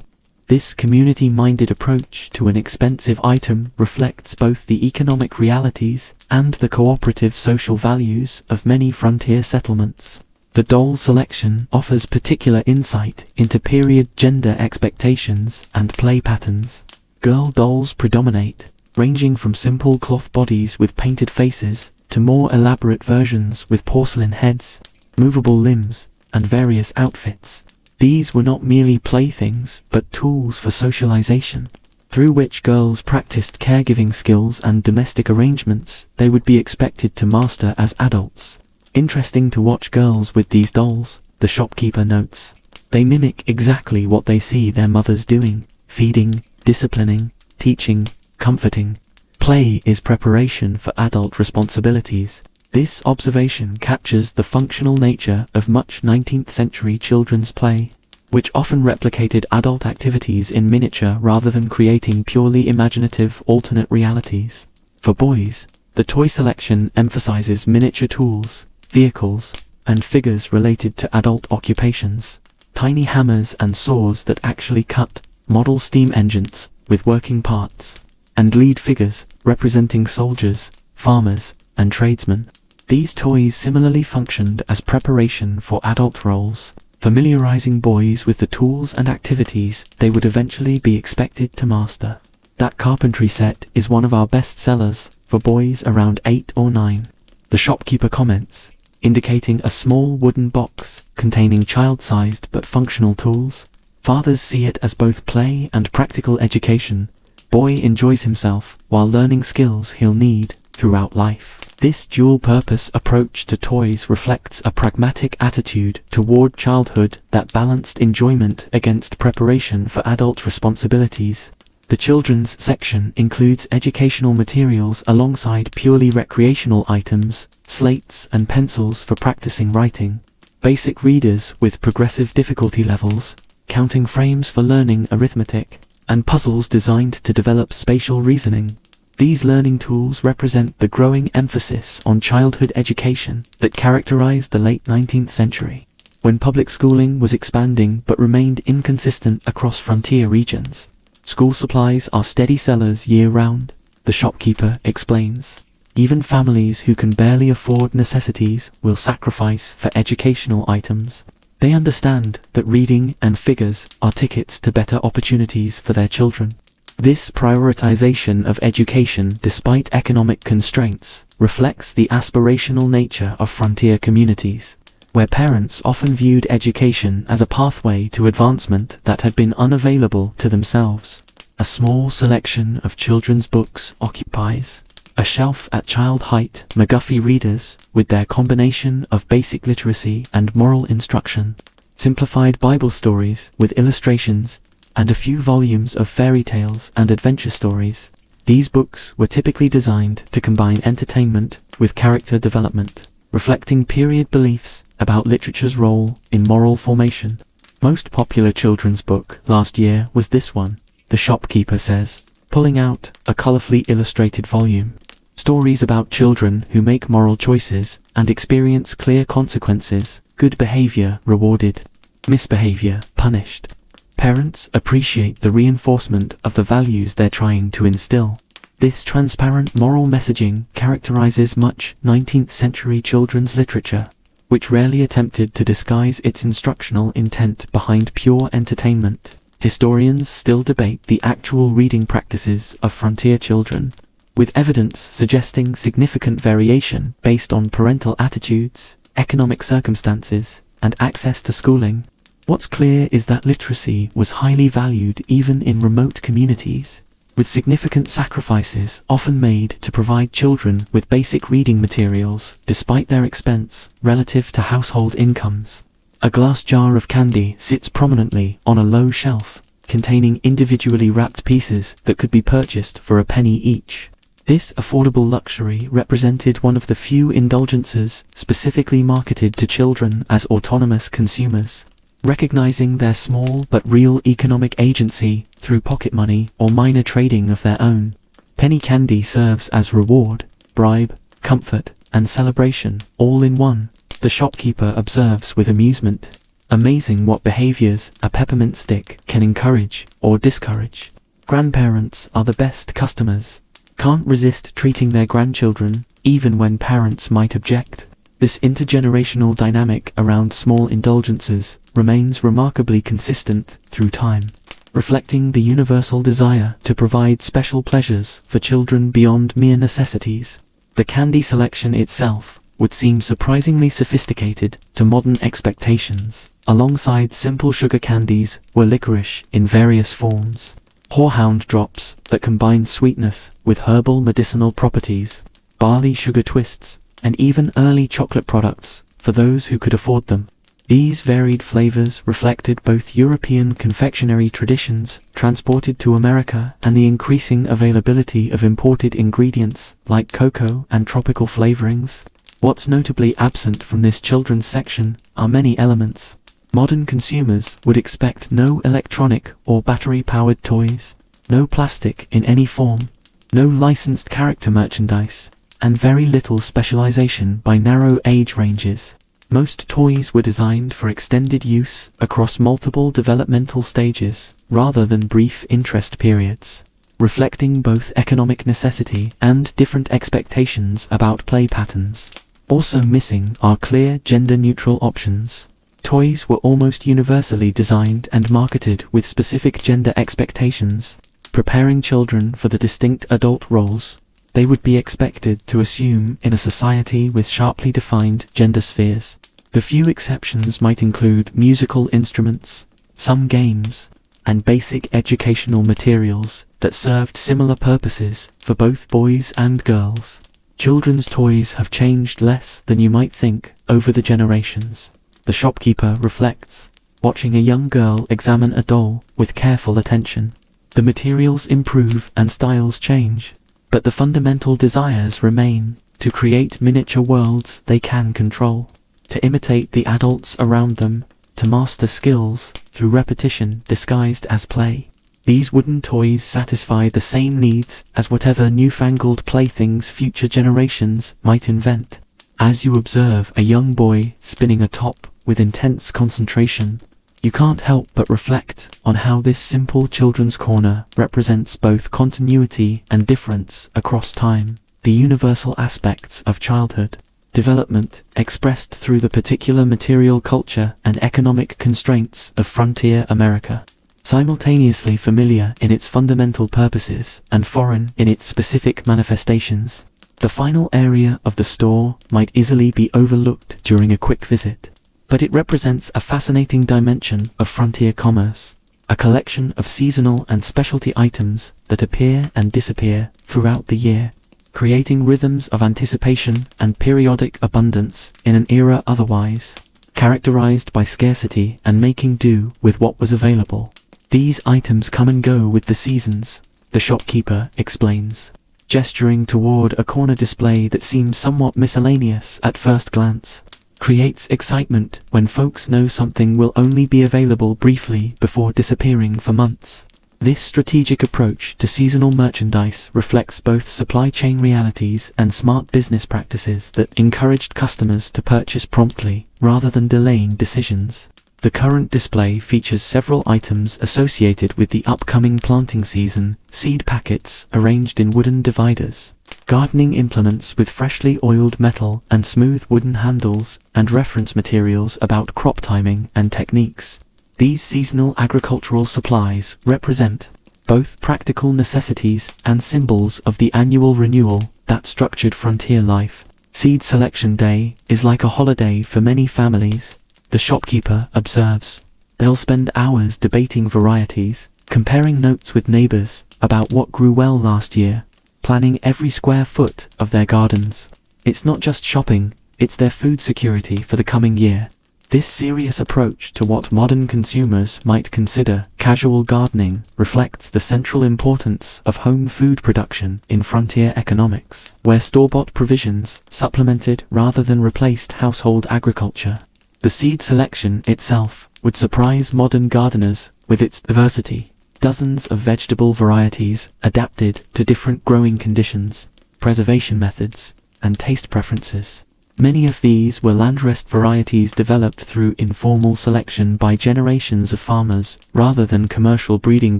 S1: This community-minded approach to an expensive item reflects both the economic realities and the cooperative social values of many frontier settlements. The doll selection offers particular insight into period gender expectations and play patterns. Girl dolls predominate, ranging from simple cloth bodies with painted faces to more elaborate versions with porcelain heads, movable limbs, and various outfits. These were not merely playthings, but tools for socialization, through which girls practiced caregiving skills and domestic arrangements they would be expected to master as adults. Interesting to watch girls with these dolls, the shopkeeper notes. They mimic exactly what they see their mothers doing: feeding, disciplining, teaching, comforting. Play is preparation for adult responsibilities. This observation captures the functional nature of much 19th century children's play, which often replicated adult activities in miniature rather than creating purely imaginative alternate realities. For boys, the toy selection emphasizes miniature tools, vehicles, and figures related to adult occupations. Tiny hammers and saws that actually cut, model steam engines with working parts, and lead figures representing soldiers, farmers, and tradesmen. These toys similarly functioned as preparation for adult roles, familiarizing boys with the tools and activities they would eventually be expected to master. That carpentry set is one of our best sellers for boys around 8 or 9. The shopkeeper comments, indicating a small wooden box containing child-sized but functional tools. Fathers see it as both play and practical education. Boy enjoys himself while learning skills he'll need throughout life. This dual-purpose approach to toys reflects a pragmatic attitude toward childhood that balanced enjoyment against preparation for adult responsibilities. The children's section includes educational materials alongside purely recreational items, slates and pencils for practicing writing, basic readers with progressive difficulty levels, counting frames for learning arithmetic, and puzzles designed to develop spatial reasoning. These learning tools represent the growing emphasis on childhood education that characterized the late 19th century, when public schooling was expanding but remained inconsistent across frontier regions. School supplies are steady sellers year-round, the shopkeeper explains. Even families who can barely afford necessities will sacrifice for educational items. They understand that reading and figures are tickets to better opportunities for their children. This prioritization of education despite economic constraints reflects the aspirational nature of frontier communities, where parents often viewed education as a pathway to advancement that had been unavailable to themselves. A small selection of children's books occupies a shelf at child height. McGuffey readers, with their combination of basic literacy and moral instruction, simplified Bible stories with illustrations, and a few volumes of fairy tales and adventure stories. These books were typically designed to combine entertainment with character development, reflecting period beliefs about literature's role in moral formation. Most popular children's book last year was this one, the shopkeeper says, pulling out a colorfully illustrated volume. Stories about children who make moral choices and experience clear consequences, good behavior rewarded, misbehavior punished. Parents appreciate the reinforcement of the values they're trying to instill. This transparent moral messaging characterizes much 19th century children's literature, which rarely attempted to disguise its instructional intent behind pure entertainment. Historians still debate the actual reading practices of frontier children, with evidence suggesting significant variation based on parental attitudes, economic circumstances, and access to schooling. What's clear is that literacy was highly valued even in remote communities, with significant sacrifices often made to provide children with basic reading materials despite their expense relative to household incomes. A glass jar of candy sits prominently on a low shelf, containing individually wrapped pieces that could be purchased for a penny each. This affordable luxury represented one of the few indulgences specifically marketed to children as autonomous consumers, recognizing their small but real economic agency through pocket money or minor trading of their own. Penny candy serves as reward, bribe, comfort, and celebration, all in one, the shopkeeper observes with amusement. Amazing what behaviors a peppermint stick can encourage or discourage. Grandparents are the best customers. Can't resist treating their grandchildren, even when parents might object. This intergenerational dynamic around small indulgences remains remarkably consistent through time. reflecting the universal desire to provide special pleasures for children beyond mere necessities. The candy selection itself would seem surprisingly sophisticated to modern expectations. Alongside simple sugar candies were licorice in various forms, horehound drops that combined sweetness with herbal medicinal properties, barley sugar twists, and even early chocolate products for those who could afford them. These varied flavors reflected both European confectionery traditions transported to America and the increasing availability of imported ingredients like cocoa and tropical flavorings. What's notably absent from this children's section are many elements. Modern consumers would expect no electronic or battery-powered toys, no plastic in any form, no licensed character merchandise, and very little specialization by narrow age ranges. Most toys were designed for extended use across multiple developmental stages, rather than brief interest periods, reflecting both economic necessity and different expectations about play patterns. Also missing are clear gender-neutral options. Toys were almost universally designed and marketed with specific gender expectations, preparing children for the distinct adult roles they would be expected to assume in a society with sharply defined gender spheres. The few exceptions might include musical instruments, some games, and basic educational materials that served similar purposes for both boys and girls. Children's toys have changed less than you might think over the generations. The shopkeeper reflects, watching a young girl examine a doll with careful attention. The materials improve and styles change, but the fundamental desires remain: to create miniature worlds they can control, to imitate the adults around them, to master skills through repetition disguised as play. These wooden toys satisfy the same needs as whatever newfangled playthings future generations might invent. As you observe a young boy spinning a top with intense concentration, you can't help but reflect on how this simple children's corner represents both continuity and difference across time, the universal aspects of childhood development expressed through the particular material culture and economic constraints of frontier America. Simultaneously familiar in its fundamental purposes and foreign in its specific manifestations. The final area of the store might easily be overlooked during a quick visit, but it represents a fascinating dimension of frontier commerce, a collection of seasonal and specialty items that appear and disappear throughout the year, creating rhythms of anticipation and periodic abundance in an era otherwise characterized by scarcity and making do with what was available. These items come and go with the seasons, the shopkeeper explains, gesturing toward a corner display that seems somewhat miscellaneous at first glance. Creates excitement when folks know something will only be available briefly before disappearing for months. This strategic approach to seasonal merchandise reflects both supply chain realities and smart business practices that encouraged customers to purchase promptly rather than delaying decisions. The current display features several items associated with the upcoming planting season: seed packets arranged in wooden dividers, gardening implements with freshly oiled metal and smooth wooden handles, and reference materials about crop timing and techniques. These seasonal agricultural supplies represent both practical necessities and symbols of the annual renewal that structured frontier life. Seed Selection Day is like a holiday for many families, the shopkeeper observes. They'll spend hours debating varieties, comparing notes with neighbors about what grew well last year, planning every square foot of their gardens. It's not just shopping, it's their food security for the coming year. This serious approach to what modern consumers might consider casual gardening reflects the central importance of home food production in frontier economics, where store-bought provisions supplemented rather than replaced household agriculture. The seed selection itself would surprise modern gardeners with its diversity. Dozens of vegetable varieties adapted to different growing conditions, preservation methods, and taste preferences. Many of these were landrace varieties developed through informal selection by generations of farmers rather than commercial breeding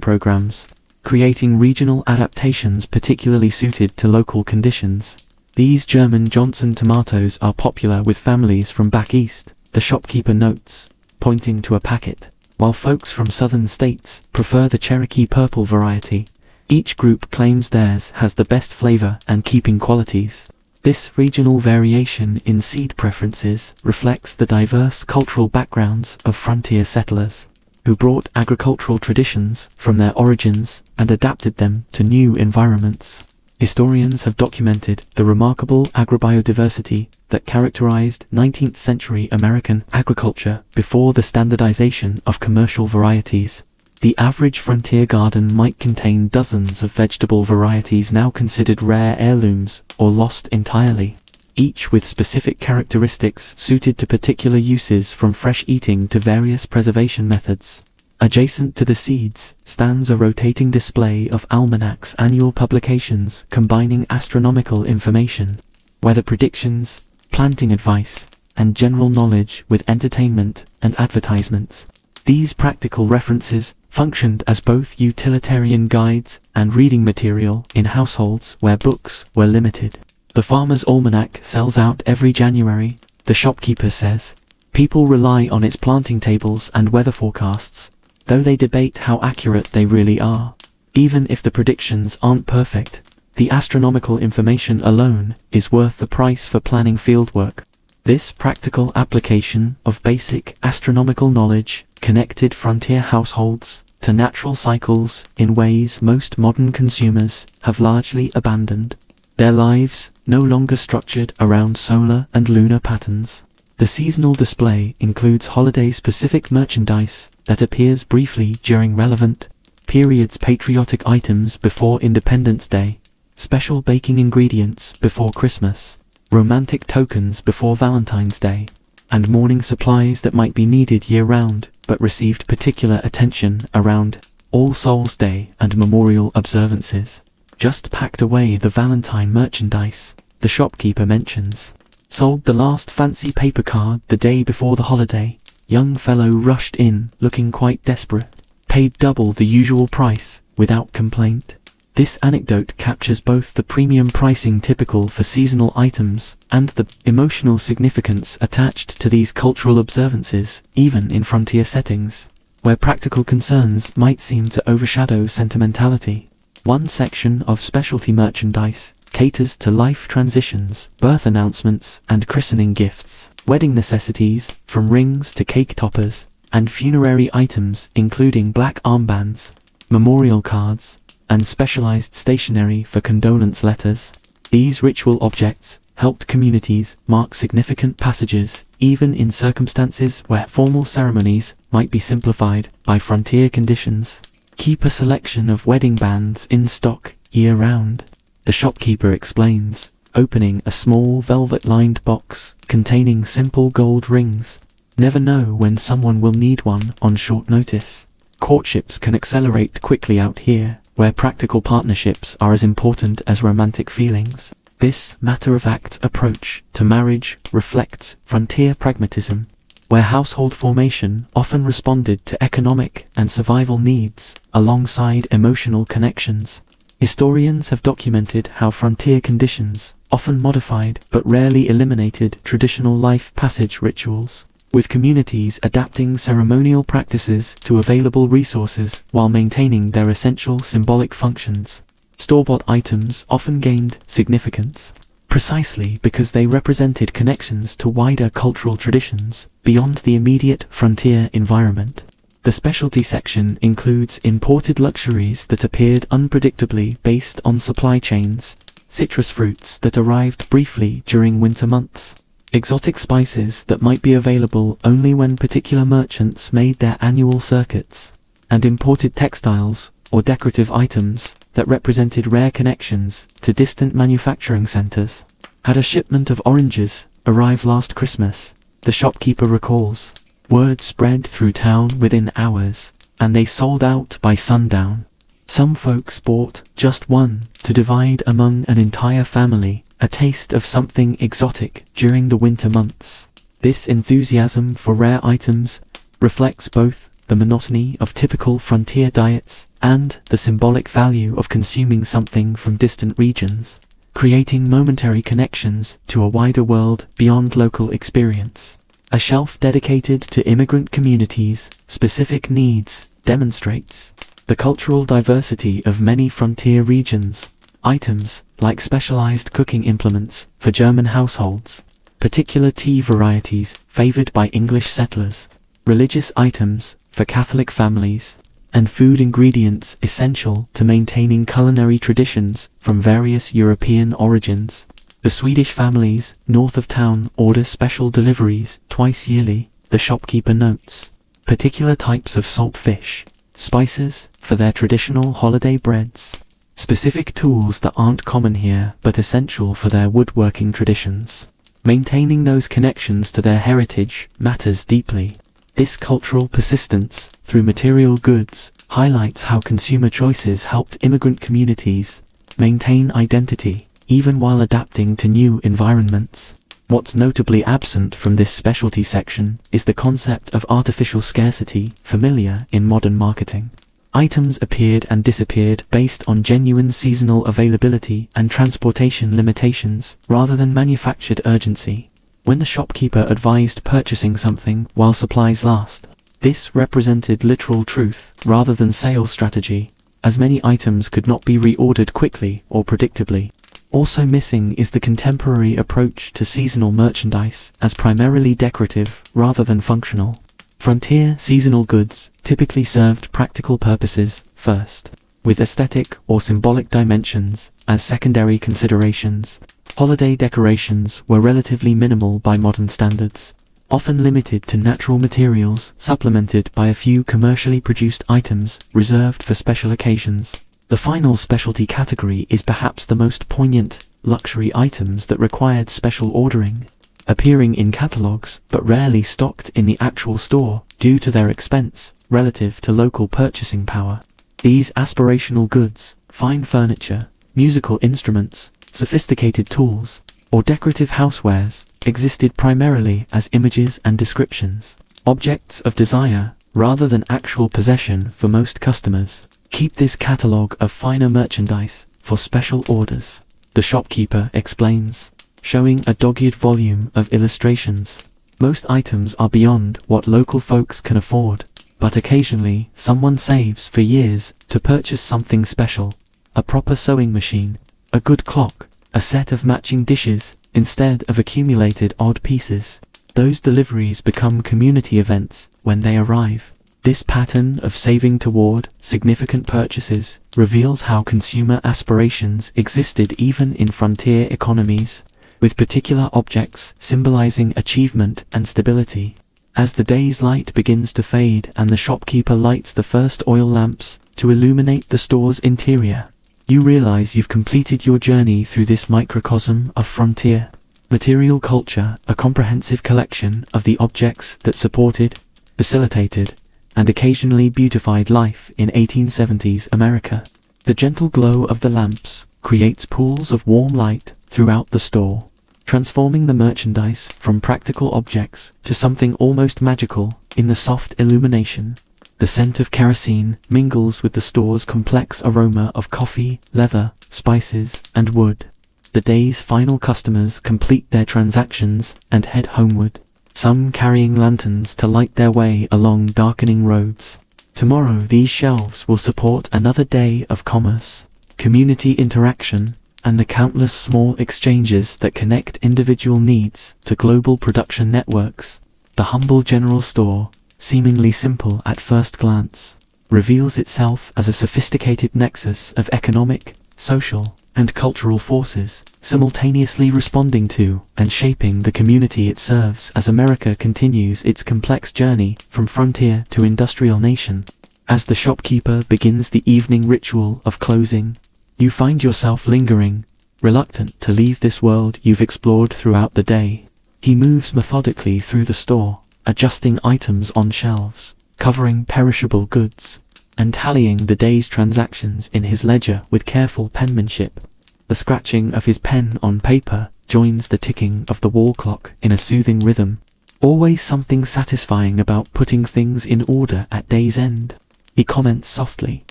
S1: programs, creating regional adaptations particularly suited to local conditions. These German Johnson tomatoes are popular with families from back east, the shopkeeper notes, pointing to a packet. while folks from southern states prefer the Cherokee Purple variety. Each group claims theirs has the best flavor and keeping qualities. This regional variation in seed preferences reflects the diverse cultural backgrounds of frontier settlers, who brought agricultural traditions from their origins and adapted them to new environments. Historians have documented the remarkable agrobiodiversity that characterized 19th century American agriculture before the standardization of commercial varieties. The average frontier garden might contain dozens of vegetable varieties now considered rare heirlooms or lost entirely, each with specific characteristics suited to particular uses, from fresh eating to various preservation methods. Adjacent to the seeds stands a rotating display of Almanac's annual publications combining astronomical information, weather predictions, planting advice, and general knowledge with entertainment and advertisements. These practical references functioned as both utilitarian guides and reading material in households where books were limited. The Farmer's Almanac sells out every January, the shopkeeper says. People rely on its planting tables and weather forecasts, though they debate how accurate they really are. Even if the predictions aren't perfect, the astronomical information alone is worth the price for planning fieldwork. This practical application of basic astronomical knowledge connected frontier households to natural cycles in ways most modern consumers have largely abandoned. Their lives no longer structured around solar and lunar patterns. The seasonal display includes holiday-specific merchandise that appears briefly during relevant periods, patriotic items before Independence Day, special baking ingredients before Christmas, romantic tokens before Valentine's Day, and morning supplies that might be needed year-round but received particular attention around All Souls' Day and memorial observances. Just packed away the Valentine merchandise, the shopkeeper mentions. Sold the last fancy paper card the day before the holiday. Young fellow rushed in, looking quite desperate. Paid double the usual price, without complaint. This anecdote captures both the premium pricing typical for seasonal items and the emotional significance attached to these cultural observances, even in frontier settings, where practical concerns might seem to overshadow sentimentality. One section of specialty merchandise caters to life transitions, birth announcements, and christening gifts, wedding necessities, from rings to cake toppers, and funerary items including black armbands, memorial cards, and specialized stationery for condolence letters. These ritual objects helped communities mark significant passages, even in circumstances where formal ceremonies might be simplified by frontier conditions. Keep a selection of wedding bands in stock year-round, the shopkeeper explains, opening a small velvet-lined box containing simple gold rings. Never know when someone will need one on short notice. Courtships can accelerate quickly out here, where practical partnerships are as important as romantic feelings. This matter-of-fact approach to marriage reflects frontier pragmatism, where household formation often responded to economic and survival needs alongside emotional connections. Historians have documented how frontier conditions often modified but rarely eliminated traditional life passage rituals, with communities adapting ceremonial practices to available resources while maintaining their essential symbolic functions. Store-bought items often gained significance, precisely because they represented connections to wider cultural traditions beyond the immediate frontier environment. The specialty section includes imported luxuries that appeared unpredictably based on supply chains, citrus fruits that arrived briefly during winter months, exotic spices that might be available only when particular merchants made their annual circuits, and imported textiles or decorative items that represented rare connections to distant manufacturing centers. Had a shipment of oranges arrive last Christmas, the shopkeeper recalls. Word spread through town within hours, and they sold out by sundown. Some folks bought just one to divide among an entire family, a taste of something exotic during the winter months. This enthusiasm for rare items reflects both the monotony of typical frontier diets and the symbolic value of consuming something from distant regions, creating momentary connections to a wider world beyond local experience. A shelf dedicated to immigrant communities' specific needs demonstrates the cultural diversity of many frontier regions. Items like specialized cooking implements for German households, particular tea varieties favored by English settlers, religious items for Catholic families, and food ingredients essential to maintaining culinary traditions from various European origins. The Swedish families north of town order special deliveries twice yearly, the shopkeeper notes. Particular types of salt fish, spices for their traditional holiday breads, specific tools that aren't common here but essential for their woodworking traditions. Maintaining those connections to their heritage matters deeply. This cultural persistence through material goods highlights how consumer choices helped immigrant communities maintain identity even while adapting to new environments. What's notably absent from this specialty section is the concept of artificial scarcity, familiar in modern marketing. Items appeared and disappeared based on genuine seasonal availability and transportation limitations rather than manufactured urgency. When the shopkeeper advised purchasing something while supplies last, this represented literal truth rather than sales strategy, as many items could not be reordered quickly or predictably. Also missing is the contemporary approach to seasonal merchandise as primarily decorative rather than functional. Frontier seasonal goods typically served practical purposes first, with aesthetic or symbolic dimensions as secondary considerations. Holiday decorations were relatively minimal by modern standards, often limited to natural materials supplemented by a few commercially produced items reserved for special occasions. The final specialty category is perhaps the most poignant: luxury items that required special ordering, appearing in catalogs but rarely stocked in the actual store due to their expense relative to local purchasing power. These aspirational goods, fine furniture, musical instruments, sophisticated tools, or decorative housewares, existed primarily as images and descriptions, objects of desire rather than actual possession for most customers. Keep this catalog of finer merchandise for special orders, the shopkeeper explains, showing a dogged volume of illustrations. Most items are beyond what local folks can afford, but occasionally someone saves for years to purchase something special: a proper sewing machine, a good clock, a set of matching dishes, instead of accumulated odd pieces. Those deliveries become community events when they arrive. This pattern of saving toward significant purchases reveals how consumer aspirations existed even in frontier economies, with particular objects symbolizing achievement and stability. As the day's light begins to fade and the shopkeeper lights the first oil lamps to illuminate the store's interior, you realize you've completed your journey through this microcosm of frontier material culture, a comprehensive collection of the objects that supported, facilitated, and occasionally beautified life in 1870s America. The gentle glow of the lamps creates pools of warm light throughout the store, transforming the merchandise from practical objects to something almost magical in the soft illumination. The scent of kerosene mingles with the store's complex aroma of coffee, leather, spices, and wood. The day's final customers complete their transactions and head homeward, some carrying lanterns to light their way along darkening roads. Tomorrow these shelves will support another day of commerce, community interaction, and the countless small exchanges that connect individual needs to global production networks. The humble general store, seemingly simple at first glance, reveals itself as a sophisticated nexus of economic, social, and cultural forces, simultaneously responding to and shaping the community it serves as America continues its complex journey from frontier to industrial nation. As the shopkeeper begins the evening ritual of closing, you find yourself lingering, reluctant to leave this world you've explored throughout the day. He moves methodically through the store, adjusting items on shelves, covering perishable goods, and tallying the day's transactions in his ledger with careful penmanship. The scratching of his pen on paper joins the ticking of the wall clock in a soothing rhythm. Always something satisfying about putting things in order at day's end, he comments softly,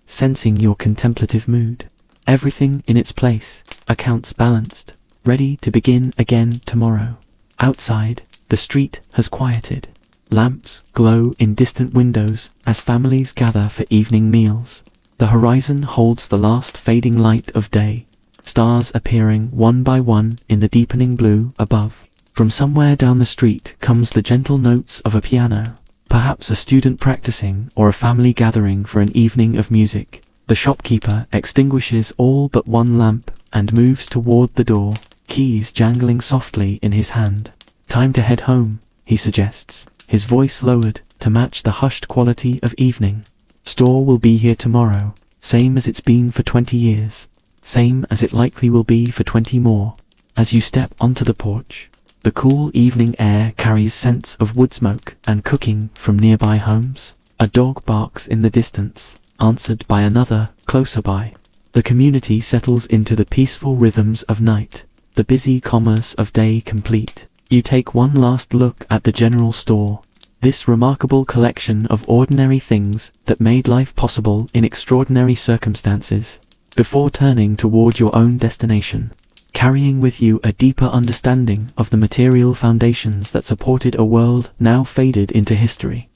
S1: sensing your contemplative mood. Everything in its place, accounts balanced, ready to begin again tomorrow. Outside, The street has quieted. Lamps glow in distant windows as families gather for evening meals. The horizon holds the last fading light of day, stars appearing one by one in the deepening blue above. From somewhere down the street comes the gentle notes of a piano, perhaps a student practicing or a family gathering for an evening of music. The shopkeeper extinguishes all but one lamp and moves toward the door, keys jangling softly in his hand. "Time to head home," he suggests, his voice lowered to match the hushed quality of evening. "Store will be here tomorrow, same as it's been for 20 years, same as it likely will be for 20 more." As you step onto the porch, the cool evening air carries scents of wood smoke and cooking from nearby homes. A dog barks in the distance, answered by another closer by. The community settles into the peaceful rhythms of night, the busy commerce of day complete. You take one last look at the general store, this remarkable collection of ordinary things that made life possible in extraordinary circumstances, before turning toward your own destination, carrying with you a deeper understanding of the material foundations that supported a world now faded into history.